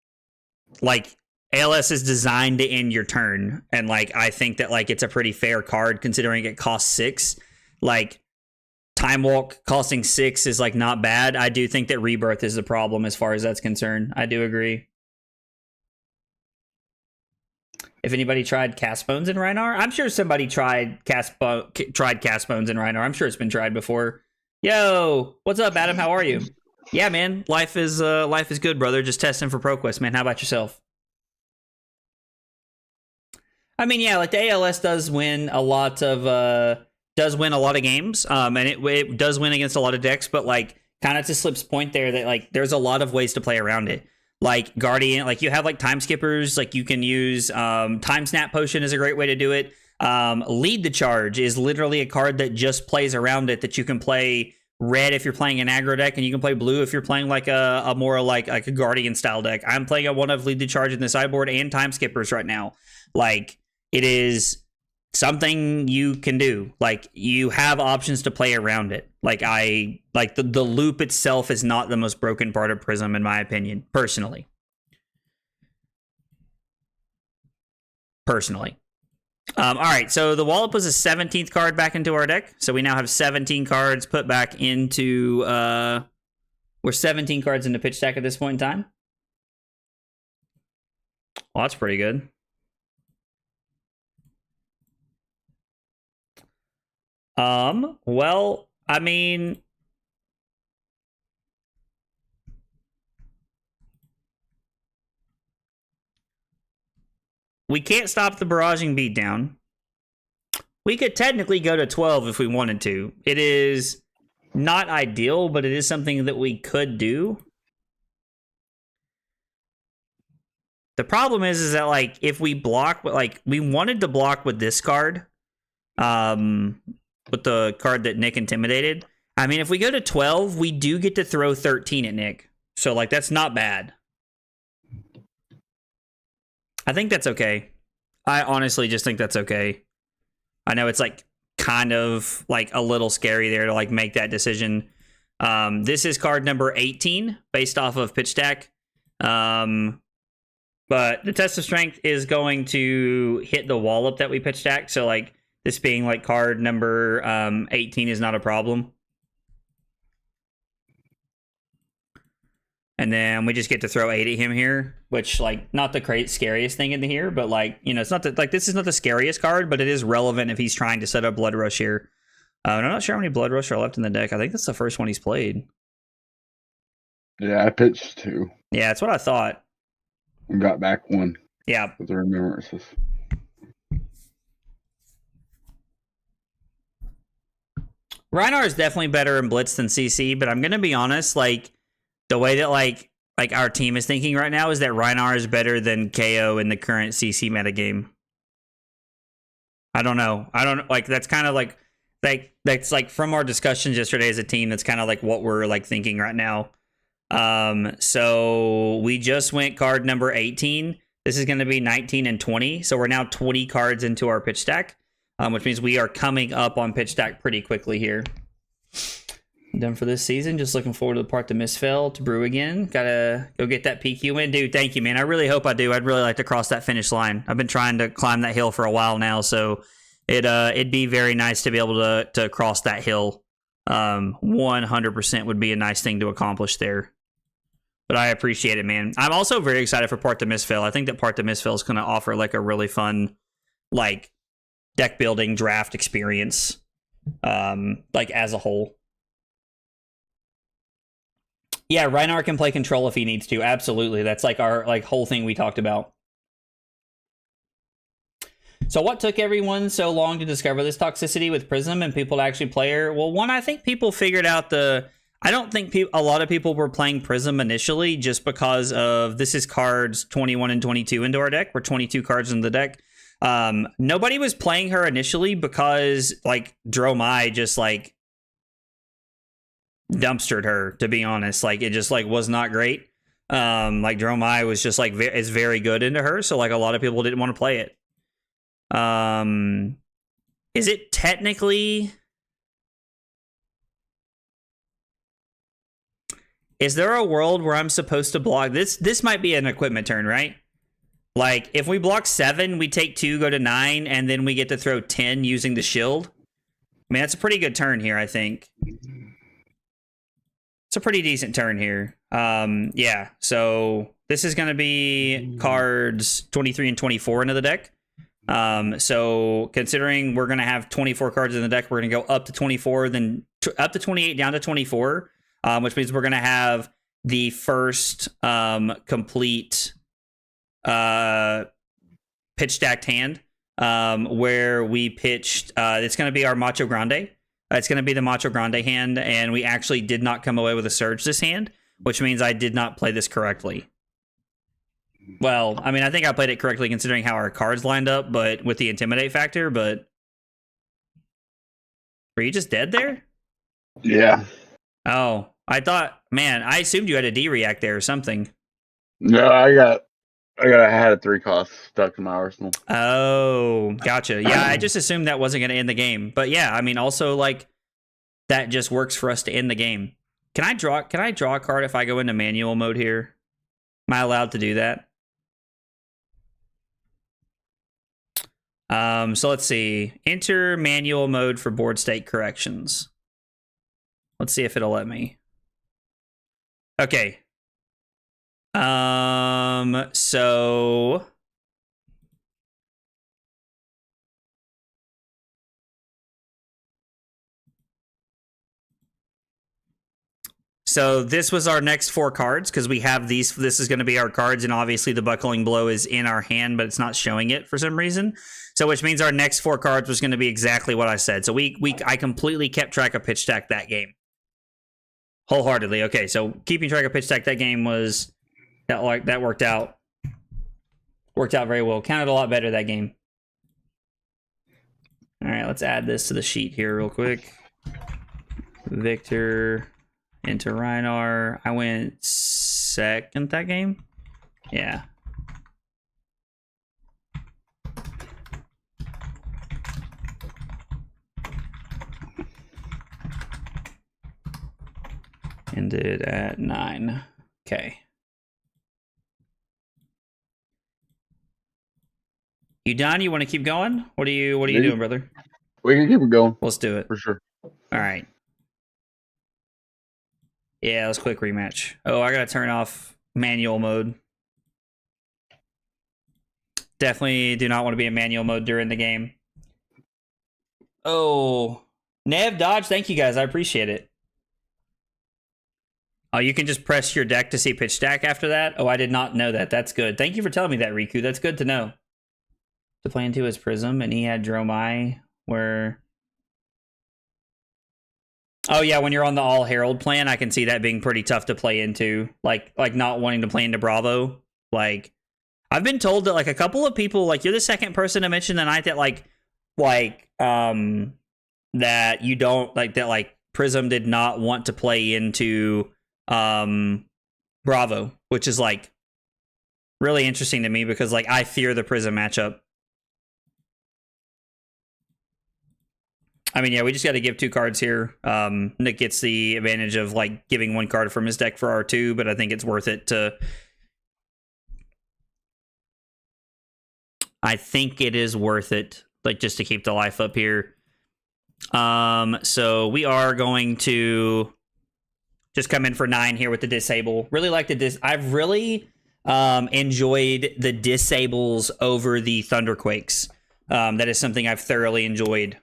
ALS is designed to end your turn, and like I think that like it's a pretty fair card considering it costs 6. Like Time Walk costing 6 is like not bad. I do think that Rebirth is the problem as far as that's concerned. I do agree. If anybody tried Cast Bones in Rhinar, I'm sure somebody tried Cast Bones in Rhinar. I'm sure it's been tried before. Yo, what's up, Adam? How are you? Yeah, man, life is good, brother. Just testing for ProQuest, man. How about yourself? I mean, yeah, like the ALS does win a lot of games, and it does win against a lot of decks. But like, kind of to Slip's point there, that like there's a lot of ways to play around it. Like Guardian, like you have like Time Skippers, like you can use Time Snap Potion is a great way to do it. Lead the Charge is literally a card that just plays around it that you can play red if you're playing an aggro deck, and you can play blue if you're playing like a more like a Guardian style deck. I'm playing a one of Lead the Charge in the sideboard and Time Skippers right now. Like, it is something you can do. Like, you have options to play around it. Like, the loop itself is not the most broken part of Prism, in my opinion, personally. All right, so the Wallop was a 17th card back into our deck. So we now have 17 cards put back into... we're 17 cards into pitch stack at this point in time. Well, that's pretty good. Well, I mean... we can't stop the barraging beatdown. We could technically go to 12 if we wanted to. It is not ideal, but it is something that we could do. The problem is that, like, if we block, like, we wanted to block with this card, with the card that Nick intimidated. I mean, if we go to 12, we do get to throw 13 at Nick. So, like, that's not bad. I think that's okay. I honestly just think that's okay. I know it's like kind of like a little scary there to like make that decision. This is card number 18 based off of pitch stack. But the test of strength is going to hit the wallop that we pitch stack. So like this being like card number 18 is not a problem. And then we just get to throw 8 at him here, which, like, not the scariest thing in here, but, like, you know, it's not the, like, this is not the scariest card, but it is relevant if he's trying to set up Blood Rush here. And I'm not sure how many Blood Rush are left in the deck. I think that's the first one he's played. Yeah, I pitched 2. Yeah, that's what I thought. And got back 1. Yeah. With the remembrances. Rhinar is definitely better in Blitz than CC, but I'm going to be honest, like, the way that, like our team is thinking right now is that Rhinar is better than KO in the current CC metagame. I don't know. Like, that's kind of like that's like from our discussions yesterday as a team, that's kind of like what we're like thinking right now. So we just went card number 18. This is going to be 19 and 20. So we're now 20 cards into our pitch stack, which means we are coming up on pitch stack pretty quickly here. Done for this season. Just looking forward to the part to Misfell to brew again. Gotta go get that PQ win. Dude, thank you, man. I really hope I do. I'd really like to cross that finish line. I've been trying to climb that hill for a while now, so it'd be very nice to be able to cross that hill. 100% would be a nice thing to accomplish there. But I appreciate it, man. I'm also very excited for Part to Misfell. I think that Part to Misfell is going to offer like a really fun, like, deck building draft experience, like as a whole. Yeah, Rhinar can play control if he needs to. Absolutely. That's like our like whole thing we talked about. So what took everyone so long to discover this toxicity with Prism and people to actually play her? Well, one, I think people figured out I don't think a lot of people were playing Prism initially just because of this is cards 21 and 22 into our deck. We're 22 cards in the deck. Nobody was playing her initially because like Dromai just like dumpstered her, to be honest. Like, it just like was not great. Like Dromai was just like is very good into her, so like a lot of people didn't want to play it. Is it technically, is there a world where I'm supposed to block this might be an equipment turn, right? Like if we block 7, we take 2, go to 9, and then we get to throw 10 using the shield. I mean, that's a pretty good turn here, I think. It's a pretty decent turn here. Yeah, so this is going to be cards 23 and 24 into the deck. So considering we're going to have 24 cards in the deck, we're going to go up to 24, then up to 28, down to 24, which means we're going to have the first complete pitch stacked hand, where we pitched, it's going to be our Macho Grande. It's going to be the Macho Grande hand, and we actually did not come away with a Surge this hand, which means I did not play this correctly. Well, I mean, I think I played it correctly considering how our cards lined up, but with the Intimidate factor, but... Were you just dead there? Yeah. Oh, I thought, man, I assumed you had a D react there or something. No, I had a 3 cost stuck in my arsenal. Oh, gotcha. Yeah, I just assumed that wasn't going to end the game. But yeah, I mean, also like that just works for us to end the game. Can I draw a card if I go into manual mode here? Am I allowed to do that? So let's see. Enter manual mode for board state corrections. Let's see if it'll let me. Okay. So this was our next 4 cards because we have these. This is going to be our cards, and obviously the buckling blow is in our hand, but it's not showing it for some reason. So which means our next 4 cards was going to be exactly what I said. So I completely kept track of pitch stack that game. Wholeheartedly. Okay, so keeping track of pitch stack that game was that worked out. Worked out very well. Counted a lot better that game. All right, let's add this to the sheet here real quick. Victor into Reinar. I went second that game. Yeah. Ended at 9. Okay. You done? You want to keep going? What are you doing, brother? We can keep it going. Let's do it. For sure. All right. Yeah, let's quick rematch. Oh, I gotta turn off manual mode. Definitely do not want to be in manual mode during the game. Oh, Nev Dodge, thank you guys. I appreciate it. Oh, you can just press your deck to see pitch stack after that? Oh, I did not know that. That's good. Thank you for telling me that, Riku. That's good to know. To play into his Prism, and he had Dromai, where... Oh, yeah, when you're on the All Herald plan, I can see that being pretty tough to play into. Like not wanting to play into Bravo. Like, I've been told that, like, a couple of people, like, you're the second person to mention tonight that, that you don't, like, that, like, Prism did not want to play into Bravo, which is, like, really interesting to me because, like, I fear the Prism matchup. I mean, yeah, we just got to give 2 cards here. Nick gets the advantage of, like, giving 1 card from his deck for R2, but I think it's worth it to... I think it is worth it, like, just to keep the life up here. So we are going to just come in for 9 here with the disable. Really like the I've really enjoyed the disables over the Thunderquakes. That is something I've thoroughly enjoyed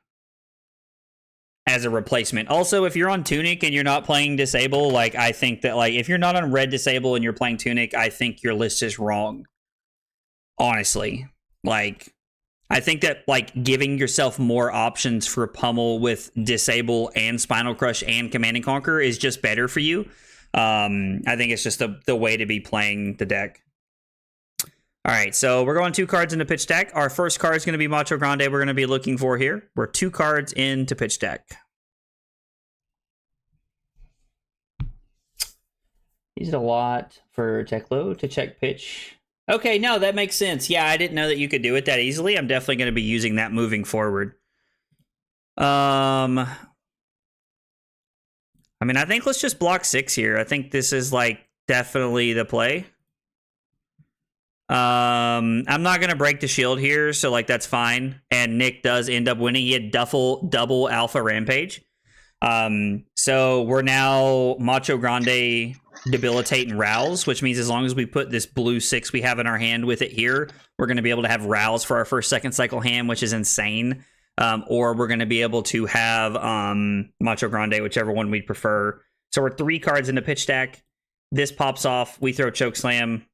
as a replacement. Also, if you're on Tunic and you're not playing disable, like, I think that, like, if you're not on red disable and you're playing Tunic, I think your list is wrong. Honestly. Like, I think that, like, giving yourself more options for Pummel with disable and Spinal Crush and Command and Conquer is just better for you. I think it's just the way to be playing the deck. All right, so we're going 2 cards into pitch deck. Our first card is going to be Macho Grande. We're going to be looking for here. We're 2 cards into pitch deck. Use it a lot for Teklo to check pitch. Okay, no, that makes sense. Yeah, I didn't know that you could do it that easily. I'm definitely going to be using that moving forward. I mean, I think let's just block 6 here. I think this is, like, definitely the play. I'm not going to break the shield here, so, like, that's fine. And Nick does end up winning. He had double Alpha Rampage. So we're now Macho Grande, Debilitate, and Rouse, which means as long as we put this blue 6 we have in our hand with it here, we're going to be able to have Rouse for our first second cycle hand, which is insane. Or we're going to be able to have Macho Grande, whichever one we'd prefer. So we're 3 cards into pitch deck. This pops off. We throw Chokeslam.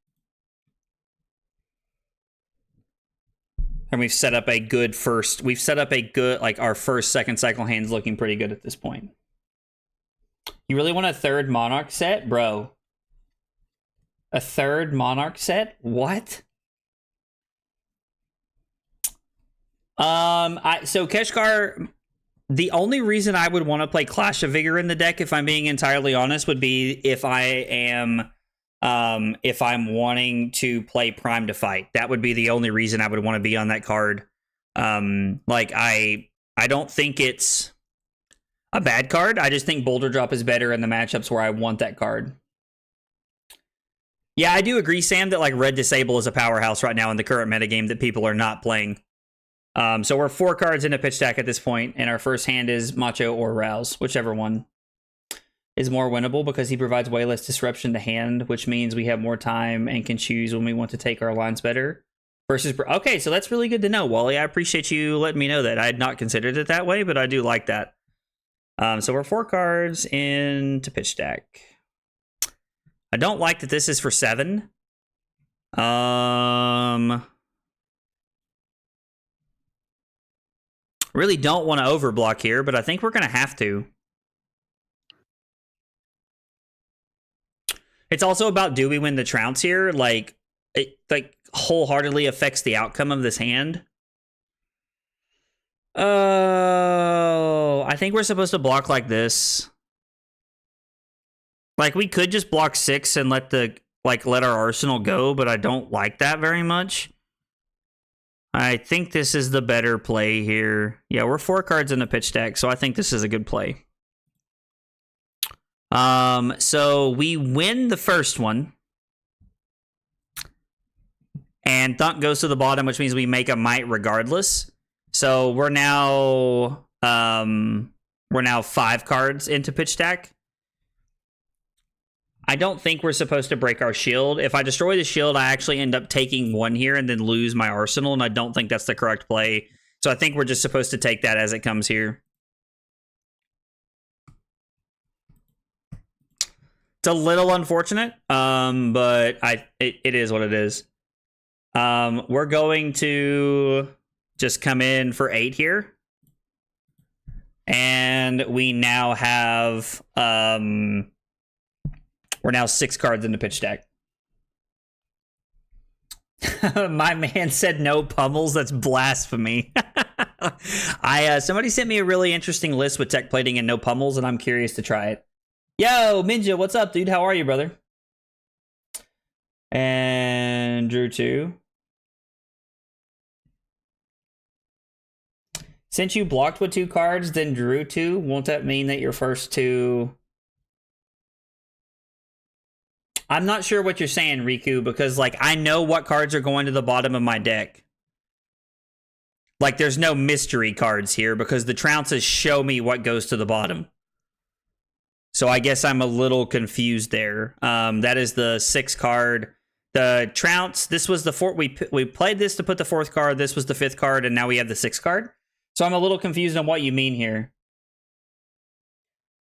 And we've set up a good first. We've set up a good, like, our first second cycle hand's looking pretty good at this point. You really want a 3rd Monarch set? Bro. A 3rd Monarch set? What? So Keshkar The only reason I would want to play Clash of Vigor in the deck, if I'm being entirely honest, would be if I'm wanting to play Prime to Fight. That would be the only reason I would want to be on that card. Like I don't think it's a bad card. I just think Boulder Drop is better in the matchups where I want that card. Yeah, I do agree, Sam, that like Red Disable is a powerhouse right now in the current metagame that people are not playing. So we're 4 cards into pitch deck at this point, and our first hand is Macho or Rouse, whichever one is more winnable because he provides way less disruption to hand, which means we have more time and can choose when we want to take our lines better. Versus, okay, so that's really good to know, Wally. I appreciate you letting me know that. I had not considered it that way, but I do like that. So we're 4 cards into pitch deck. I don't like that this is for 7. Really don't want to overblock here, but I think we're going to have to. It's also about, do we win the trounce here? Like, it like wholeheartedly affects the outcome of this hand. Oh, I think we're supposed to block like this. Like, we could just block 6 and let our arsenal go, but I don't like that very much. I think this is the better play here. Yeah, we're 4 cards in the pitch deck, so I think this is a good play. So we win the first one. And Thunk goes to the bottom, which means we make a Might regardless. So we're now 5 cards into pitch deck. I don't think we're supposed to break our shield. If I destroy the shield, I actually end up taking 1 here and then lose my arsenal, and I don't think that's the correct play. So I think we're just supposed to take that as it comes here. It's a little unfortunate, but it is what it is. We're going to just come in for 8 here. And we now have... we're now 6 cards in the pitch deck. My man said no pummels. That's blasphemy. Somebody sent me a really interesting list with tech plating and no pummels, and I'm curious to try it. Yo, Minja, what's up, dude? How are you, brother? And Drew 2. Since you blocked with 2 cards, then drew 2, won't that mean that your first 2... I'm not sure what you're saying, Riku, because, like, I know what cards are going to the bottom of my deck. Like, there's no mystery cards here, because the trounces show me what goes to the bottom. So I guess I'm a little confused there. That is the 6 card. The trounce, this was the 4th. We played this to put the 4th card. This was the 5th card, and now we have the 6th card. So I'm a little confused on what you mean here.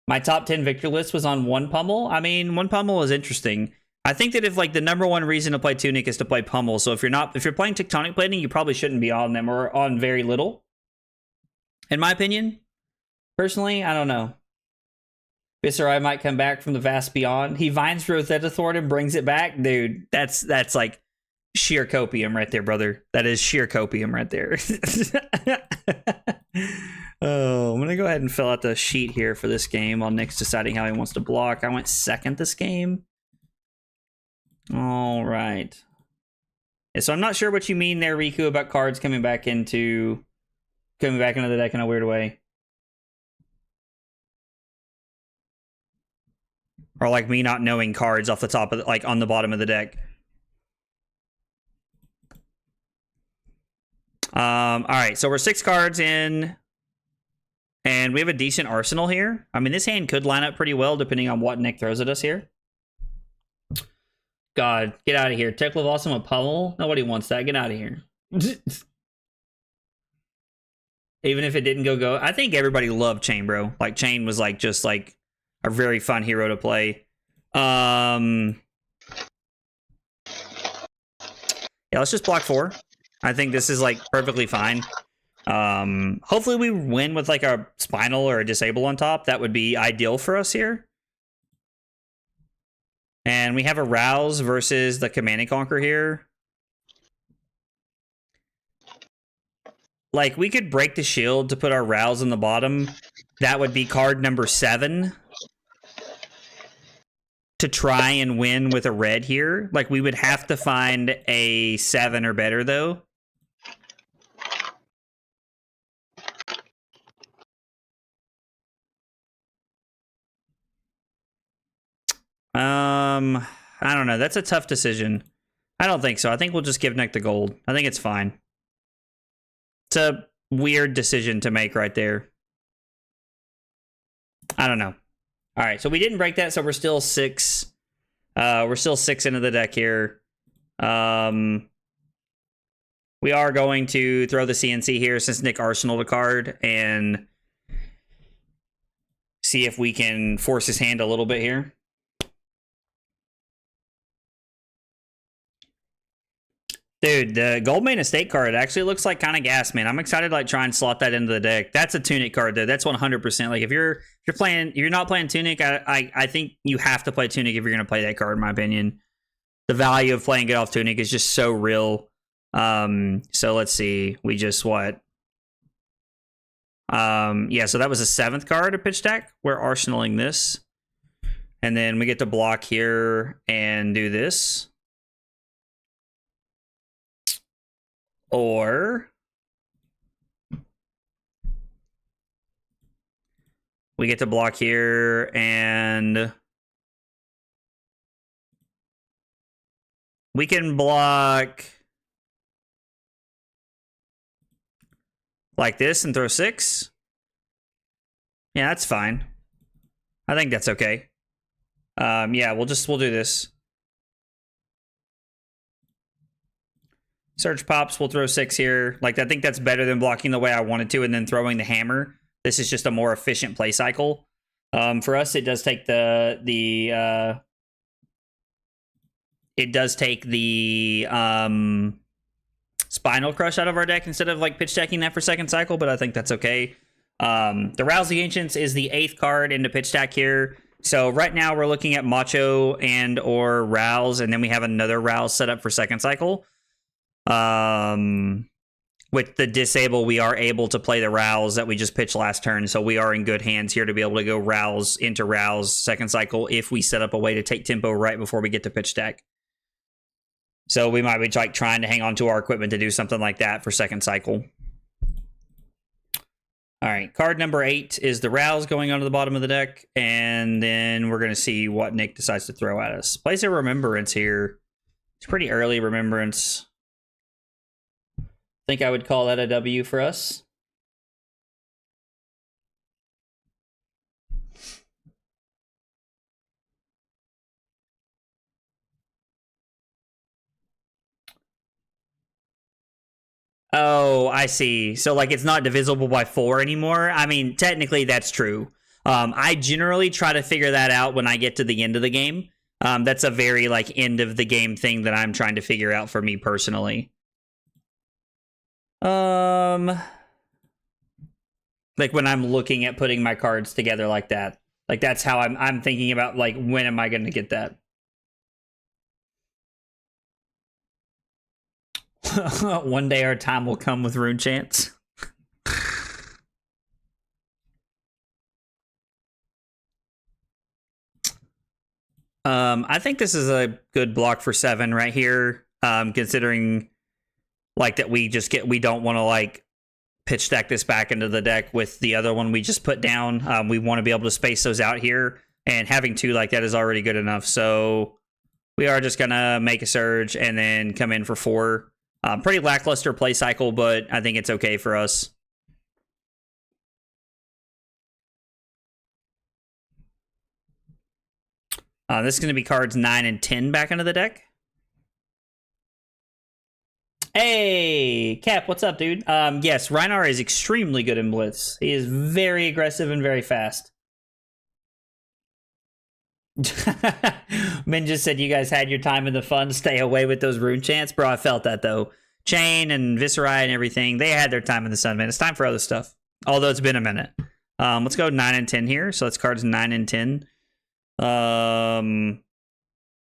My top 10 victor list was on 1 pummel. I mean, 1 pummel is interesting. I think that if like the number 1 reason to play Tunic is to play pummel, so if you're playing tectonic plating, you probably shouldn't be on them or on very little. In my opinion, personally, I don't know. Viserai might come back from the vast beyond. He vines Rosetta Thorn and brings it back, dude. That's like sheer copium right there, brother. That is sheer copium right there. Oh, I'm gonna go ahead and fill out the sheet here for this game while Nick's deciding how he wants to block. I went 2nd this game. All right. Yeah, so I'm not sure what you mean there, Riku, about cards coming back into the deck in a weird way. Or like me not knowing cards off the top of like on the bottom of the deck. All right, so we're 6 cards in. And we have a decent arsenal here. I mean, this hand could line up pretty well depending on what Nick throws at us here. God, get out of here. Tech Love Awesome a pummel? Nobody wants that. Get out of here. Even if it didn't go. I think everybody loved Chain, bro. Like, Chain was like just like a very fun hero to play. Yeah, let's just block 4. I think this is like perfectly fine. Hopefully we win with like a Spinal or a Disable on top. That would be ideal for us here. And we have a Rouse versus the Command and Conquer here. like, we could break the shield to put our Rouse in the bottom. That would be card number 7. To try and win with a red here. Like, we would have to find a 7 or better, though. I don't know. That's a tough decision. I don't think so. I think we'll just give Nick the gold. I think it's fine. It's a weird decision to make right there. I don't know. All right, so we didn't break that, so we're still 6. We're still 6 into the deck here. We are going to throw the CNC here since Nick arsenaled a card and see if we can force his hand a little bit here. Dude, the Goldmane Estate card actually looks like kind of gas, man. I'm excited to like try and slot that into the deck. That's a Tunic card though. That's 100%. Like if you're not playing Tunic, I think you have to play Tunic if you're gonna play that card, in my opinion. The value of playing it off Tunic is just so real. So let's see. We just what? Yeah, so that was a 7th card of pitch deck. We're arsenaling this. And then we get to block here and do this. Or we get to block here and we can block like this and throw 6. Yeah, that's fine. I think that's okay. Yeah, we'll do this. Surge pops, we'll throw 6 here. Like, I think that's better than blocking the way I wanted to and then throwing the hammer. This is just a more efficient play cycle. For us, it does take the Spinal Crush out of our deck instead of like pitch decking that for second cycle, but I think that's okay. The Rouse the Ancients is the 8th card into pitch deck here. So right now we're looking at Macho and or Rouse, and then we have another Rouse set up for second cycle. With the disable, we are able to play the Rouse that we just pitched last turn, so we are in good hands here to be able to go Rouse into Rouse second cycle if we set up a way to take tempo right before we get to pitch deck. So we might be like trying to hang on to our equipment to do something like that for second cycle. All right, card number 8 is the Rouse going onto the bottom of the deck, and then we're going to see what Nick decides to throw at us. Place of Remembrance here. It's pretty early Remembrance. I think I would call that a W for us. Oh, I see. So, like, it's not divisible by 4 anymore? I mean, technically, that's true. I generally try to figure that out when I get to the end of the game. That's a very, like, end-of-the-game thing that I'm trying to figure out for me personally. Like, when I'm looking at putting my cards together like that. Like, that's how I'm thinking about, like, when am I going to get that? One day our time will come with Rune Chance. I think this is a good block for 7 right here. Considering like that we don't want to like pitch deck this back into the deck with the other one we just put down. We want to be able to space those out here, and having 2 like that is already good enough. So we are just gonna make a surge and then come in for 4. Pretty lackluster play cycle, but I think it's okay for us. This is going to be cards 9 and 10 back into the deck. Hey, Cap, what's up, dude? Yes, Rhinar is extremely good in Blitz. He is very aggressive and very fast. Min just said you guys had your time in the fun. Stay away with those Rune Chants. Bro, I felt that, though. Chain and Viscerai and everything, they had their time in the sun, man. It's time for other stuff. Although it's been a minute. Let's go 9 and 10 here. So that's cards 9 and 10.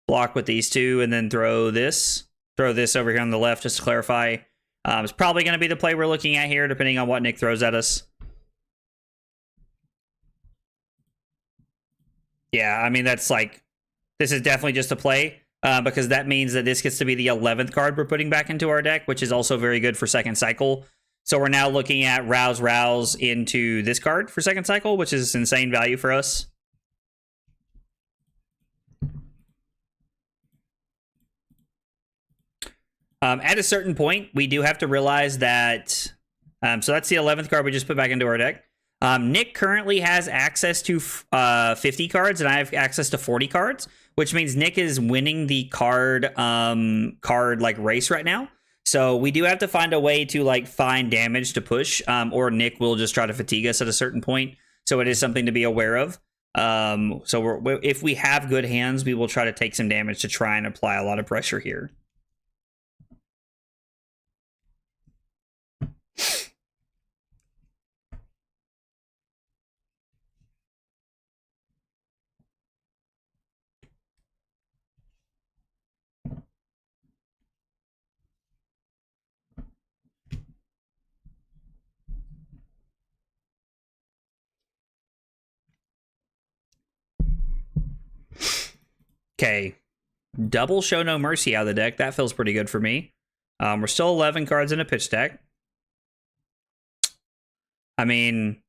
Block with these 2 and then throw this. Throw this over here on the left just to clarify. It's probably going to be the play we're looking at here, depending on what Nick throws at us. Yeah, I mean, that's like, this is definitely just a play, because that means that this gets to be the 11th card we're putting back into our deck, which is also very good for second cycle. So we're now looking at Rouse into this card for second cycle, which is insane value for us. At a certain point, we do have to realize that, so that's the 11th card we just put back into our deck. Nick currently has access to 50 cards, and I have access to 40 cards, which means Nick is winning the card like race right now. So we do have to find a way to like find damage to push, or Nick will just try to fatigue us at a certain point. So it is something to be aware of. So if we have good hands, we will try to take some damage to try and apply a lot of pressure here. Okay, double Show No Mercy out of the deck. That feels pretty good for me. We're still 11 cards in a pitch deck. I mean,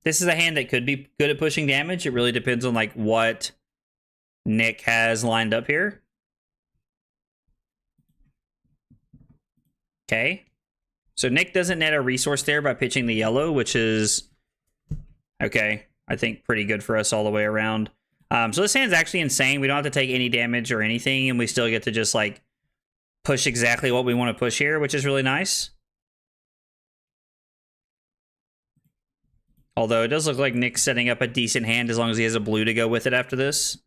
this is a hand that could be good at pushing damage. It really depends on like what Nick has lined up here. Okay, so Nick doesn't net a resource there by pitching the yellow, which is okay, I think pretty good for us all the way around. So this hand's actually insane. We don't have to take any damage or anything, and we still get to just like push exactly what we want to push here, which is really nice. Although it does look like Nick's setting up a decent hand as long as he has a blue to go with it after this.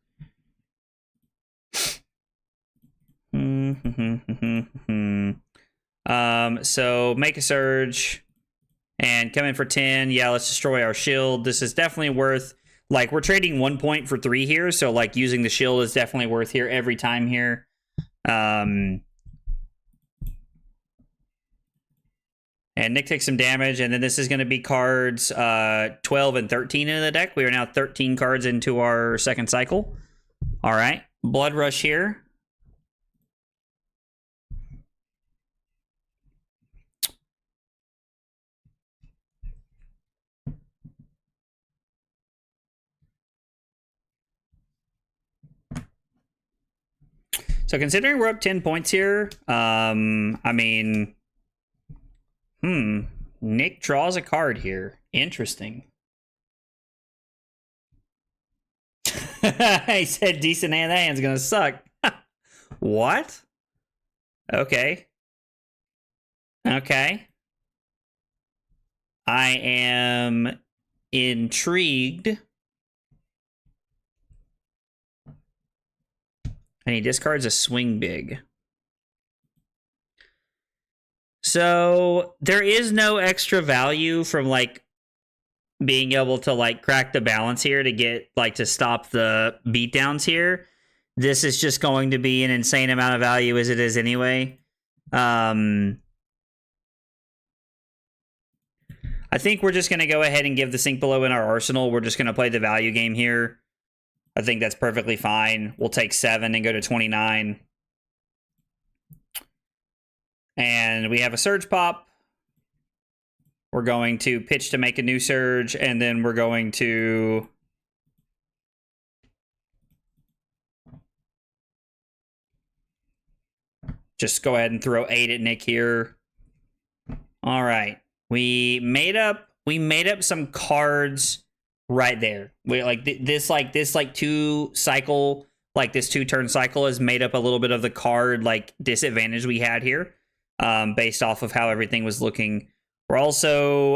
So make a surge and come in for 10. Yeah, let's destroy our shield. This is definitely worth, like, we're trading 1 point for 3 here, so like using the shield is definitely worth here every time here. And Nick takes some damage, and then this is going to be cards 12 and 13 in the deck. We are now 13 cards into our second cycle. All right, Blood Rush here. So considering we're up 10 points here, I mean, Nick draws a card here. Interesting. He said decent hand, that hand's gonna suck. What? Okay. Okay. I am intrigued. And he discards a swing big. So there is no extra value from like being able to like crack the balance here to get like to stop the beatdowns here. This is just going to be an insane amount of value as it is anyway. I think we're just going to go ahead and give the Sink Below in our arsenal. We're just going to play the value game here. I think that's perfectly fine. We'll take 7 and go to 29. And we have a Surge Pop. We're going to pitch to make a new Surge, and then we're going to just go ahead and throw 8 at Nick here. All right. We made up some cards right there. We like this 2 cycle, like this 2 turn cycle has made up a little bit of the card like disadvantage we had here, based off of how everything was looking. We're also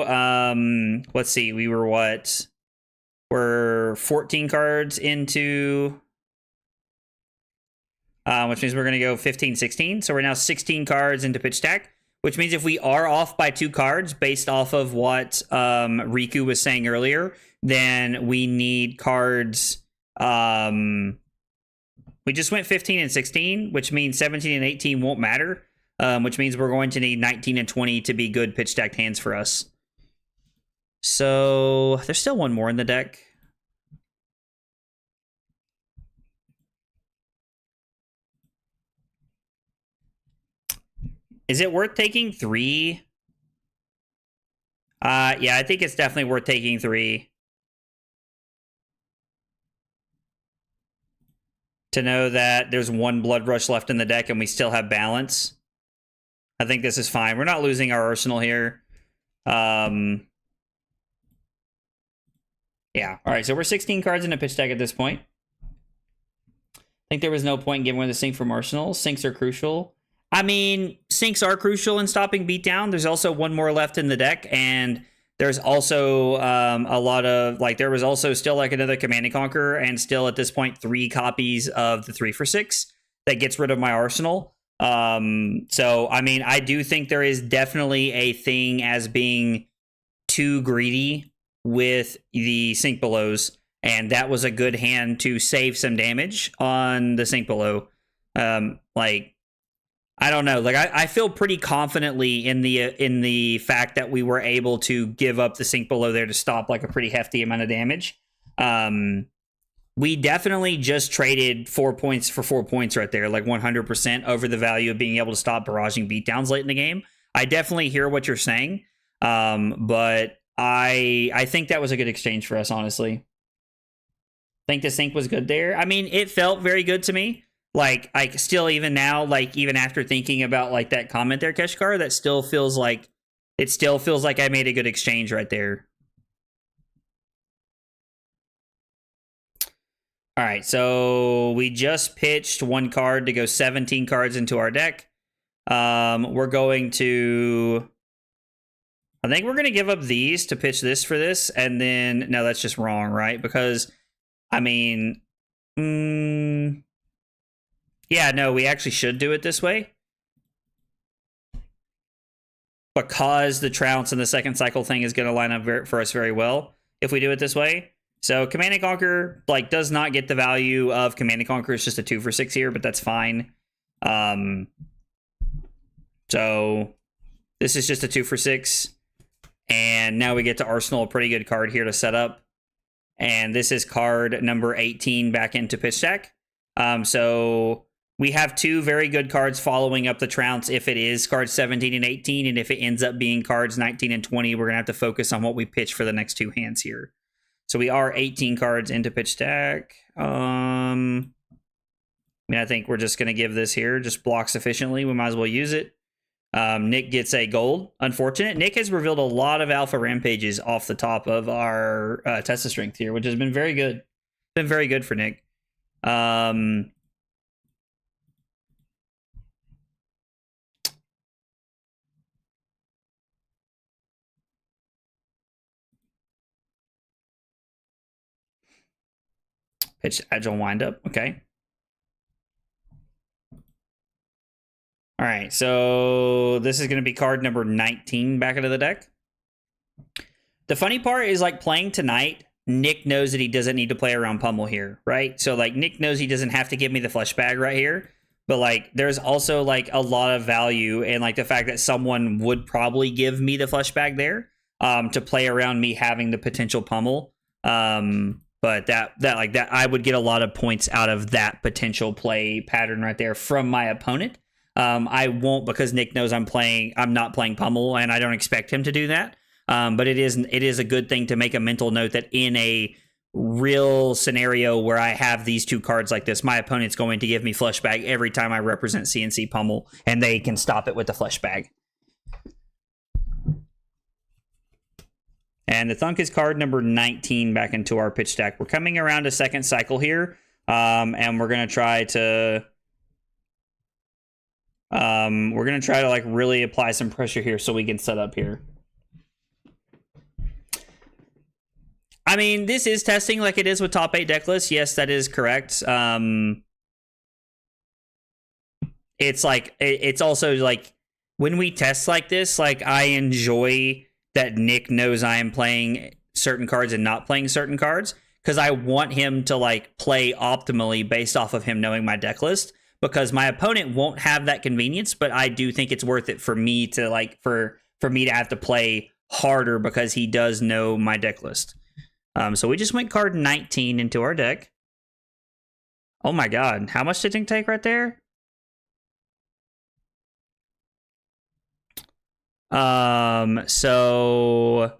let's see, we were what? We're 14 cards into which means we're going to go 15, 16. So we're now 16 cards into pitch stack, which means if we are off by 2 cards based off of what Riku was saying earlier, then we need cards. We just went 15 and 16, which means 17 and 18 won't matter. which means we're going to need 19 and 20 to be good pitch stacked hands for us. So there's still one more in the deck. Is it worth taking 3? Yeah, I think it's definitely worth taking 3. To know that there's one Blood Rush left in the deck and we still have balance. I think this is fine. We're not losing our arsenal here. Yeah. All right, so we're 16 cards in a pitch deck at this point. I think there was no point in giving away the sync from arsenal. Syncs are crucial. I mean, syncs are crucial in stopping beatdown. There's also one more left in the deck, and there's also a lot of, like, there was also still like another Command and Conquer, and still at this point 3 copies of the 3-for-6 that gets rid of my arsenal. So I mean, I do think there is definitely a thing as being too greedy with the Sink Belows, and that was a good hand to save some damage on the Sink Below. Like, I don't know. Like, I feel pretty confidently in the fact that we were able to give up the Sink Below there to stop like a pretty hefty amount of damage. We definitely just traded 4 points for 4 points right there, like 100% over the value of being able to stop barraging beatdowns late in the game. I definitely hear what you're saying, but I think that was a good exchange for us, honestly. I think the sync was good there. I mean, it felt very good to me. Like, I still, even now, like, even after thinking about, like, that comment there, Keshkar, that still feels like, it still feels like I made a good exchange right there. All right, so we just pitched 1 card to go 17 cards into our deck. We're going to, I think we're going to give up these to pitch this for this, and then, no, that's just wrong, right? Because, I mean, yeah, no, we actually should do it this way. Because the Trounce and the second cycle thing is going to line up for us very well if we do it this way. So Command and Conquer, like, does not get the value of Command and Conquer. It's just a 2-for-6 here, but that's fine. So this is just a 2-for-6. And now we get to Arsenal, a pretty good card here to set up. And this is card number 18 back into pitch deck. So we have 2 very good cards following up the Trounce if it is cards 17 and 18. And if it ends up being cards 19 and 20, we're going to have to focus on what we pitch for the next 2 hands here. So we are 18 cards into pitch deck. I mean, I think we're just going to give this here. Just blocks efficiently. We might as well use it. Nick gets a gold. Unfortunate. Nick has revealed a lot of alpha rampages off the top of our Test of Strength here, which has been very good. Been very good for Nick. Pitch agile windup. Okay. All right. So this is going to be card number 19 back into the deck. The funny part is, like, playing tonight, Nick knows that he doesn't need to play around Pummel here, right? So, like, Nick knows he doesn't have to give me the flesh bag right here. But, like, there's also, like, a lot of value in, like, the fact that someone would probably give me the flesh bag there to play around me having the potential Pummel. But that I would get a lot of points out of that potential play pattern right there from my opponent. I won't, because Nick knows I'm not playing Pummel, and I don't expect him to do that. But it is a good thing to make a mental note that in a real scenario where I have these 2 cards like this, my opponent's going to give me flesh bag every time I represent CNC Pummel, and they can stop it with the flesh bag. And the Thunk is card number 19 back into our pitch deck. We're coming around a second cycle here, and we're gonna try to like really apply some pressure here so we can set up here. I mean, this is testing like it is with top 8 deck lists. Yes, that is correct. It's like, it's also like when we test like this, like, I enjoy that Nick knows I am playing certain cards and not playing certain cards, because I want him to, like, play optimally based off of him knowing my deck list. because my opponent won't have that convenience, but I do think it's worth it for me to like for me to have to play harder because he does know my deck list. So we just went card 19 into our deck. Oh my god, how much did it take right there? So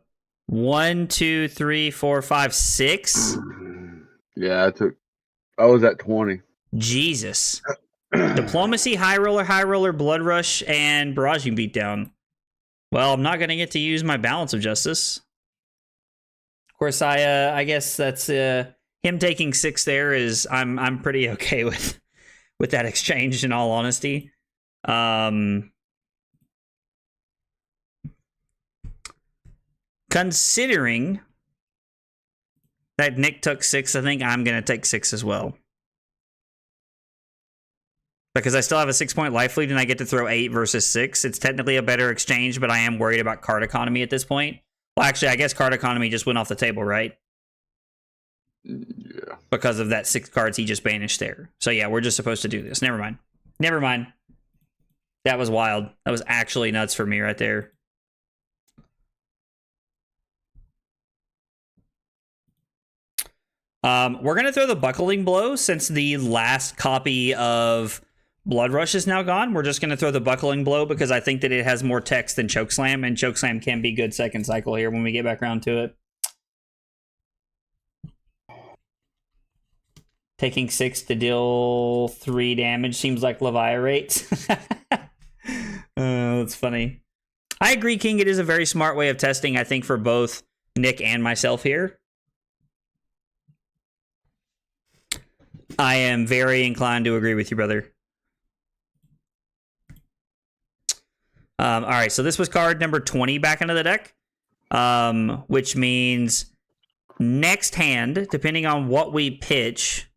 1, 2, 3, 4, 5, 6. Yeah, I was at 20. Jesus. Diplomacy, High Roller, Blood Rush, and Barraging Beatdown. Well, I'm not gonna get to use my Balance of Justice. Of course, I guess that's him taking 6 there is I'm pretty okay with that exchange, in all honesty. Considering that Nick took 6, I think I'm going to take 6 as well. Because I still have a 6-point life lead and I get to throw 8 versus 6. It's technically a better exchange, but I am worried about card economy at this point. Well, actually, I guess card economy just went off the table, right? Yeah. Because of that 6 cards he just banished there. So yeah, we're just supposed to do this. Never mind. Never mind. That was wild. That was actually nuts for me right there. We're going to throw the Buckling Blow since the last copy of Blood Rush is now gone. We're just going to throw the Buckling Blow because I think that it has more text than Chokeslam, and Chokeslam can be good second cycle here when we get back around to it. Taking 6 to deal 3 damage seems like Leviarate. Oh, that's funny. I agree, King. It is a very smart way of testing, I think, for both Nick and myself here. I am very inclined to agree with you, brother. All right, so this was card number 20 back into the deck, which means next hand, depending on what we pitch,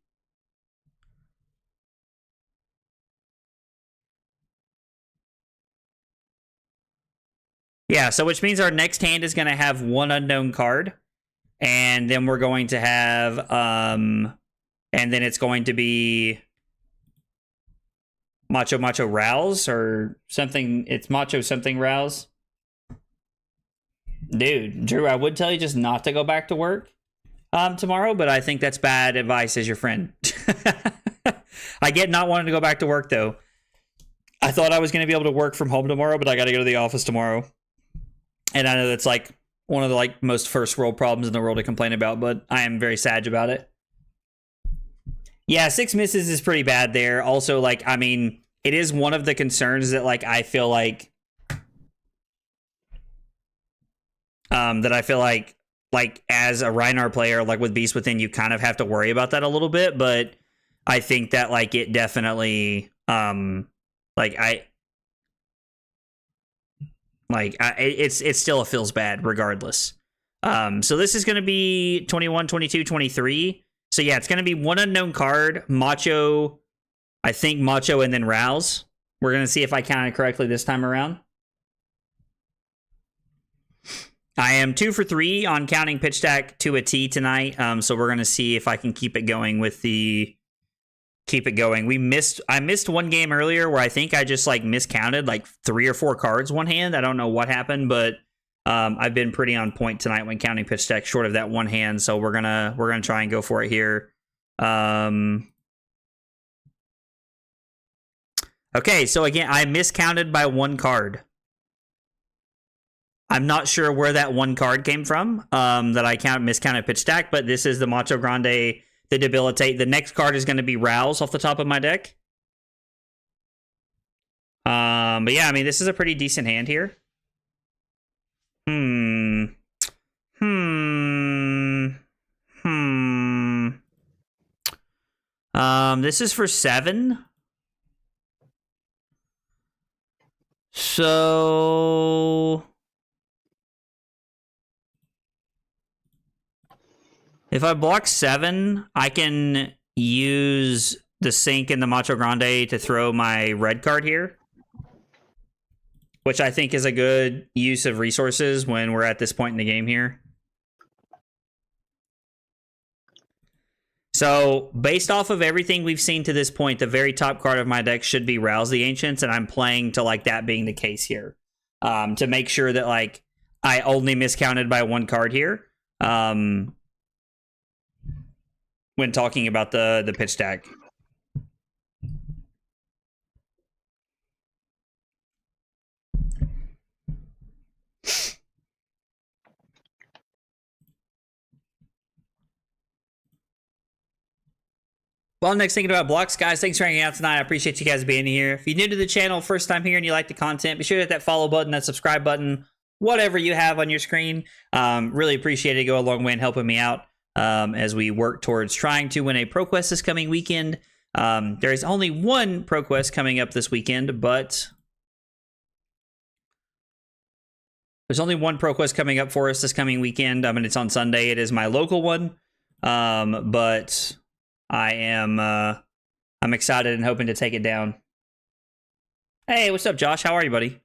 yeah, so which means our next hand is going to have 1 unknown card, and then we're going to have, and then it's going to be Macho Rouse or something. It's Macho something Rouse. Dude, Drew, I would tell you just not to go back to work tomorrow, but I think that's bad advice as your friend. I get not wanting to go back to work, though. I thought I was going to be able to work from home tomorrow, but I got to go to the office tomorrow. And I know that's like one of the most first world problems in the world to complain about, but I am very sad about it. Yeah, 6 misses is pretty bad there. Also, I mean, it is one of the concerns that, I feel like, as a Rhinar player, with Beast Within, you kind of have to worry about that a little bit, but I think that, it definitely, it still feels bad regardless. So this is going to be 21, 22, 23. So yeah, it's going to be 1 unknown card, Macho, I think Macho, and then Rouse. We're going to see if I counted correctly this time around. I am 2 for 3 on counting pitch stack to a T tonight. So we're going to see if I can keep it going with the... Keep it going. I missed one game earlier where I think I just miscounted 3 or 4 cards one hand. I don't know what happened, but I've been pretty on point tonight when counting pitch stack short of that one hand. So we're gonna try and go for it here. Okay, so again, I miscounted by 1 card. I'm not sure where that 1 card came from that I miscounted pitch stack, but this is the Macho Grande, the Debilitate. The next card is going to be Rouse off the top of my deck. But yeah, I mean, this is a pretty decent hand here. This is for 7. So if I block 7, I can use the Sink and the Macho Grande to throw my red card here, which I think is a good use of resources when we're at this point in the game here. So, based off of everything we've seen to this point, the very top card of my deck should be Rouse the Ancients, and I'm playing to like that being the case here. To make sure that like I only miscounted by one card here. When talking about the pitch stack. Well, next thinking about blocks, guys. Thanks for hanging out tonight. I appreciate you guys being here. If you're new to the channel, first time here, and you like the content, be sure to hit that follow button, that subscribe button, whatever you have on your screen. Really appreciate it. Go a long way in helping me out as we work towards trying to win a ProQuest this coming weekend. There is only one ProQuest coming up this weekend, but there's only one ProQuest coming up for us this coming weekend. I mean, it's on Sunday. It is my local one, but I am I'm excited and hoping to take it down. Hey, what's up, Josh? How are you, buddy?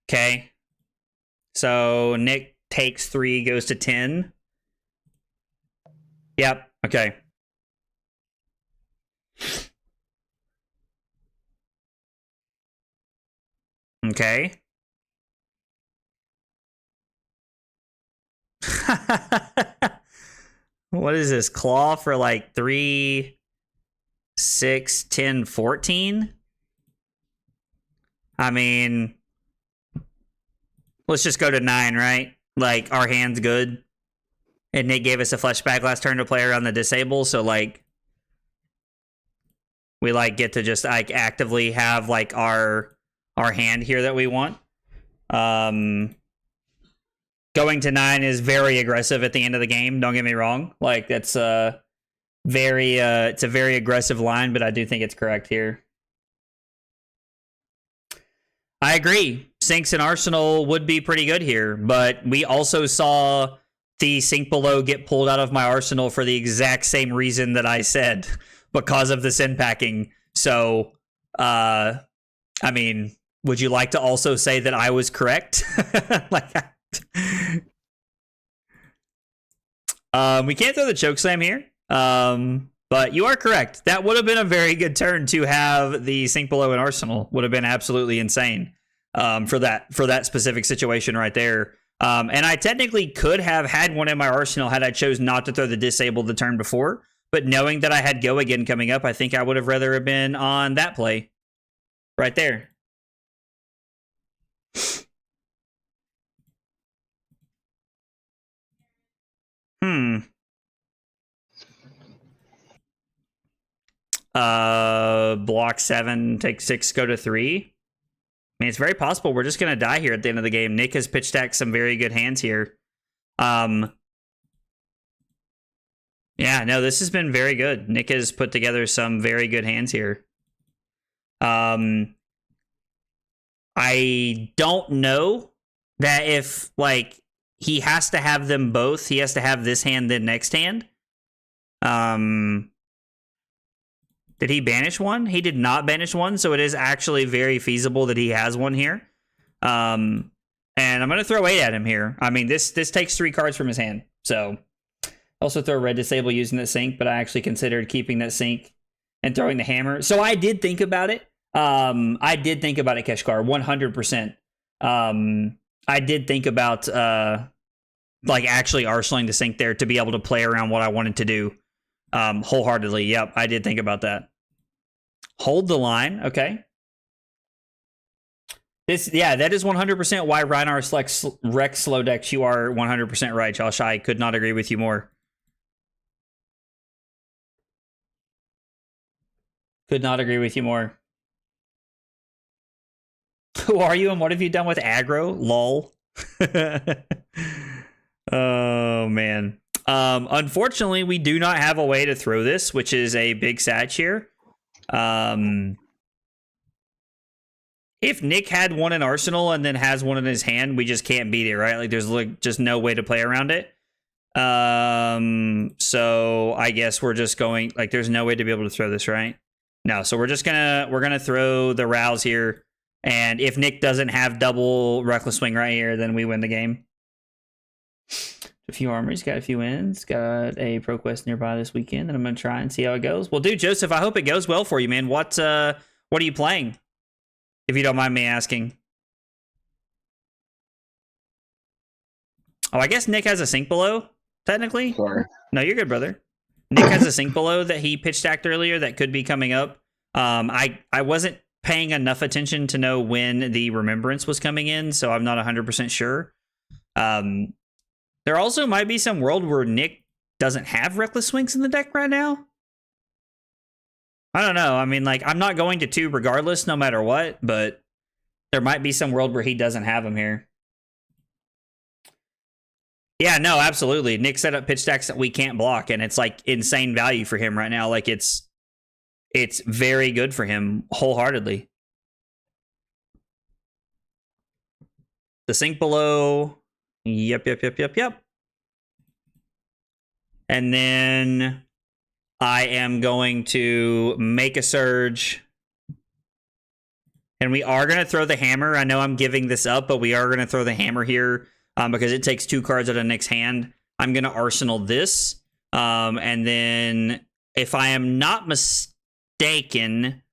Okay. So Nick takes 3, goes to 10. Yep. Okay. Okay. What is this? Claw for like 3, 6, 10, 14? I mean, let's just go to 9, right? Like, our hand's good. And Nick gave us a flashback last turn to play around the disable, so like we like get to just like actively have like our hand here that we want. Going to 9 is very aggressive at the end of the game. Don't get me wrong. Like that's it's a very aggressive line, but I do think it's correct here. I agree. Sinks and Arsenal would be pretty good here, but we also saw the Sink Below get pulled out of my arsenal for the exact same reason that I said, because of the sin packing. So, I mean, would you like to also say that I was correct? Like, we can't throw the choke slam here. But you are correct. That would have been a very good turn to have the Sink Below in Arsenal. Would have been absolutely insane for that specific situation right there. And I technically could have had one in my arsenal had I chose not to throw the disable the turn before. But knowing that I had go again coming up, I think I would have rather have been on that play right there. Block 7, take 6, go to 3. I mean, it's very possible we're just gonna die here at the end of the game. Nick has pitch stacked some very good hands here. Yeah, no, this has been very good. Nick has put together some very good hands here. I don't know that if like he has to have them both. He has to have this hand then next hand. Did he banish one? He did not banish one, so it is actually very feasible that he has one here. And I'm going to throw 8 at him here. I mean, this takes 3 cards from his hand. So, also throw red disable using that sink, but I actually considered keeping that sink and throwing the hammer. So I did think about it. I did think about it, Keshkar, 100%. I did think about like actually arsenaling the sink there to be able to play around what I wanted to do wholeheartedly. Yep, I did think about that. Hold the line. Okay. That is 100% why Reinhardt Rex slow decks. You are 100% right, Josh. I could not agree with you more. Could not agree with you more. Who are you and what have you done with aggro? Lol. Oh, man. Unfortunately, we do not have a way to throw this, which is a big satch here. If Nick had one in Arsenal and then has one in his hand, we just can't beat it, right? Like, there's like just no way to play around it. So I guess we're just going, like, there's no way to be able to throw this, right? No, so we're gonna throw the Rouse here. And if Nick doesn't have double Reckless Swing right here, then we win the game. A few armories, got a few wins, got a pro quest nearby this weekend that I'm gonna try and see how it goes. Well, dude, Joseph, I hope it goes well for you, man. What are you playing? If you don't mind me asking. Oh, I guess Nick has a sink below, technically. Sorry. No, you're good, brother. Nick has a sink below that he pitch stacked earlier that could be coming up. I wasn't paying enough attention to know when the remembrance was coming in, so I'm not 100% sure. There also might be some world where Nick doesn't have Reckless Swings in the deck right now. I don't know. I mean, like, I'm not going to 2 regardless, no matter what, but there might be some world where he doesn't have him here. Yeah, no, absolutely. Nick set up pitch stacks that we can't block, and it's like insane value for him right now. Like, it's very good for him wholeheartedly. The sink below. Yep. And then I am going to make a surge. And we are going to throw the hammer. I know I'm giving this up, but we are going to throw the hammer here because it takes 2 cards out of Nick's hand. I'm going to arsenal this. And then if I am not mistaken,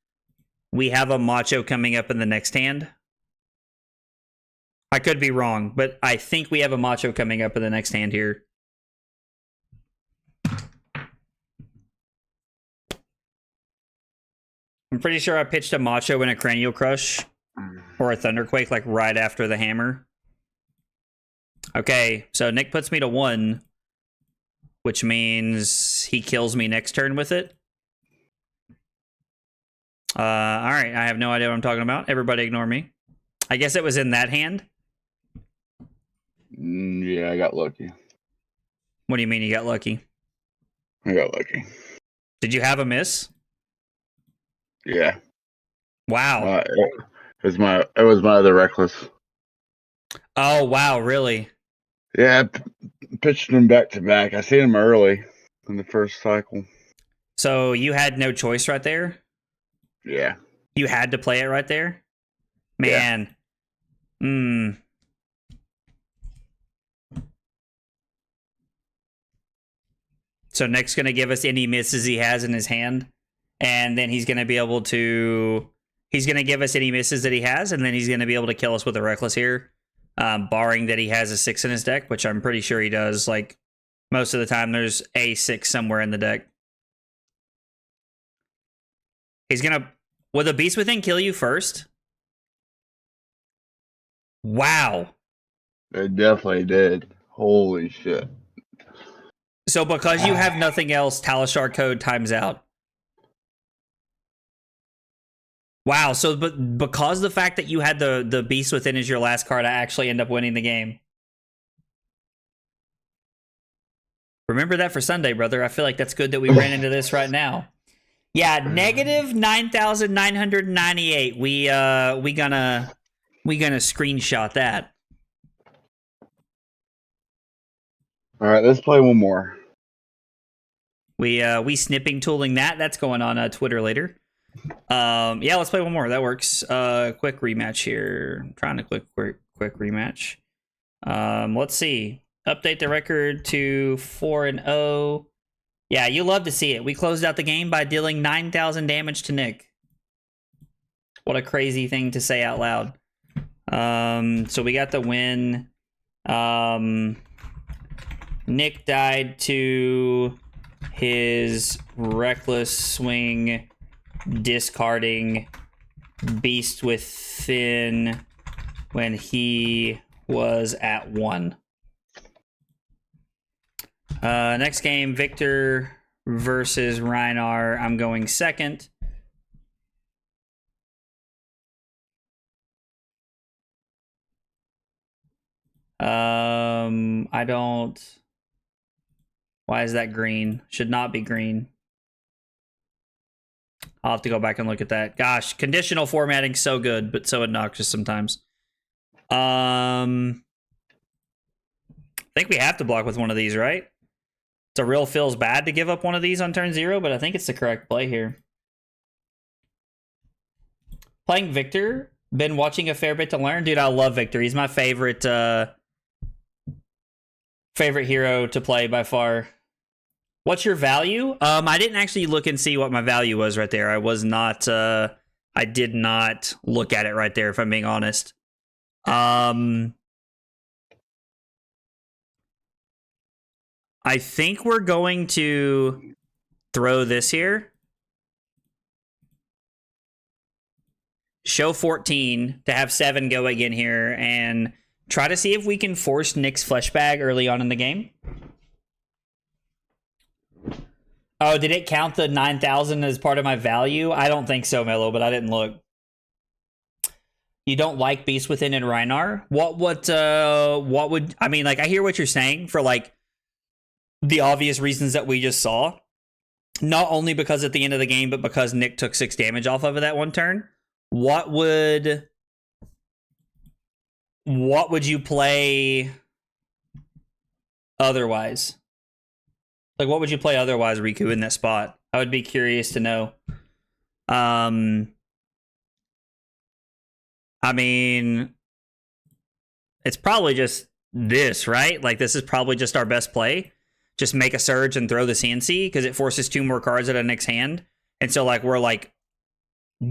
we have a macho coming up in the next hand. I could be wrong, but I think we have a macho coming up in the next hand here. I'm pretty sure I pitched a macho and a cranial crush or a thunderquake like right after the hammer. Okay, so Nick puts me to 1, which means he kills me next turn with it. All right, I have no idea what I'm talking about. Everybody ignore me. I guess it was in that hand. Yeah, I got lucky. What do you mean you got lucky? I got lucky. Did you have a miss? Yeah. Wow. It was my other reckless. Oh, wow, really? Yeah, I pitched them back to back. I seen them early in the first cycle. So you had no choice right there? Yeah. You had to play it right there? Man. Yeah. So Nick's going to give us any misses he has in his hand. And then he's going to be able to... He's going to give us any misses that he has. And then he's going to be able to kill us with a Reckless here. Barring that he has a 6 in his deck, which I'm pretty sure he does. Like, most of the time, there's a 6 somewhere in the deck. He's going to... Will the Beast Within kill you first? Wow. It definitely did. Holy shit. So because you have nothing else, Talishar code times out. Wow, so but because the fact that you had the Beast Within as your last card, I actually end up winning the game. Remember that for Sunday, brother. I feel like that's good that we ran into this right now. Yeah, negative 9,998. We gonna screenshot that. All right, let's play one more. We snipping tooling that. That's going on Twitter later. Yeah, let's play one more. That works. Quick rematch here. I'm trying to quick rematch. Let's see. Update the record to 4-0. Yeah, you love to see it. We closed out the game by dealing 9,000 damage to Nick. What a crazy thing to say out loud. So we got the win. Nick died to his Reckless Swing discarding Beast Within when he was at 1. Next game, Victor versus Reinar. I'm going second. I don't... Why is that green? Should not be green. I'll have to go back and look at that. Gosh, conditional formatting's so good, but so obnoxious sometimes. I think we have to block with one of these, right? It's a real feels bad to give up one of these on turn 0, but I think it's the correct play here. Playing Victor. Been watching a fair bit to learn. Dude, I love Victor. He's my favorite Favorite hero to play by far. What's your value? I didn't actually look and see what my value was right there. I was not, I did not look at it right there, if I'm being honest. I think we're going to throw this here. Show 14 to have 7 go again here and try to see if we can force Nick's flesh bag early on in the game. Oh, did it count the 9,000 as part of my value? I don't think so, Mello, but I didn't look. You don't like Beast Within and Rhinar? What would, I mean, like, I hear what you're saying for, like, the obvious reasons that we just saw. Not only because at the end of the game, but because Nick took 6 damage off of it that one turn. What would you play otherwise? Like, what would you play otherwise, Riku, in that spot? I would be curious to know. I mean, it's probably just this, right? Like, this is probably just our best play. Just make a surge and throw the CNC, because it forces 2 more cards out of Nick's hand. And so, like, we're, like,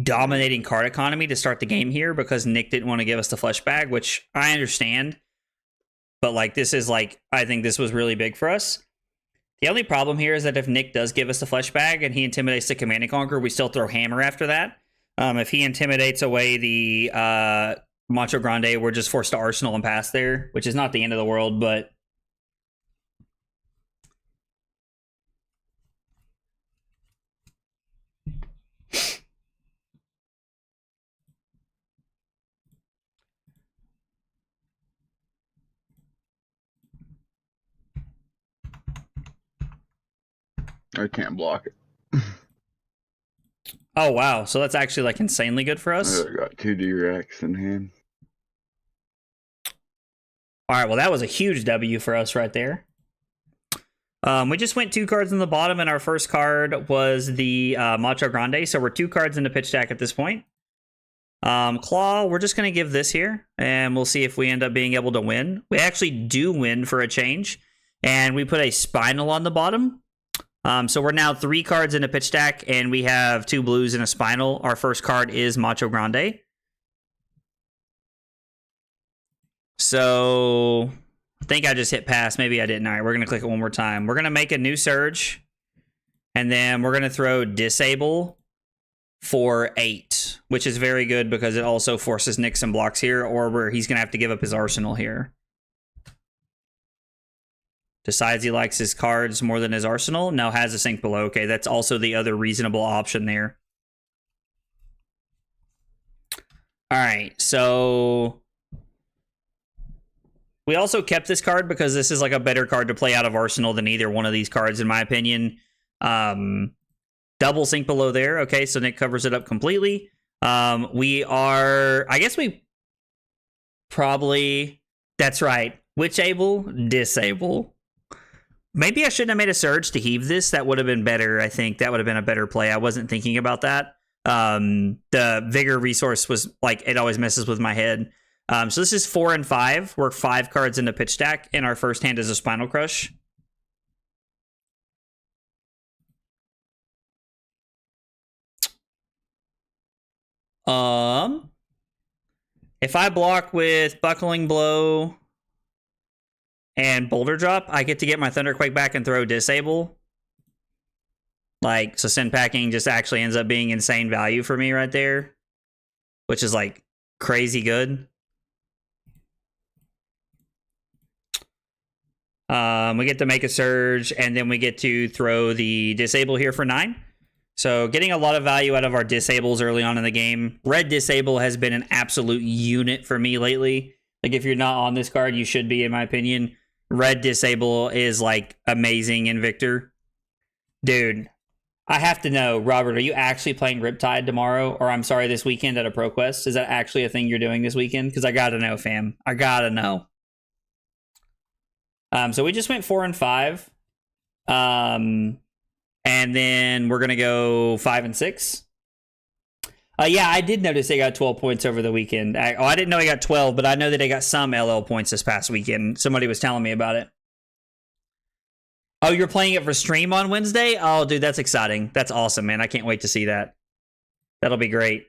dominating card economy to start the game here because Nick didn't want to give us the flesh bag, which I understand. But, like, this is, like, I think this was really big for us. The only problem here is that if Nick does give us the flesh bag and he intimidates the Command and Conquer, we still throw Hammer after that. If he intimidates away the Macho Grande, we're just forced to Arsenal and pass there, which is not the end of the world, but... I can't block it. Oh, wow. So that's actually, like, insanely good for us. I got 2 D-Rex in hand. All right, well, that was a huge W for us right there. We just went 2 cards in the bottom, and our first card was the Macho Grande. So we're 2 cards in the pitch deck at this point. Claw, we're just going to give this here, and we'll see if we end up being able to win. We actually do win for a change, and we put a Spinal on the bottom. So we're now 3 cards in a pitch deck, and we have 2 blues and a Spinal. Our first card is Macho Grande. So I think I just hit pass. Maybe I didn't. All right, we're going to click it one more time. We're going to make a new surge, and then we're going to throw Disable for 8, which is very good because it also forces Nick some blocks here, or where he's going to have to give up his arsenal here. Decides he likes his cards more than his arsenal. No, has a sink below. Okay, that's also the other reasonable option there. All right, so we also kept this card because this is like a better card to play out of arsenal than either one of these cards, in my opinion. Double sink below there. Okay, so Nick covers it up completely. We are, I guess we probably, that's right. Witchable, Disable. Maybe I shouldn't have made a surge to heave this. That would have been better, I think. That would have been a better play. I wasn't thinking about that. The Vigor resource was, like, it always messes with my head. So this is 4 and 5. We're 5 cards in the pitch stack, and our first hand is a Spinal Crush. If I block with Buckling Blow and Boulder Drop, I get to get my Thunderquake back and throw Disable. Like, so Sin Packing just actually ends up being insane value for me right there, which is, like, crazy good. We get to make a surge, and then we get to throw the Disable here for 9. So getting a lot of value out of our Disables early on in the game. Red Disable has been an absolute unit for me lately. Like, if you're not on this card, you should be, in my opinion. Red Disable is, like, amazing in Victor. Dude, I have to know, Robert, are you actually playing Riptide tomorrow? Or, I'm sorry, this weekend at a ProQuest? Is that actually a thing you're doing this weekend? Because I gotta know, fam. I gotta know. So we just went 4 and 5. And then we're going to go 5 and 6. Yeah, I did notice they got 12 points over the weekend. I didn't know he got 12, but I know that they got some LL points this past weekend. Somebody was telling me about it. Oh, you're playing it for stream on Wednesday? Oh, dude, that's exciting. That's awesome, man. I can't wait to see that. That'll be great.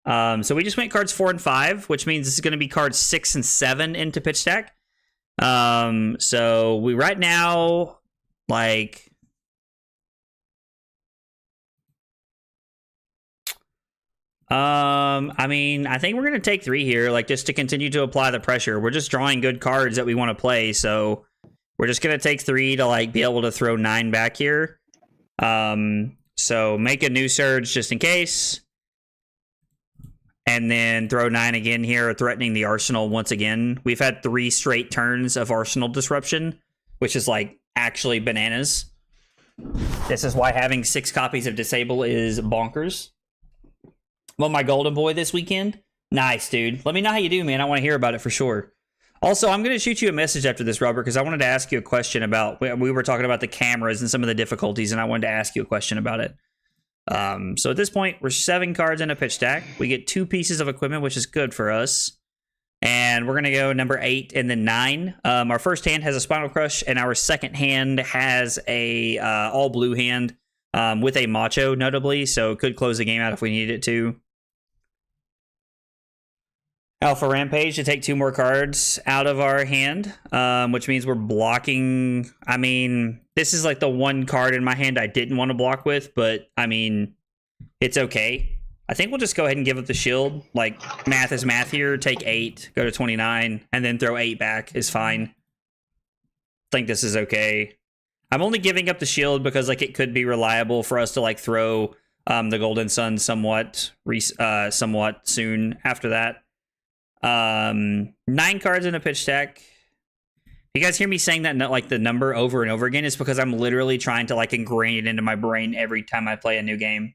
So we just went cards 4 and 5, which means this is going to be cards 6 and 7 into pitch stack. So we right now, like... I mean, I think we're going to take 3 here, like, just to continue to apply the pressure. We're just drawing good cards that we want to play, so we're just going to take 3 to, like, be able to throw 9 back here. So make a new surge just in case. And then throw 9 again here, threatening the Arsenal once again. We've had 3 straight turns of Arsenal disruption, which is, like, actually bananas. This is why having 6 copies of Disable is bonkers. Want my golden boy this weekend? Nice, dude. Let me know how you do, man. I want to hear about it for sure. Also, I'm going to shoot you a message after this, Robert, because I wanted to ask you a question about... We were talking about the cameras and some of the difficulties, and I wanted to ask you a question about it. So at this point, we're 7 cards in a pitch stack. We get 2 pieces of equipment, which is good for us. And we're going to go number 8 and then 9. Our first hand has a Spinal Crush, and our second hand has a all-blue hand with a Macho, notably, so could close the game out if we needed it to. Alpha Rampage to take 2 more cards out of our hand, which means we're blocking. I mean, this is like the one card in my hand I didn't want to block with, but I mean, it's okay. I think we'll just go ahead and give up the shield. Like, math is math here. Take 8, go to 29, and then throw 8 back is fine. I think this is okay. I'm only giving up the shield because, like, it could be reliable for us to, like, throw the Golden Sun somewhat soon after that. 9 cards in a pitch stack. You guys hear me saying that, like, the number over and over again? It's because I'm literally trying to, like, ingrain it into my brain every time I play a new game.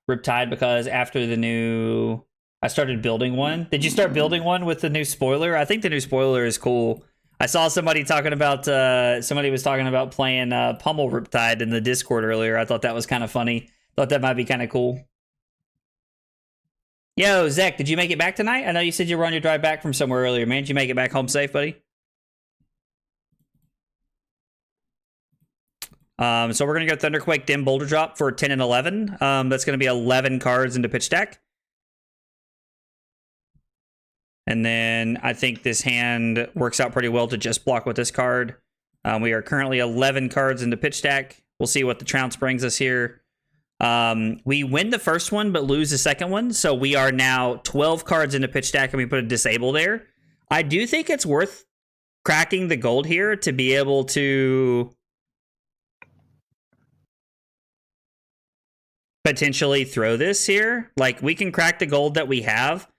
Riptide, because after the new... I started building one. Did you start building one with the new spoiler? I think the new spoiler is cool. I saw somebody talking about... somebody was talking about playing Pummel Riptide in the Discord earlier. I thought that was kind of funny. Thought that might be kind of cool. Yo, Zach, did you make it back tonight? I know you said you were on your drive back from somewhere earlier, man. Did you make it back home safe, buddy? So we're going to go Thunderquake, Dim, Boulder Drop for 10 and 11. That's going to be 11 cards into pitch stack. And then I think this hand works out pretty well to just block with this card. We are currently 11 cards into pitch stack. We'll see what the trounce brings us here. We win the first one, but lose the second one. So we are now 12 cards into pitch stack, and we put a Disable there. I do think it's worth cracking the gold here to be able to potentially throw this here. Like, we can crack the gold that we have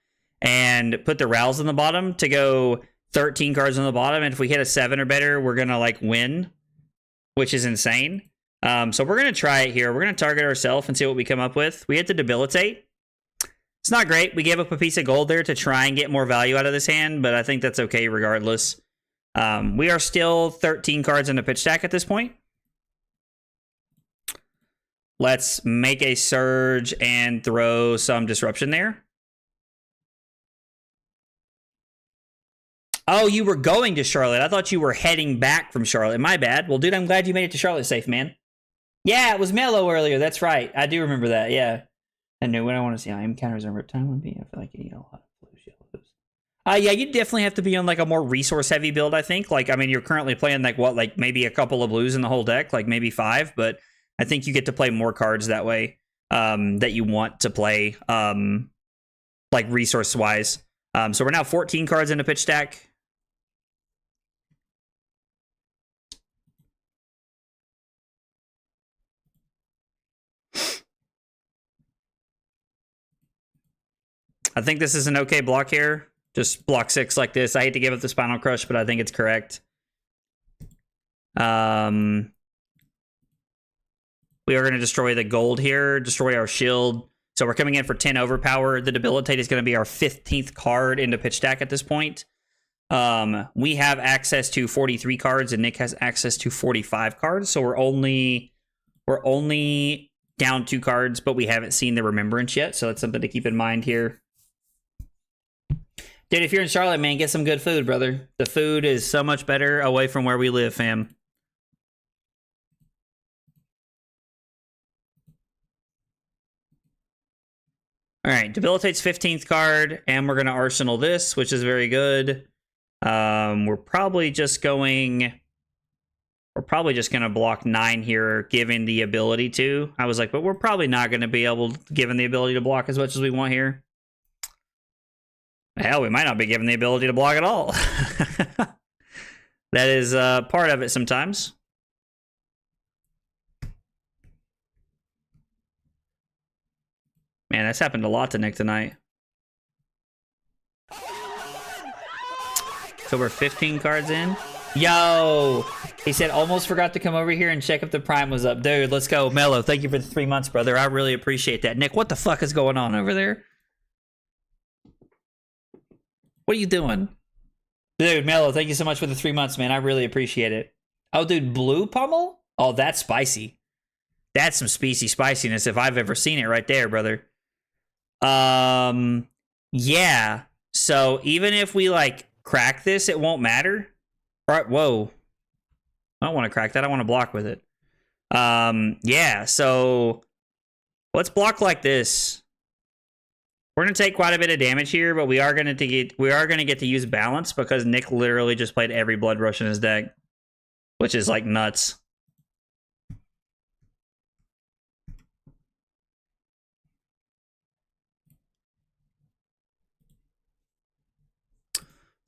and put the Rouse on the bottom to go 13 cards on the bottom. And if we hit a 7 or better, we're going to, like, win, which is insane. So we're going to try it here. We're going to target ourselves and see what we come up with. We hit the Debilitate. It's not great. We gave up a piece of gold there to try and get more value out of this hand, but I think that's okay regardless. We are still 13 cards in the pitch stack at this point. Let's make a Surge and throw some Disruption there. Oh, you were going to Charlotte. I thought you were heading back from Charlotte. My bad. Well, dude, I'm glad you made it to Charlotte safe, man. Yeah, it was Mellow earlier. That's right. I do remember that. Yeah. I know what I want to see. I am counters on Riptide would be. I feel like you need a lot of blues, yellows. Yeah, you definitely have to be on, like, a more resource heavy build, I think. Like, I mean, you're currently playing, like, what, like maybe a couple of blues in the whole deck, like maybe 5, but I think you get to play more cards that way that you want to play, like, resource wise. So we're now 14 cards in a pitch stack. I think this is an okay block here. Just block 6 like this. I hate to give up the Spinal Crush, but I think it's correct. We are going to destroy the gold here, destroy our shield. So we're coming in for 10 overpower. The Debilitate is going to be our 15th card into pitch stack at this point. We have access to 43 cards, and Nick has access to 45 cards. So we're only down 2 cards, but we haven't seen the Remembrance yet. So that's something to keep in mind here. Dude, if you're in Charlotte, man, get some good food, brother. The food is so much better away from where we live, fam. All right, debilitates 15th card, and we're going to arsenal this, which is very good. We're probably just going to block 9 here, given the ability to. I was like, but we're probably not going to be able, given the ability to block as much as we want here. Hell, we might not be given the ability to block at all. That is part of it sometimes. Man, that's happened a lot to Nick tonight. So we're 15 cards in. Yo! He said, almost forgot to come over here and check if the Prime was up. Dude, let's go. Mello, thank you for the 3 months, brother. I really appreciate that. Nick, what the fuck is going on over there? What are you doing? Dude, Mello, thank you so much for the 3 months, man. I really appreciate it. Oh, dude, blue Pummel? Oh, that's spicy. That's some species spiciness if I've ever seen it right there, brother. Yeah. So even if we, like, crack this, it won't matter. All right, whoa. I don't want to crack that. I want to block with it. Yeah, so let's block like this. We're gonna take quite a bit of damage here, but we are gonna get to use balance because Nick literally just played every blood rush in his deck, which is like nuts.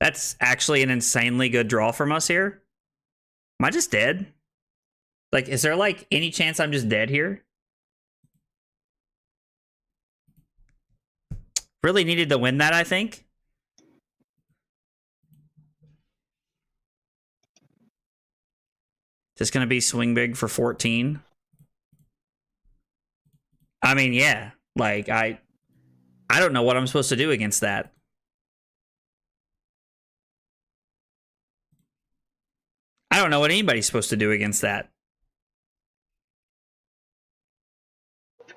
That's actually an insanely good draw from us here. Am I just dead? Like, is there like any chance I'm just dead here? Really needed to win that, I think. Just gonna be swing big for 14. I mean, yeah. Like, I don't know what I'm supposed to do against that. I don't know what anybody's supposed to do against that.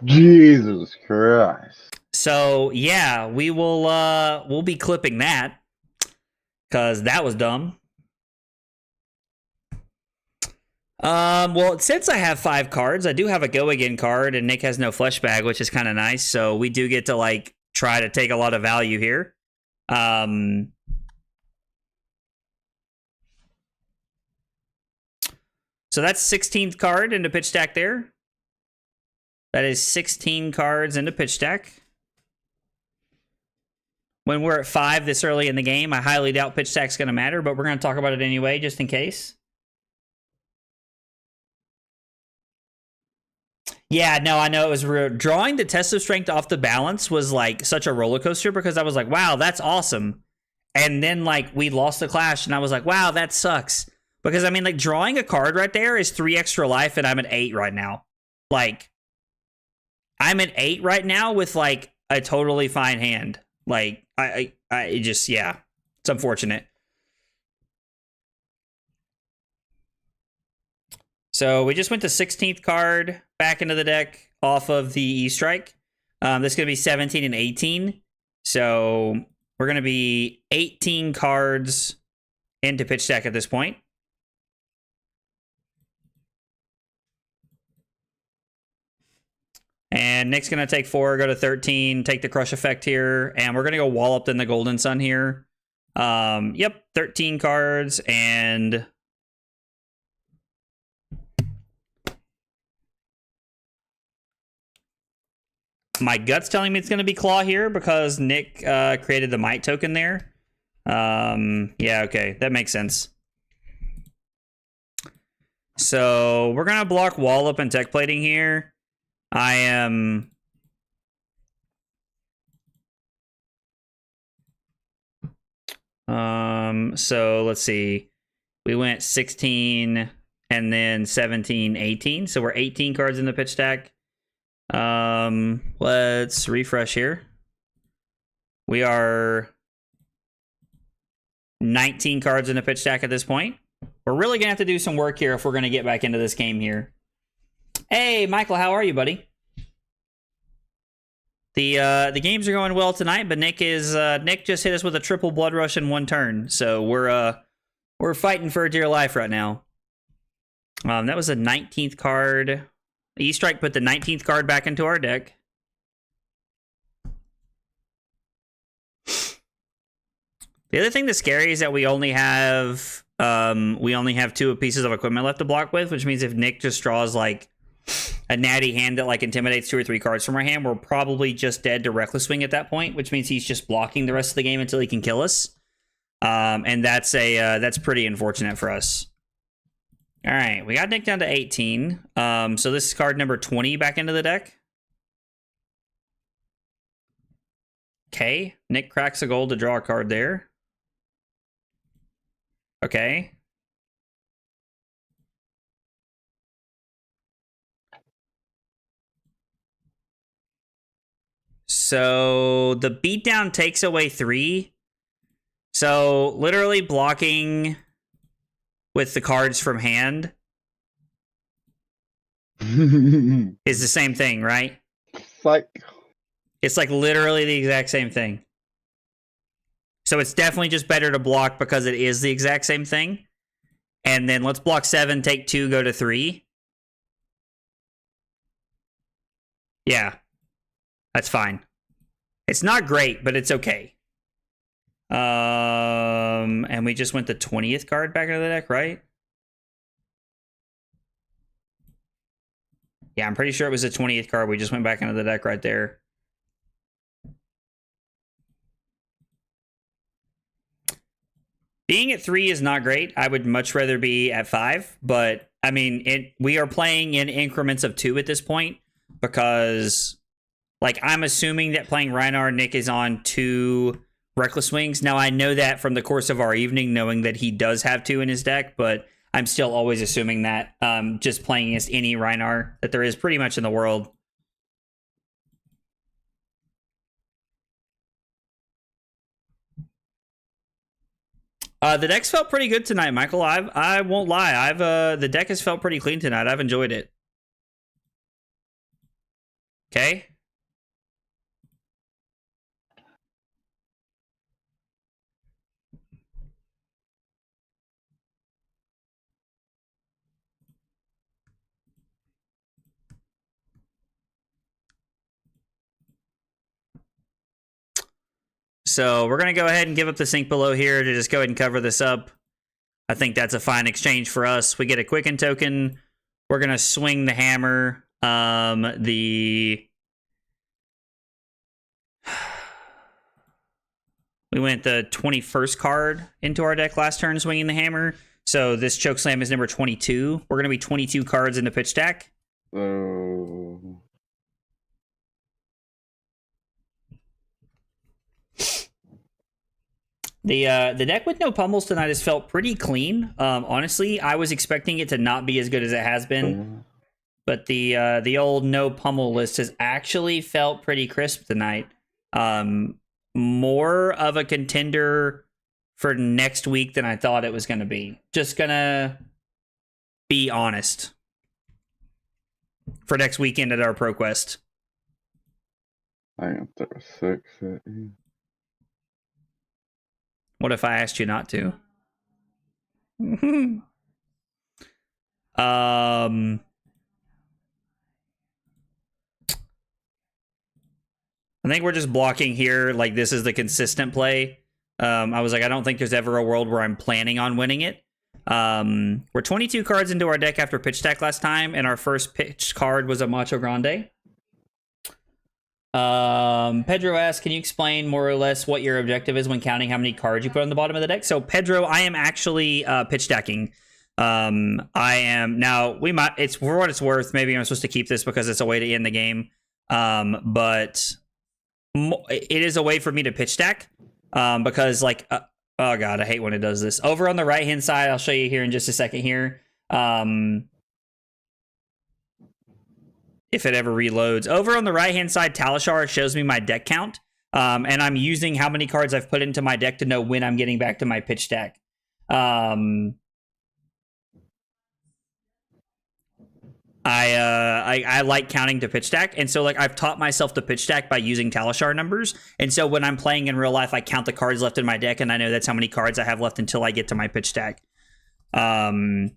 Jesus Christ. So yeah, we'll be clipping that because that was dumb. Well, since I have 5 cards, I do have a go again card, and Nick has no flesh bag, which is kind of nice. So we do get to like try to take a lot of value here. So that's 16th card into pitch stack there. That is 16 cards into pitch stack. When we're at 5 this early in the game, I highly doubt pitch stack's going to matter, but we're going to talk about it anyway, just in case. Yeah, no, I know it was real. Drawing the test of strength off the balance was like such a roller coaster because I was like, wow, that's awesome. And then like we lost the clash and I was like, wow, that sucks. Because I mean, like drawing a card right there is 3 extra life and I'm at 8 right now. Like, I'm at 8 right now with like a totally fine hand. Like, I just, yeah, it's unfortunate. So we just went to 16th card back into the deck off of the E-Strike. This is going to be 17 and 18. So we're going to be 18 cards into pitch stack at this point. And Nick's going to take 4, go to 13, take the crush effect here. And we're going to go Wallop in the Golden Sun here. Yep, 13 cards. And my gut's telling me it's going to be Claw here because Nick created the Might token there. Yeah, okay, that makes sense. So we're going to block Wallop and Tech Plating here. I am... So let's see. We went 16 and then 17, 18. So we're 18 cards in the pitch stack. Let's refresh here. We are 19 cards in the pitch stack at this point. We're really gonna have to do some work here if we're gonna get back into this game here. Hey, Michael, how are you, buddy? The games are going well tonight, but Nick just hit us with a triple blood rush in one turn, so we're fighting for dear life right now. That was a 19th card. E-Strike put the 19th card back into our deck. The other thing that's scary is that we only have 2 pieces of equipment left to block with, which means if Nick just draws like a natty hand that like intimidates 2 or 3 cards from our hand, we're probably just dead to Reckless Swing at that point, which means he's just blocking the rest of the game until he can kill us. And that's pretty unfortunate for us. All right, we got Nick down to 18. So this is card number 20 back into the deck. Okay, Nick cracks a gold to draw a card there. Okay. So the beatdown takes away 3. So literally blocking with the cards from hand is the same thing, right? It's like literally the exact same thing. So it's definitely just better to block because it is the exact same thing. And then let's block 7, take 2, go to 3. Yeah. That's fine. It's not great, but it's okay. And we just went the 20th card back into the deck, right? Yeah, I'm pretty sure it was the 20th card. We just went back into the deck right there. Being at 3 is not great. I would much rather be at 5, but I mean, we are playing in increments of 2 at this point because, like, I'm assuming that playing Rhinar, Nick is on 2 Reckless Swings. Now, I know that from the course of our evening, knowing that he does have 2 in his deck, but I'm still always assuming that just playing against any Rhinar that there is pretty much in the world. The decks felt pretty good tonight, Michael. I won't lie. The deck has felt pretty clean tonight. I've enjoyed it. Okay. So we're going to go ahead and give up the sink below here to just go ahead and cover this up. I think that's a fine exchange for us. We get a Quicken token. We're going to swing the hammer. We went the 21st card into our deck last turn, swinging the hammer. So this Chokeslam is number 22. We're going to be 22 cards in the pitch stack. The deck with no pummels tonight has felt pretty clean. Honestly, I was expecting it to not be as good as it has been, but the old no pummel list has actually felt pretty crisp tonight. More of a contender for next week than I thought it was going to be. Just gonna be honest. For next weekend at our ProQuest. I am 36. What if I asked you not to? I think we're just blocking here. Like, this is the consistent play. I was like, I don't think there's ever a world where I'm planning on winning it. We're 22 cards into our deck after pitch stack last time, and our first pitch card was a Macho Grande. Pedro asks, can you explain more or less what your objective is when counting how many cards you put on the bottom of the deck? So, Pedro, I am actually pitch stacking. I am now. It's for what it's worth. Maybe I'm supposed to keep this because it's a way to end the game. But it is a way for me to pitch stack. Because like, oh god, I hate when it does this. Over on the right hand side, I'll show you here in just a second here. If it ever reloads. Over on the right-hand side, Talishar shows me my deck count. And I'm using how many cards I've put into my deck to know when I'm getting back to my pitch stack. I I like counting to pitch stack, and so like I've taught myself to pitch stack by using Talishar numbers. And so when I'm playing in real life, I count the cards left in my deck, and I know that's how many cards I have left until I get to my pitch stack. So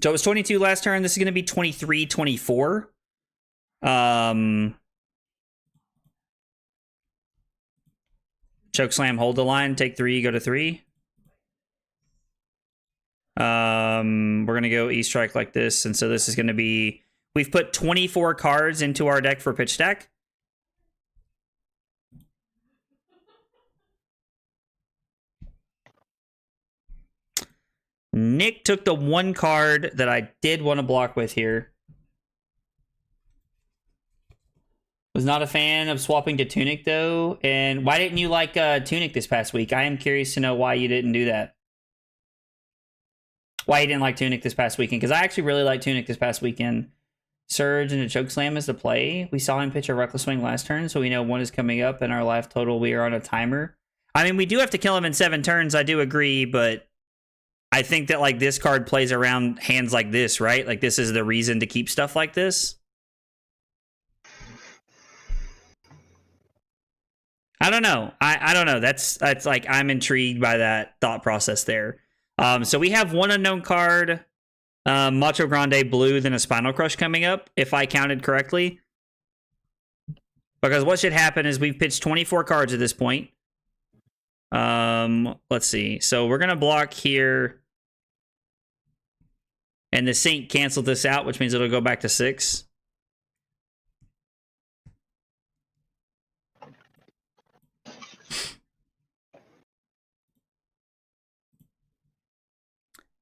it was 22 last turn. This is going to be 23, 24. Choke slam, hold the line, take 3, go to 3. We're going to go E-Strike like this. And so this is going to be... We've put 24 cards into our deck for pitch stack. Nick took the one card that I did want to block with here. Was not a fan of swapping to Tunic, though. And why didn't you like Tunic this past week? I am curious to know why you didn't do that. Why you didn't like Tunic this past weekend, because I actually really liked Tunic this past weekend. Surge and a choke slam is the play. We saw him pitch a reckless swing last turn, so we know one is coming up. In our life total, we are on a timer. I mean, we do have to kill him in 7 turns. I do agree, but I think that like this card plays around hands like this, right? Like this is the reason to keep stuff like this. I don't know. I don't know. That's like I'm intrigued by that thought process there. So we have one unknown card, Macho Grande blue, then a Spinal Crush coming up, if I counted correctly. Because what should happen is we've pitched 24 cards at this point. Let's see. So we're going to block here. And the Sync canceled this out, which means it'll go back to 6.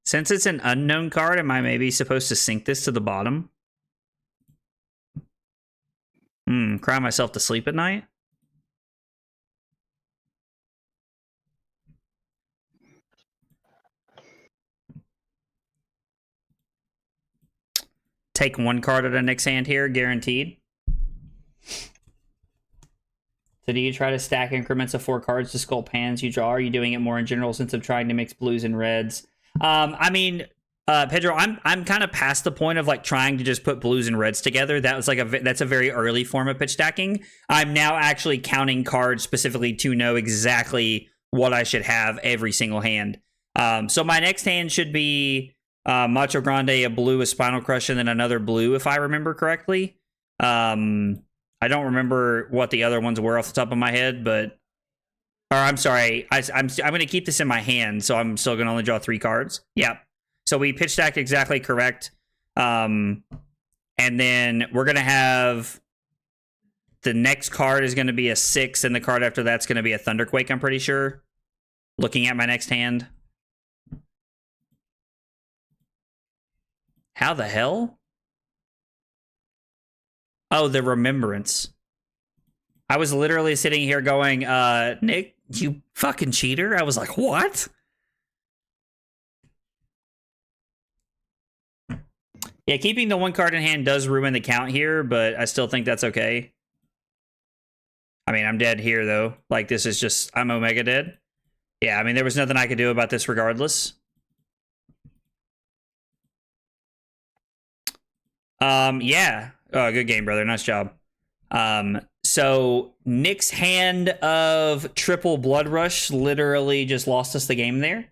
Since it's an unknown card, am I maybe supposed to sink this to the bottom? Cry myself to sleep at night? Take one card out of Nick's hand here, guaranteed. So do you try to stack increments of 4 cards to sculpt hands you draw? Are you doing it more in general sense of trying to mix blues and reds? I mean, Pedro, I'm kind of past the point of like trying to just put blues and reds together. That was like that's a very early form of pitch stacking. I'm now actually counting cards specifically to know exactly what I should have every single hand. So my next hand should be Macho Grande, a blue, a Spinal Crush, and then another blue, if I remember correctly. I don't remember what the other ones were off the top of my head, but... Or I'm sorry, I'm going to keep this in my hand, so I'm still going to only draw 3 cards. Yep. So we pitch stacked exactly correct. And then we're going to have... The next card is going to be a 6, and the card after that's going to be a Thunderquake, I'm pretty sure. Looking at my next hand. How the hell? Oh, the Remembrance. I was literally sitting here going, Nick, you fucking cheater. I was like, what? Yeah, keeping the 1 card in hand does ruin the count here, but I still think that's okay. I mean, I'm dead here, though. Like, this is just, I'm Omega dead. Yeah, I mean, there was nothing I could do about this regardless. Yeah. Oh, good game, brother. Nice job. So Nick's hand of triple Blood Rush literally just lost us the game there.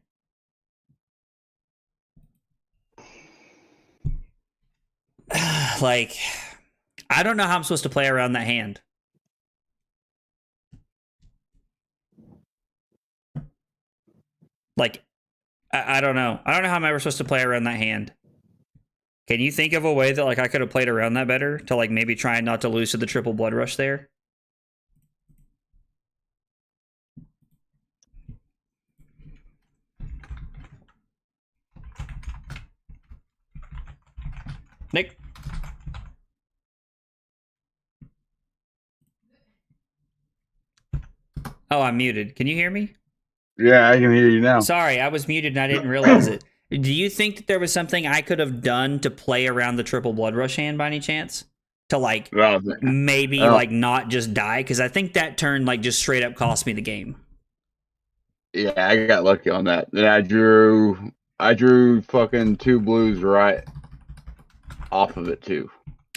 Like, I don't know how I'm supposed to play around that hand. Like, I don't know. I don't know how I'm ever supposed to play around that hand. Can you think of a way that like I could have played around that better to like maybe try not to lose to the triple Blood Rush there? Nick? Oh, I'm muted. Can you hear me? Yeah, I can hear you now. Sorry, I was muted and I didn't realize it. Do you think that there was something I could have done to play around the triple Blood Rush hand by any chance? To like maybe like not just die? Because I think that turn like just straight up cost me the game. Yeah, I got lucky on that. Then I drew fucking 2 blues right off of it too.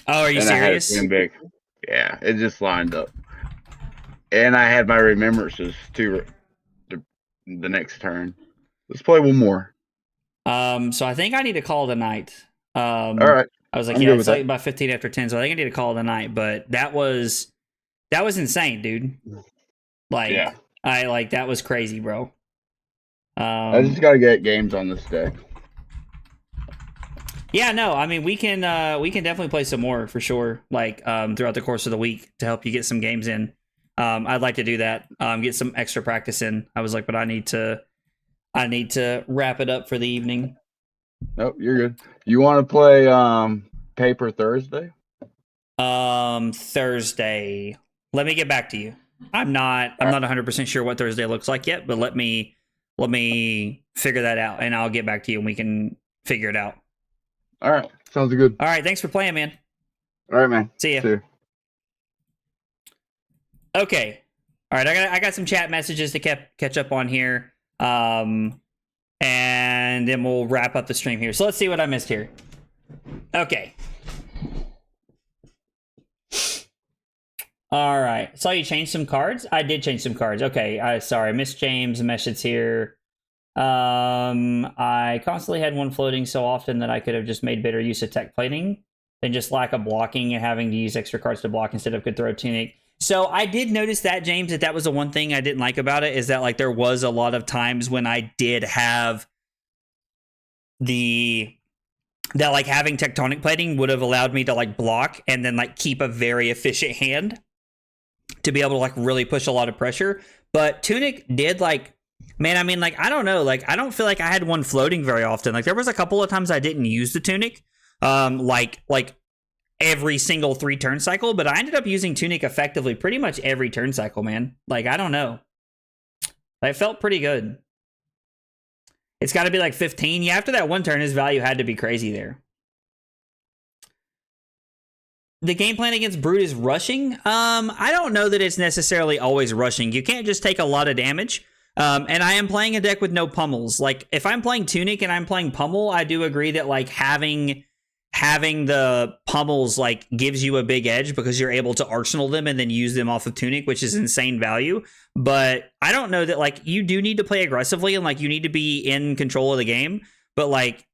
Oh, are you And I had it serious? too big. Yeah, it just lined up. And I had my remembrances to the next turn. Let's play one more. So I think I need to call it a night. All right. I was like, I'm yeah, good it's with like that. about 15 after 10, so I think I need to call it a night. But that was insane, dude. Like, Yeah. That was crazy, bro. I just got to get games on this deck. Yeah, no, I mean we can definitely play some more for sure. Like throughout the course of the week to help you get some games in. I'd like to do that. Get some extra practice in. I was like, but I need to wrap it up for the evening. Nope, you're good. You want to play Paper Thursday? Thursday. Let me get back to you. I'm not 100% sure what Thursday looks like yet, but let me figure that out and I'll get back to you and we can figure it out. All right, sounds good. All right, thanks for playing, man. All right, man. See ya. See you. Okay. All right, I got some chat messages to catch up on here. And then we'll wrap up the stream here. So let's see what I missed here. Okay. All right. Saw you change some cards. I did change some cards. Okay. Sorry, Miss James message here. I constantly had one floating so often that I could have just made better use of tech plating than just lack of blocking and having to use extra cards to block instead of could throw Tunic. So I did notice that, James, that was the one thing I didn't like about it is that like there was a lot of times when I did have that like having tectonic plating would have allowed me to like block and then like keep a very efficient hand to be able to like really push a lot of pressure. But Tunic did like, man, I mean, like, I don't know, like, I don't feel like I had one floating very often. Like there was a couple of times I didn't use the Tunic, like every single 3 turn cycle, but I ended up using Tunic effectively pretty much every turn cycle, man. Like, I don't know. It felt pretty good. It's got to be like 15. Yeah, after that one turn, his value had to be crazy there. The game plan against Brute is rushing. I don't know that it's necessarily always rushing. You can't just take a lot of damage. And I am playing a deck with no pummels. Like, if I'm playing Tunic and I'm playing Pummel, I do agree that, like, having the pummels, like, gives you a big edge because you're able to arsenal them and then use them off of Tunic, which is insane value. But I don't know that, like, you do need to play aggressively and, like, you need to be in control of the game. But, like,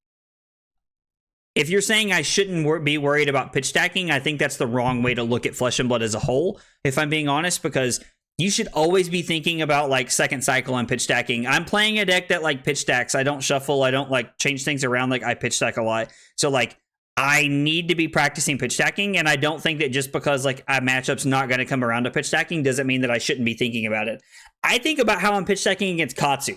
if you're saying I shouldn't be worried about pitch stacking, I think that's the wrong way to look at Flesh and Blood as a whole, if I'm being honest, because you should always be thinking about like second cycle and pitch stacking. I'm playing a deck that like pitch stacks. I don't shuffle. I don't like change things around. Like I pitch stack a lot. So like I need to be practicing pitch stacking. And I don't think that just because like a matchup's not going to come around to pitch stacking doesn't mean that I shouldn't be thinking about it. I think about how I'm pitch stacking against Katsu.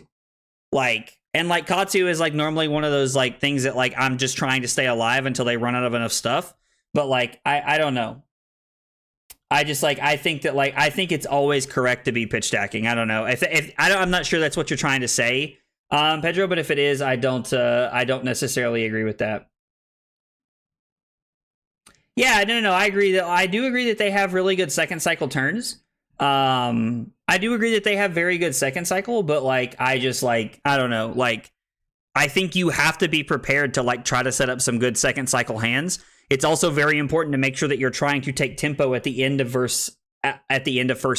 And Katsu is like normally one of those like things that like I'm just trying to stay alive until they run out of enough stuff. But like I don't know. I just like I think it's always correct to be pitch stacking. I don't know if I'm not sure that's what you're trying to say, Pedro. But if it is, I don't necessarily agree with that. Yeah, no. I do agree that they have really good second cycle turns. I do agree that they have very good second cycle, but like I just like I don't know, like I think you have to be prepared to like try to set up some good second cycle hands. It's also very important to make sure that you're trying to take tempo at the end of first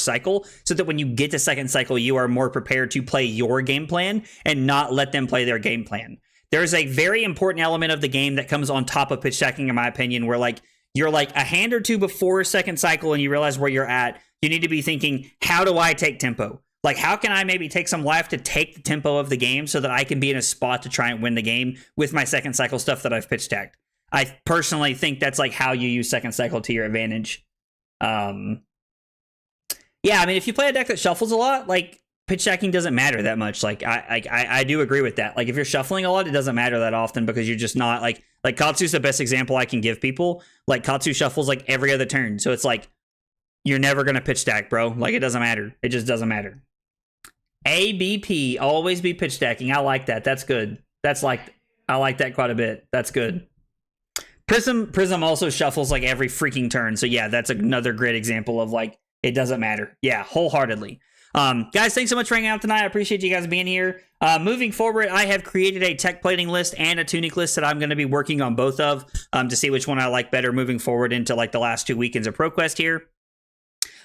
cycle, so that when you get to second cycle, you are more prepared to play your game plan and not let them play their game plan. There's a very important element of the game that comes on top of pitch stacking, in my opinion, where like you're like a hand or two before second cycle and you realize where you're at. You need to be thinking, how do I take tempo? Like, how can I maybe take some life to take the tempo of the game so that I can be in a spot to try and win the game with my second cycle stuff that I've pitch stacked? I personally think that's like how you use second cycle to your advantage. Yeah, I mean, if you play a deck that shuffles a lot, like pitch stacking doesn't matter that much. Like I do agree with that. Like if you're shuffling a lot, it doesn't matter that often because you're just not like Katsu's the best example I can give people. Like Katsu shuffles like every other turn, so it's like you're never gonna pitch stack, bro. Like it doesn't matter. It just doesn't matter. ABP, always be pitch stacking. I like that. That's good. I like that quite a bit. That's good. Prism also shuffles like every freaking turn. So yeah, that's another great example of like it doesn't matter. Yeah, wholeheartedly. Guys, thanks so much for hanging out tonight. I appreciate you guys being here. Moving forward, I have created a tech plating list and a tunic list that I'm going to be working on both of to see which one I like better moving forward into like the last 2 weekends of ProQuest here.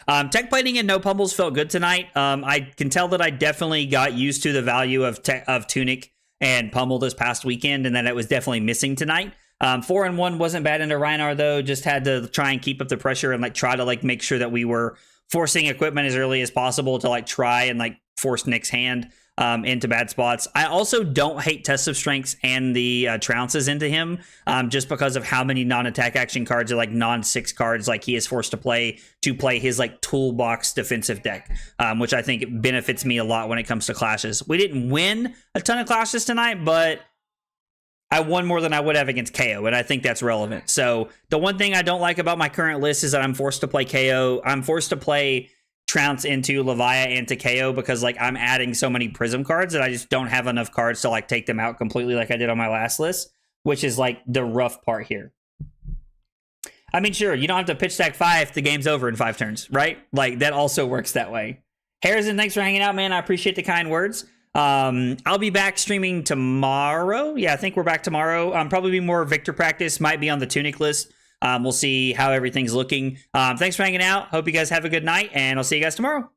Tech plating and no pummels felt good tonight. I can tell that I definitely got used to the value of tunic and pummel this past weekend, and that it was definitely missing tonight. 4-1 wasn't bad into Rhinar though. Just had to try and keep up the pressure and like try to like make sure that we were forcing equipment as early as possible to like try and like force Nick's hand into bad spots. I also don't hate Test of Strengths and the trounces into him just because of how many non-attack action cards or like non-6 cards like he is forced to play his like toolbox defensive deck, which I think benefits me a lot when it comes to clashes. We didn't win a ton of clashes tonight, but I won more than I would have against KO, and I think that's relevant. So the one thing I don't like about my current list is that I'm forced to play KO. I'm forced to play Trounce into Leviah and to KO because like I'm adding so many Prism cards that I just don't have enough cards to like take them out completely like I did on my last list, which is like the rough part here. I mean, sure, you don't have to pitch stack 5 if the game's over in 5 turns, right? Like that also works that way. Harrison, thanks for hanging out, man. I appreciate the kind words. I'll be back streaming tomorrow. Yeah, I think we're back tomorrow. Probably be more Victor practice, might be on the tunic list. We'll see how everything's looking. Thanks for hanging out. Hope you guys have a good night, and I'll see you guys tomorrow.